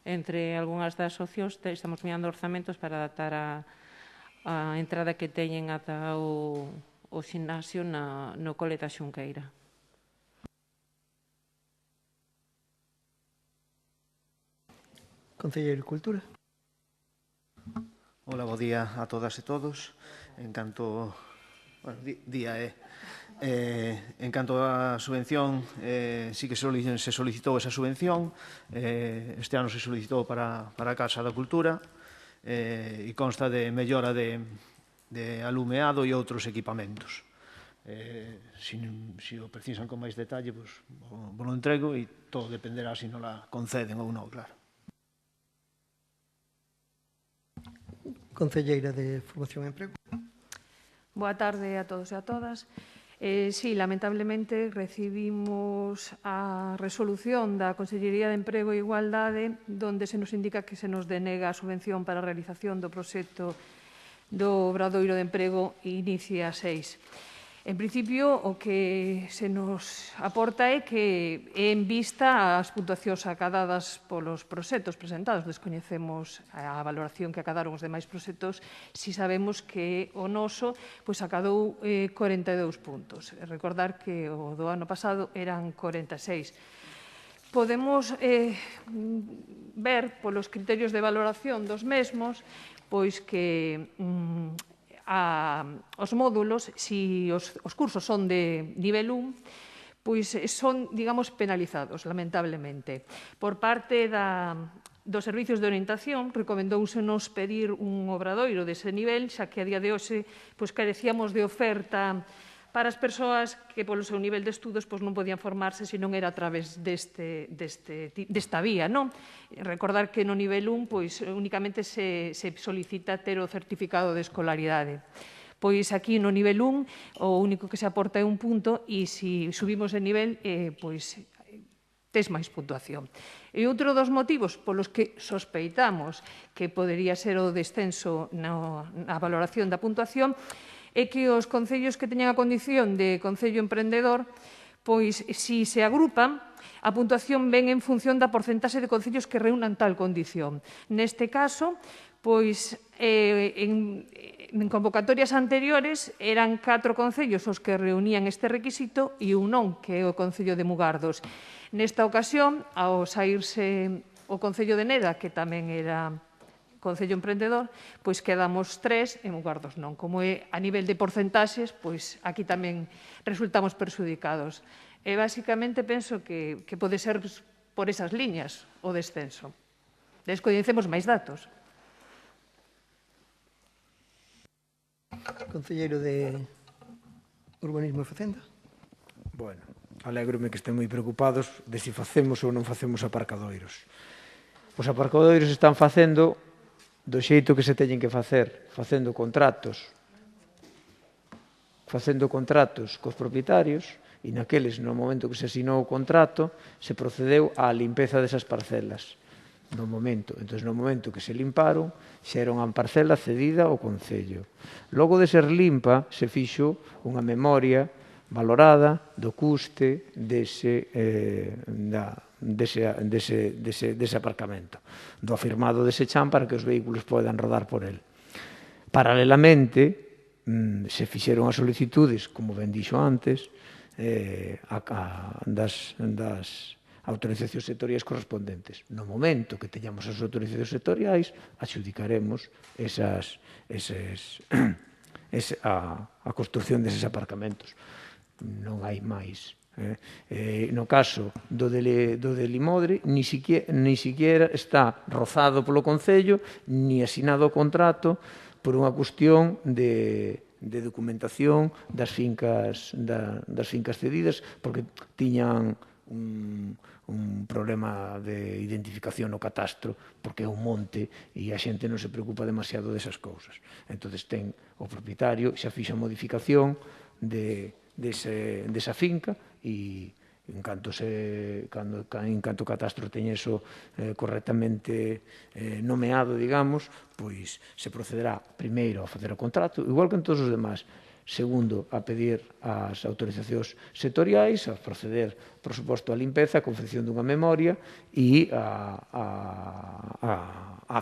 Entre algunhas das opcións estamos mirando orzamentos para adaptar a entrada que teñen ata o ximnasio no cole da Xunqueira. Concelleiro de Cultura. Hola, bo día a todas e todos. En canto... Bueno, día en canto á subvención, sí que se solicitou esa subvención. Este ano se solicitou para a Casa da Cultura e consta de mellora de alumeado e outros equipamentos. Se o precisan con máis detalle, vos lo entrego e todo dependerá se non la conceden ou non, claro. Concelleira de Formación e Emprego. Boa tarde a todos e a todas. Sí, lamentablemente recibimos a resolución da Consellería de Emprego e Igualdade onde se nos indica que se nos denega a subvención para a realización do proxecto do Obradoiro de Emprego Inicia 6. En principio, o que se nos aporta é que en vista as puntuacións acadadas polos proxectos presentados, descoñecemos a valoración que acadaron os demais proxectos, si sabemos que o noso acadou 42 puntos. Recordar que o do ano pasado eran 46. Podemos ver polos criterios de valoración dos mesmos pois que os módulos, se os cursos son de nivel 1, pois son, digamos, penalizados, lamentablemente. Por parte dos servicios de orientación, recomendóusenos pedir un obradoiro dese nivel, xa que a día de hoxe carecíamos de oferta para as persoas que polo seu nivel de estudos non podían formarse se non era a través desta vía. Recordar que no nivel 1 únicamente se solicita ter o certificado de escolaridade. Pois aquí no nivel 1 o único que se aporta é un punto e se subimos de nivel tes máis puntuación. E outro dos motivos polos que sospeitamos que podería ser o descenso na valoración da puntuación é que os concellos que teñan a condición de concello emprendedor, pois, se se agrupan, a puntuación ven en función da porcentaxe de concellos que reúnan tal condición. Neste caso, pois, en convocatorias anteriores eran 4 concellos os que reunían este requisito e un non, que é o Concello de Mugardos. Nesta ocasión, ao saírse o Concello de Neda, que tamén era Concello Emprendedor, pois quedamos 3 e Mugardos non. Como é a nivel de porcentaxes, pois aquí tamén resultamos perxudicados. E basicamente penso que pode ser por esas liñas o descenso. Descoñecemos máis datos. Concelleiro de Urbanismo e Facenda. Bueno, alégrome que estén moi preocupados de se facemos ou non facemos aparcadoiros. Os aparcadoiros están facendo do xeito que se teñen que facer, facendo contratos cos propietarios, e naqueles, no momento que se asinou o contrato, se procedeu á limpeza desas parcelas. No momento que se limparon, xa era unha parcela cedida ao Concello. Logo de ser limpa, se fixo unha memoria valorada do custe dese aparcamento, do afirmado dese chan para que os vehículos podan rodar por el. Paralelamente, se fixeron as solicitudes, como ben dixo antes, das autorizacións sectoriais correspondentes. No momento que teñamos as autorizacións sectoriais, adxudicaremos a construción deses aparcamentos. Non hai máis. No caso do de Limodre, ni siquiera está rozado polo Concello, ni asinado o contrato por unha cuestión de documentación das fincas cedidas, porque tiñan un problema de identificación no catastro, porque é un monte e a xente non se preocupa demasiado desas cousas. Entón, ten o propietario, xa fixa a modificación desa finca e en canto o catastro teña eso correctamente nomeado, digamos, pois se procederá primeiro a facer o contrato, igual que en todos os demás. Segundo, a pedir as autorizacións sectoriais, a proceder, por suposto, a limpeza, a confección dunha memoria e a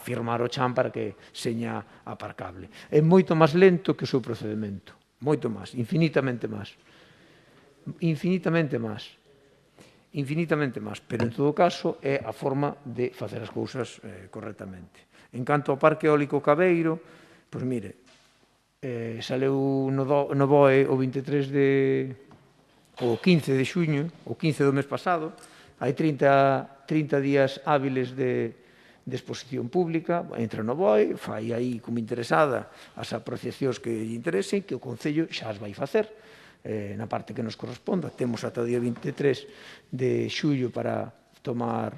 firmar o chan para que seña aparcable. É moito máis lento que o seu procedimento, moito máis, infinitamente máis, pero en todo caso é a forma de facer as cousas correctamente. En canto ao Parque Eólico Cabeiro, pois mire, saleu no BOE o 15 de xuño, o 15 do mes pasado, hai 30 días hábiles de exposición pública, entra no BOE, fai aí como interesada as apreciacións que lle interesen, que o Concello xa as vai facer na parte que nos corresponda. Temos ata o día 23 de xullo para tomar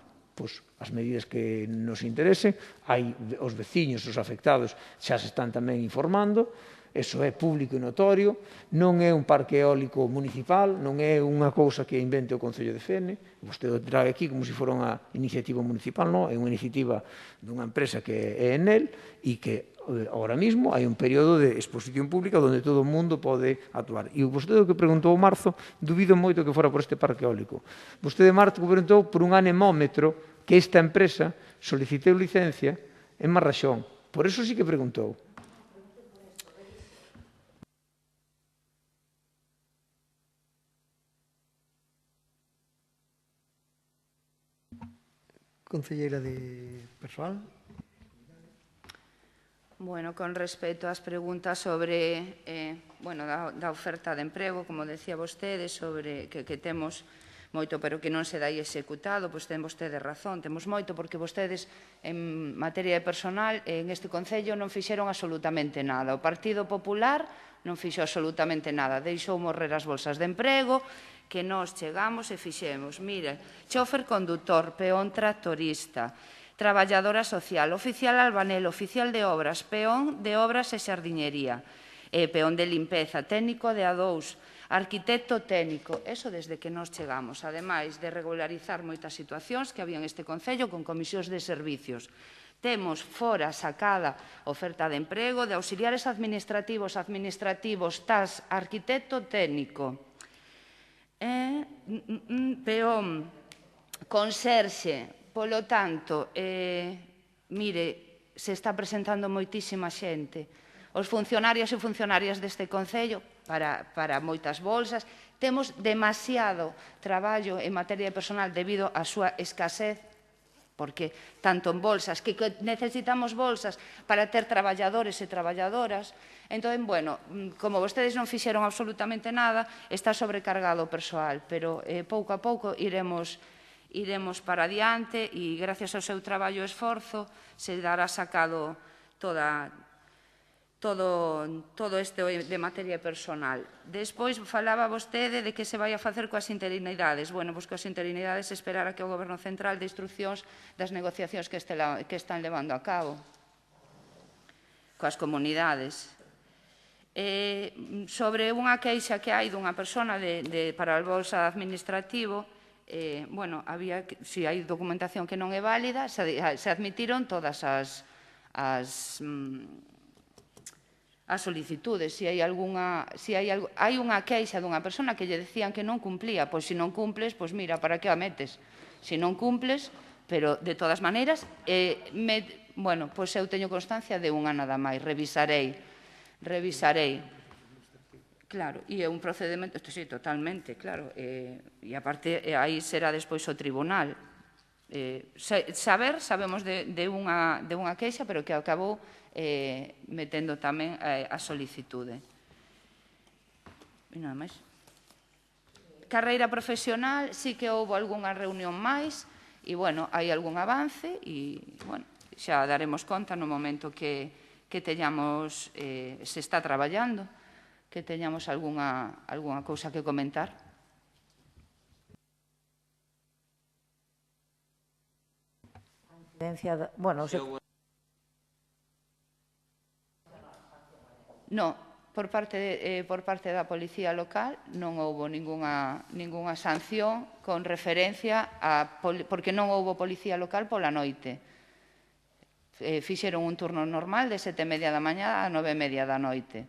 as medidas que nos interesen. Hai os veciños, os afectados, xa se están tamén informando. Eso é público e notorio. Non é un parque eólico municipal, non é unha cousa que invente o Concello de Fene. Vostede o traga aquí como se fora unha iniciativa municipal, non, é unha iniciativa dunha empresa que é Enel e que ahora mismo hai un período de exposición pública onde todo o mundo pode actuar. E vostede o que preguntou o marzo, dubido moito que fora por este parque eólico. Vostede marzo preguntou por un anemómetro que esta empresa soliciteu licencia en Marraxón. Por eso sí que preguntou. Concelleira de Persoal. Bueno, con respecto ás preguntas sobre da oferta de emprego, como decía vostede, sobre que temos moito, pero que non se dai executado, pois ten vostede razón, temos moito, porque vostedes en materia de personal en este Concello non fixeron absolutamente nada. O Partido Popular non fixo absolutamente nada, deixou morrer as bolsas de emprego, que nós chegamos e fixemos. Mire, chofer condutor, peón tractorista, traballadora social, oficial albanel, oficial de obras, peón de obras e xardiñería, peón de limpeza, técnico de A2, arquitecto técnico. Eso desde que nós chegamos, ademais de regularizar moitas situacións que había en este Concello con comisións de servicios. Temos fora sacada oferta de emprego de auxiliares administrativos, TAS, arquitecto técnico, peón, conserxe. Polo tanto, mire, se está presentando moitísima xente. Os funcionarios e funcionarias deste Concello para moitas bolsas. Temos demasiado traballo en materia de personal debido á súa escasez, porque tanto en bolsas, que necesitamos bolsas para ter traballadores e traballadoras. Entón, bueno, como vostedes non fixeron absolutamente nada, está sobrecargado o persoal, pero pouco a pouco iremos para adiante e gracias ao seu traballo e esforzo se dará sacado toda todo este de materia personal. Despois falaba vostede de que se vai a facer coas interinidades. Bueno, pois coas interinidades esperar a que o Goberno Central de instruccións das negociacións que están levando a cabo coas comunidades. Sobre unha queixa que hai dunha persona para o bolsa administrativo, bueno, se hai documentación que non é válida, se admitiron todas as solicitudes. Se hai unha queixa dunha persona que lle decían que non cumplía, pois se non cumples, pois mira, para que a metes? Se non cumples, pero de todas maneiras, bueno, pois eu teño constancia de unha nada máis, revisarei. Claro, e é un procedimento, sí, totalmente, claro, e aparte aí será despois o tribunal. Sabemos de unha queixa, pero que acabou metendo tamén a solicitude. E nada máis. Carreira profesional, sí que houve algunha reunión máis, e, bueno, hai algún avance, e, bueno, xa daremos conta no momento que teñamos, se está traballando, que teñamos algunha cousa que comentar. Bueno, non, por parte da Policía Local non houve ningunha sanción con referencia porque non houve Policía Local pola noite. Fixeron un turno normal de 7:30 da mañá a 9:30 da noite.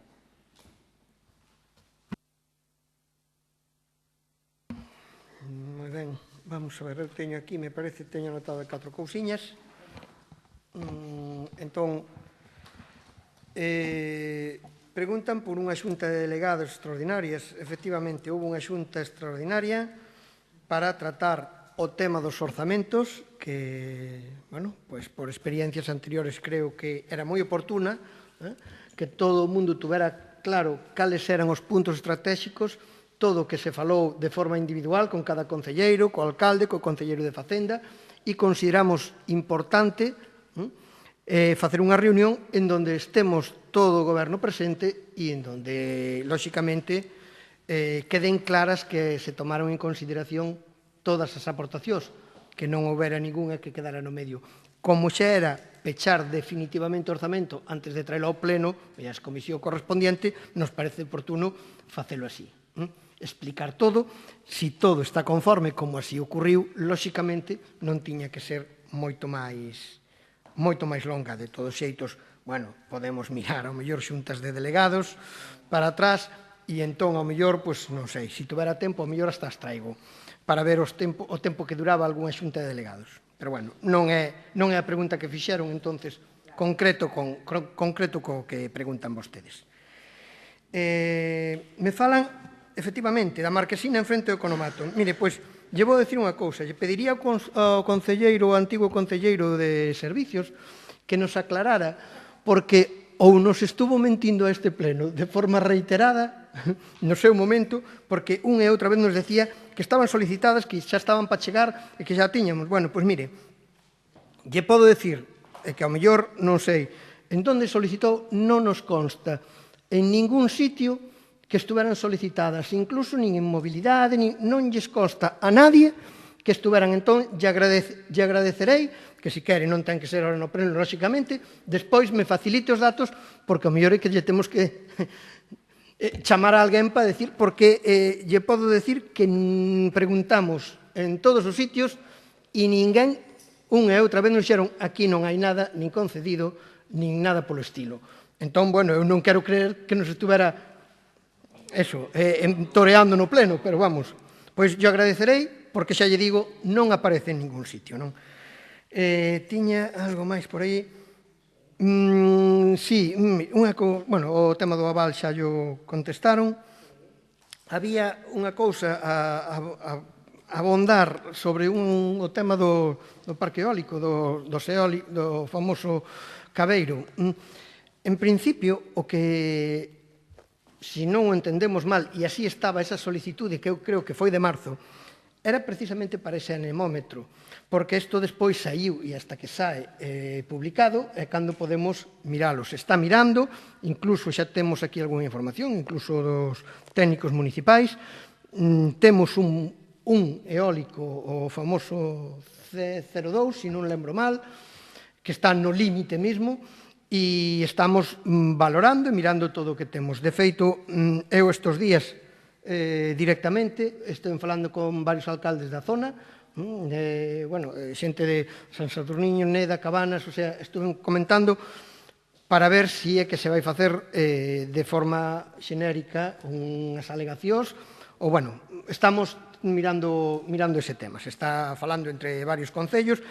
Moi ben, vamos a ver, eu teño aquí, me parece, teño anotado 4 cousiñas. Entón, preguntan por unha xunta de delegados extraordinarias. Efectivamente, houve unha xunta extraordinaria para tratar o tema dos orzamentos, que, bueno, pois por experiencias anteriores creo que era moi oportuna, que todo o mundo tuvera claro cales eran os puntos estratégicos, todo o que se falou de forma individual con cada concelleiro, co alcalde, co concelleiro de Facenda, e consideramos importante facer unha reunión en donde estemos todo o goberno presente e en donde, lóxicamente, queden claras que se tomaron en consideración todas as aportacións, que non houbera ninguna que quedara no medio. Como xa era pechar definitivamente o orzamento antes de traelo ao pleno e a comisión correspondiente, nos parece oportuno facelo así. Explicar todo, si todo está conforme como así ocurriu, lóxicamente non tiña que ser moito máis longa. De todos xeitos, bueno, podemos mirar ao mellor xuntas de delegados para atrás e entón ao mellor, pois non sei, se tuvera tempo, ao mellor hasta as traigo para ver o tempo que duraba algunha xunta de delegados. Pero, bueno, non é a pregunta que fixeron, entonces, concreto co que preguntan vostedes. Me falan, efectivamente, da marquesina en frente ao economato. Mire, pois, lle vou dicir unha cousa. Lle pediría ao antigo concelleiro de Servicios que nos aclarara, porque ou nos estuvo mentindo a este pleno de forma reiterada no seu momento, porque unha e outra vez nos decía que estaban solicitadas, que xa estaban para chegar e que xa tiñamos. Bueno, pois mire, lle podo decir, que ao mellor non sei, en donde solicitou non nos consta en ningún sitio que estuveran solicitadas, incluso nin en mobilidade, non lles consta a nadie que estuveran. Entón, lle agradecerei, que se quere non ten que ser ahora no pleno, lóxicamente, despois me facilite os datos, porque ao mellor é que lle temos que chamar a alguén para decir, porque lle podo decir que preguntamos en todos os sitios e ninguén, unha e outra vez, nos dixeron aquí non hai nada, nin concedido, nin nada polo estilo. Entón, bueno, eu non quero creer que nos estuvera toreando no pleno, pero vamos, pois yo agradecerei, porque xa lle digo, non aparece en ningún sitio, non? Tiña algo máis por aí. Sí, bueno, o tema do aval xa yo contestaron. Había unha cousa a abondar sobre o tema do parque eólico, do famoso Cabeiro. En principio, o que, se non o entendemos mal, e así estaba esa solicitude, que eu creo que foi de marzo, era precisamente para ese anemómetro, porque isto despois saiu e hasta que sae publicado é cando podemos miralo. Se está mirando, incluso xa temos aquí algunha información, incluso dos técnicos municipais. Temos un eólico, o famoso C02, se non lembro mal, que está no límite mesmo, e estamos valorando e mirando todo o que temos. De feito, eu estes días directamente estou falando con varios alcaldes da zona, xente de San Saturnino, Neda, Cabanas, o sea, estuve comentando para ver se é que se vai facer de forma xenérica unhas alegacións, ou, bueno, estamos mirando ese tema. Se está falando entre varios concellos,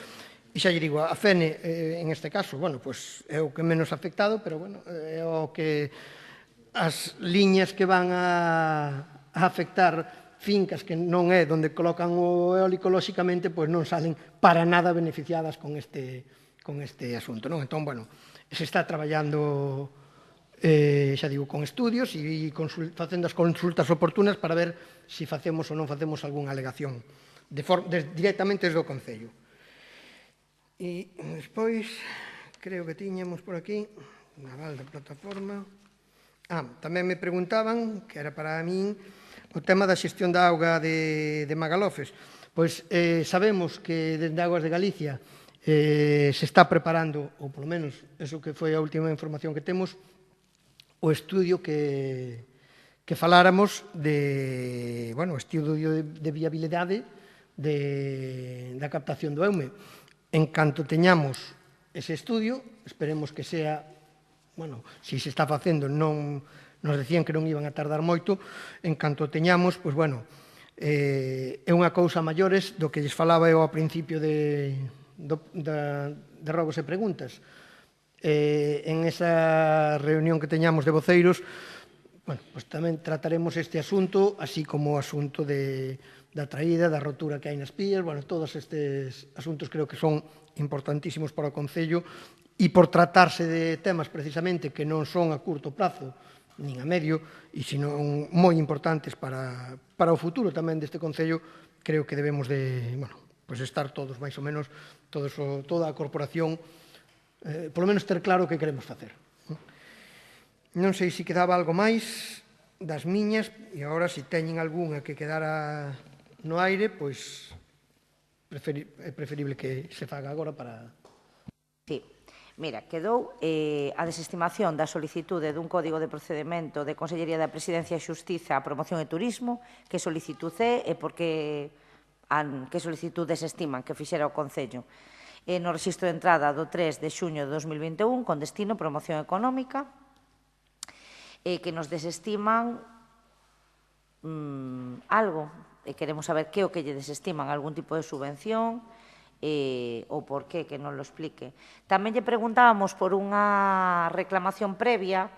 e xa lle digo, a FENE, en este caso, bueno, pois é o que menos afectado, pero, bueno, é o que as liñas que van a afectar fincas que non é onde colocan o eólico, lóxicamente, pois non salen para nada beneficiadas con este asunto, non? Entón, bueno, se está traballando, xa digo, con estudios e facendo as consultas oportunas para ver se facemos ou non facemos algunha alegación directamente desde o Concello. E despois, creo que tiñamos por aquí, naval da plataforma. Tamén me preguntaban, que era para min, o tema da xestión da auga de Magalofes. Pois sabemos que dende Aguas de Galicia se está preparando, ou polo menos eso que foi a última información que temos, o estudio que faláramos de, bueno, o estudio de viabilidade da captación do Eume. En canto teñamos ese estudio, esperemos que sea, bueno, se se está facendo, non nos decían que non iban a tardar moito, en canto teñamos, pois, bueno, é unha cousa maiores do que lles falaba eu ao principio de robos e preguntas. En esa reunión que teñamos de voceiros, bueno, pois tamén trataremos este asunto, así como o asunto da traída, da rotura que hai nas pías, bueno, todos estes asuntos creo que son importantísimos para o Concello e por tratarse de temas precisamente que non son a curto prazo, nin a medio, e senón moi importantes para o futuro tamén deste Concello, creo que debemos de, bueno, pues estar todos, máis ou menos, toda a corporación, polo menos ter claro o que queremos facer. Non sei se quedaba algo máis das miñas, e agora se teñen algunha que quedara no aire, pois é preferible que se faga agora para... Sí. Mira, quedou a desestimación da solicitude dun Código de Procedemento de Consellería da Presidencia e Xustiza, Promoción e Turismo, que solicitud é e porque que solicitud desestiman que fixera o Concello no rexistro de entrada do 3 de xuño de 2021 con destino promoción económica, que nos desestiman algo, e queremos saber que o que lle desestiman, algún tipo de subvención, ou por qué, que non lo explique. Tamén lle preguntábamos por unha reclamación previa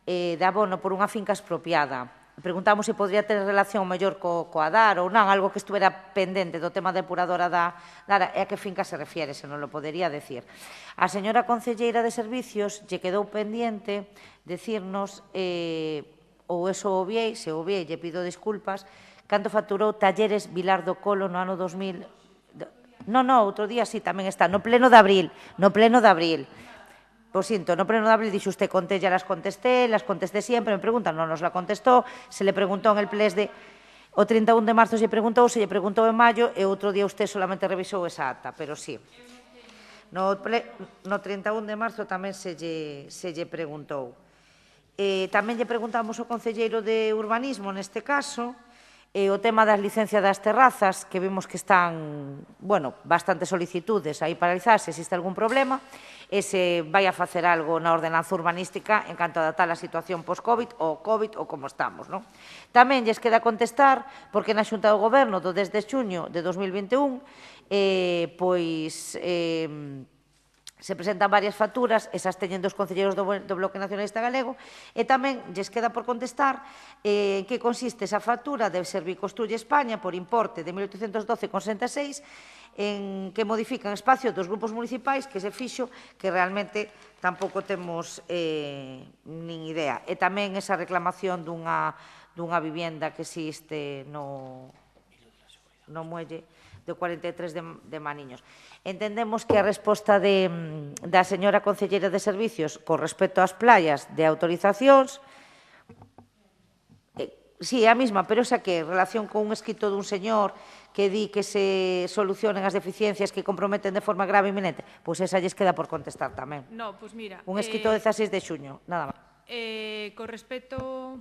de abono por unha finca expropiada. Preguntábamos se podría ter relación mellor coa DAR ou non, algo que estuvera pendente do tema depuradora da DAR, e a que finca se refiere, se non lo podería decir. A señora concelleira de Servicios lle quedou pendiente decirnos, ou eso obviei, se obviei, lle pido disculpas, canto facturou Talleres Vilar do Colo no ano 2000. Non, outro día sí, tamén está, no pleno de abril, Lo siento, no pleno de abril dixo usted, ya las contesté siempre, me preguntan, non nos la contestó, se le preguntó en el ples de... O 31 de marzo se preguntou, en maio, e outro día usted solamente revisou esa acta, pero sí. No 31 de marzo tamén se lle preguntou. Tamén lle preguntamos ao concelleiro de Urbanismo, neste caso, o tema das licencias das terrazas, que vemos que están, bueno, bastantes solicitudes aí paralizadas, se existe algún problema, e se vai a facer algo na ordenanza urbanística en canto a adaptar a situación post-Covid ou Covid ou como estamos, non? Tamén lles queda contestar, porque na Xunta do Goberno do 10 de xuño de 2021, pois... se presentan varias facturas, esas teñen dos concelleiros do Bloque Nacionalista Galego, e tamén lles queda por contestar en que consiste esa factura de Serviconstruye España por importe de 1.812,66, en que modifican espacio dos grupos municipais que se fixo que realmente tampouco temos nin idea. E tamén esa reclamación dunha vivienda que existe no... no muelle do 43 de Maniños. Entendemos que a resposta da señora concelleira de Servicios con respecto ás playas de autorizacións, sí, é a mesma, pero esa que en relación con un escrito dun señor que di que se solucionen as deficiencias que comprometen de forma grave e inminente, pois esa lles queda por contestar tamén. No, pois mira... Un escrito de 16 de xuño, nada máis. Con respecto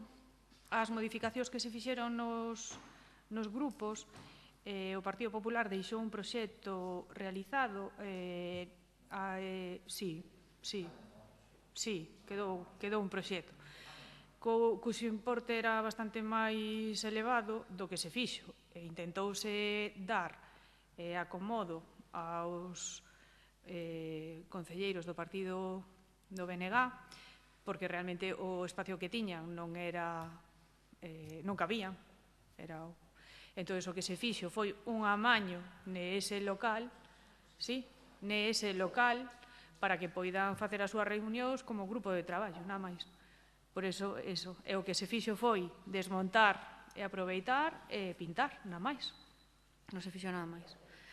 ás modificacións que se fixeron nos grupos, o Partido Popular deixou un proxecto realizado, quedou un proxecto, cuxo importe era bastante máis elevado do que se fixo, e intentouse dar acomodo aos concelleiros do partido do BNG, porque realmente o espacio que tiñan non cabía, entón o que se fixo foi un amaño nese local, para que poidan facer as súas reunións como grupo de traballo, nada máis. Por iso, o que se fixo foi desmontar e aproveitar e pintar, nada máis. Non se fixo nada máis.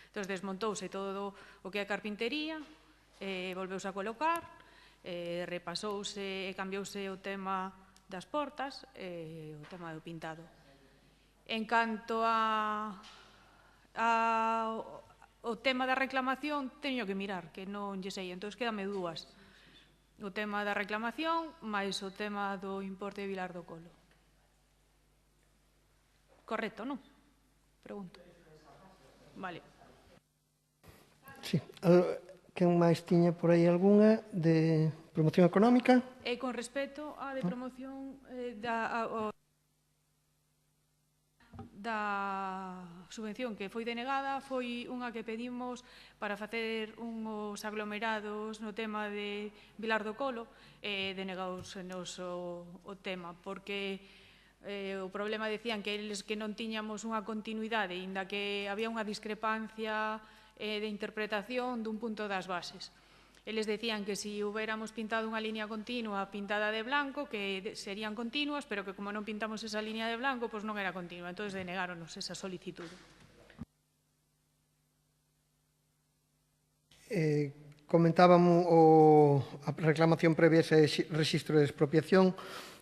Entón, desmontouse todo o que é a carpintería, volveuse a colocar, repasouse e cambiouse o tema das portas e o tema do pintado. En canto ao tema da reclamación, teño que mirar, que non lle sei, entón quédame dúas. O tema da reclamación máis o tema do importe de Vilar do Colo. Correcto, non? Pregunto. Vale. Sí. Quen máis tiña por aí algunha de promoción económica? E con respecto á de promoción da subvención que foi denegada, foi unha que pedimos para facer uns aglomerados no tema de Vilar do Colo, e denegados o tema, porque o problema decían que eles que non tiñamos unha continuidade, inda que había unha discrepancia de interpretación dun punto das bases. Eles decían que se hubiéramos pintado unha línea continua pintada de blanco, que serían continuas, pero que como non pintamos esa línea de blanco, pois non era continua. Entón, denegáronos esa solicitude. Comentábamos a reclamación previa ese rexistro de expropiación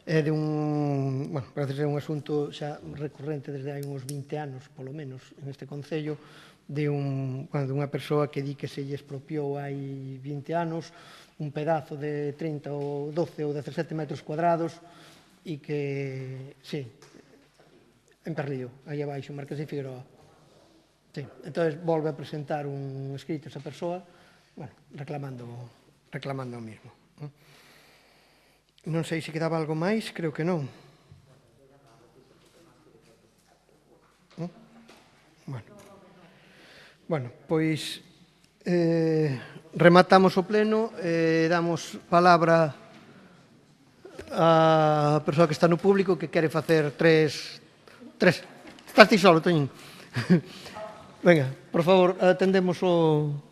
de parece ser un asunto xa recurrente desde hai uns 20 anos, polo menos, en este Concello, de unha persoa que di que se lle expropiou hai 20 anos un pedazo de 30 ou 12 ou 17 metros cuadrados e que, sí, en Perlío, aí abaixo, Marqués de Figueroa. Sí, entón volve a presentar un escrito esa persoa, reclamando o mismo. Non sei se quedaba algo máis, creo que non. Bueno, pois rematamos o pleno, damos palabra á persoa que está no público que quere facer tres... Estás ti solo, Toñín. Venga, por favor, atendemos o...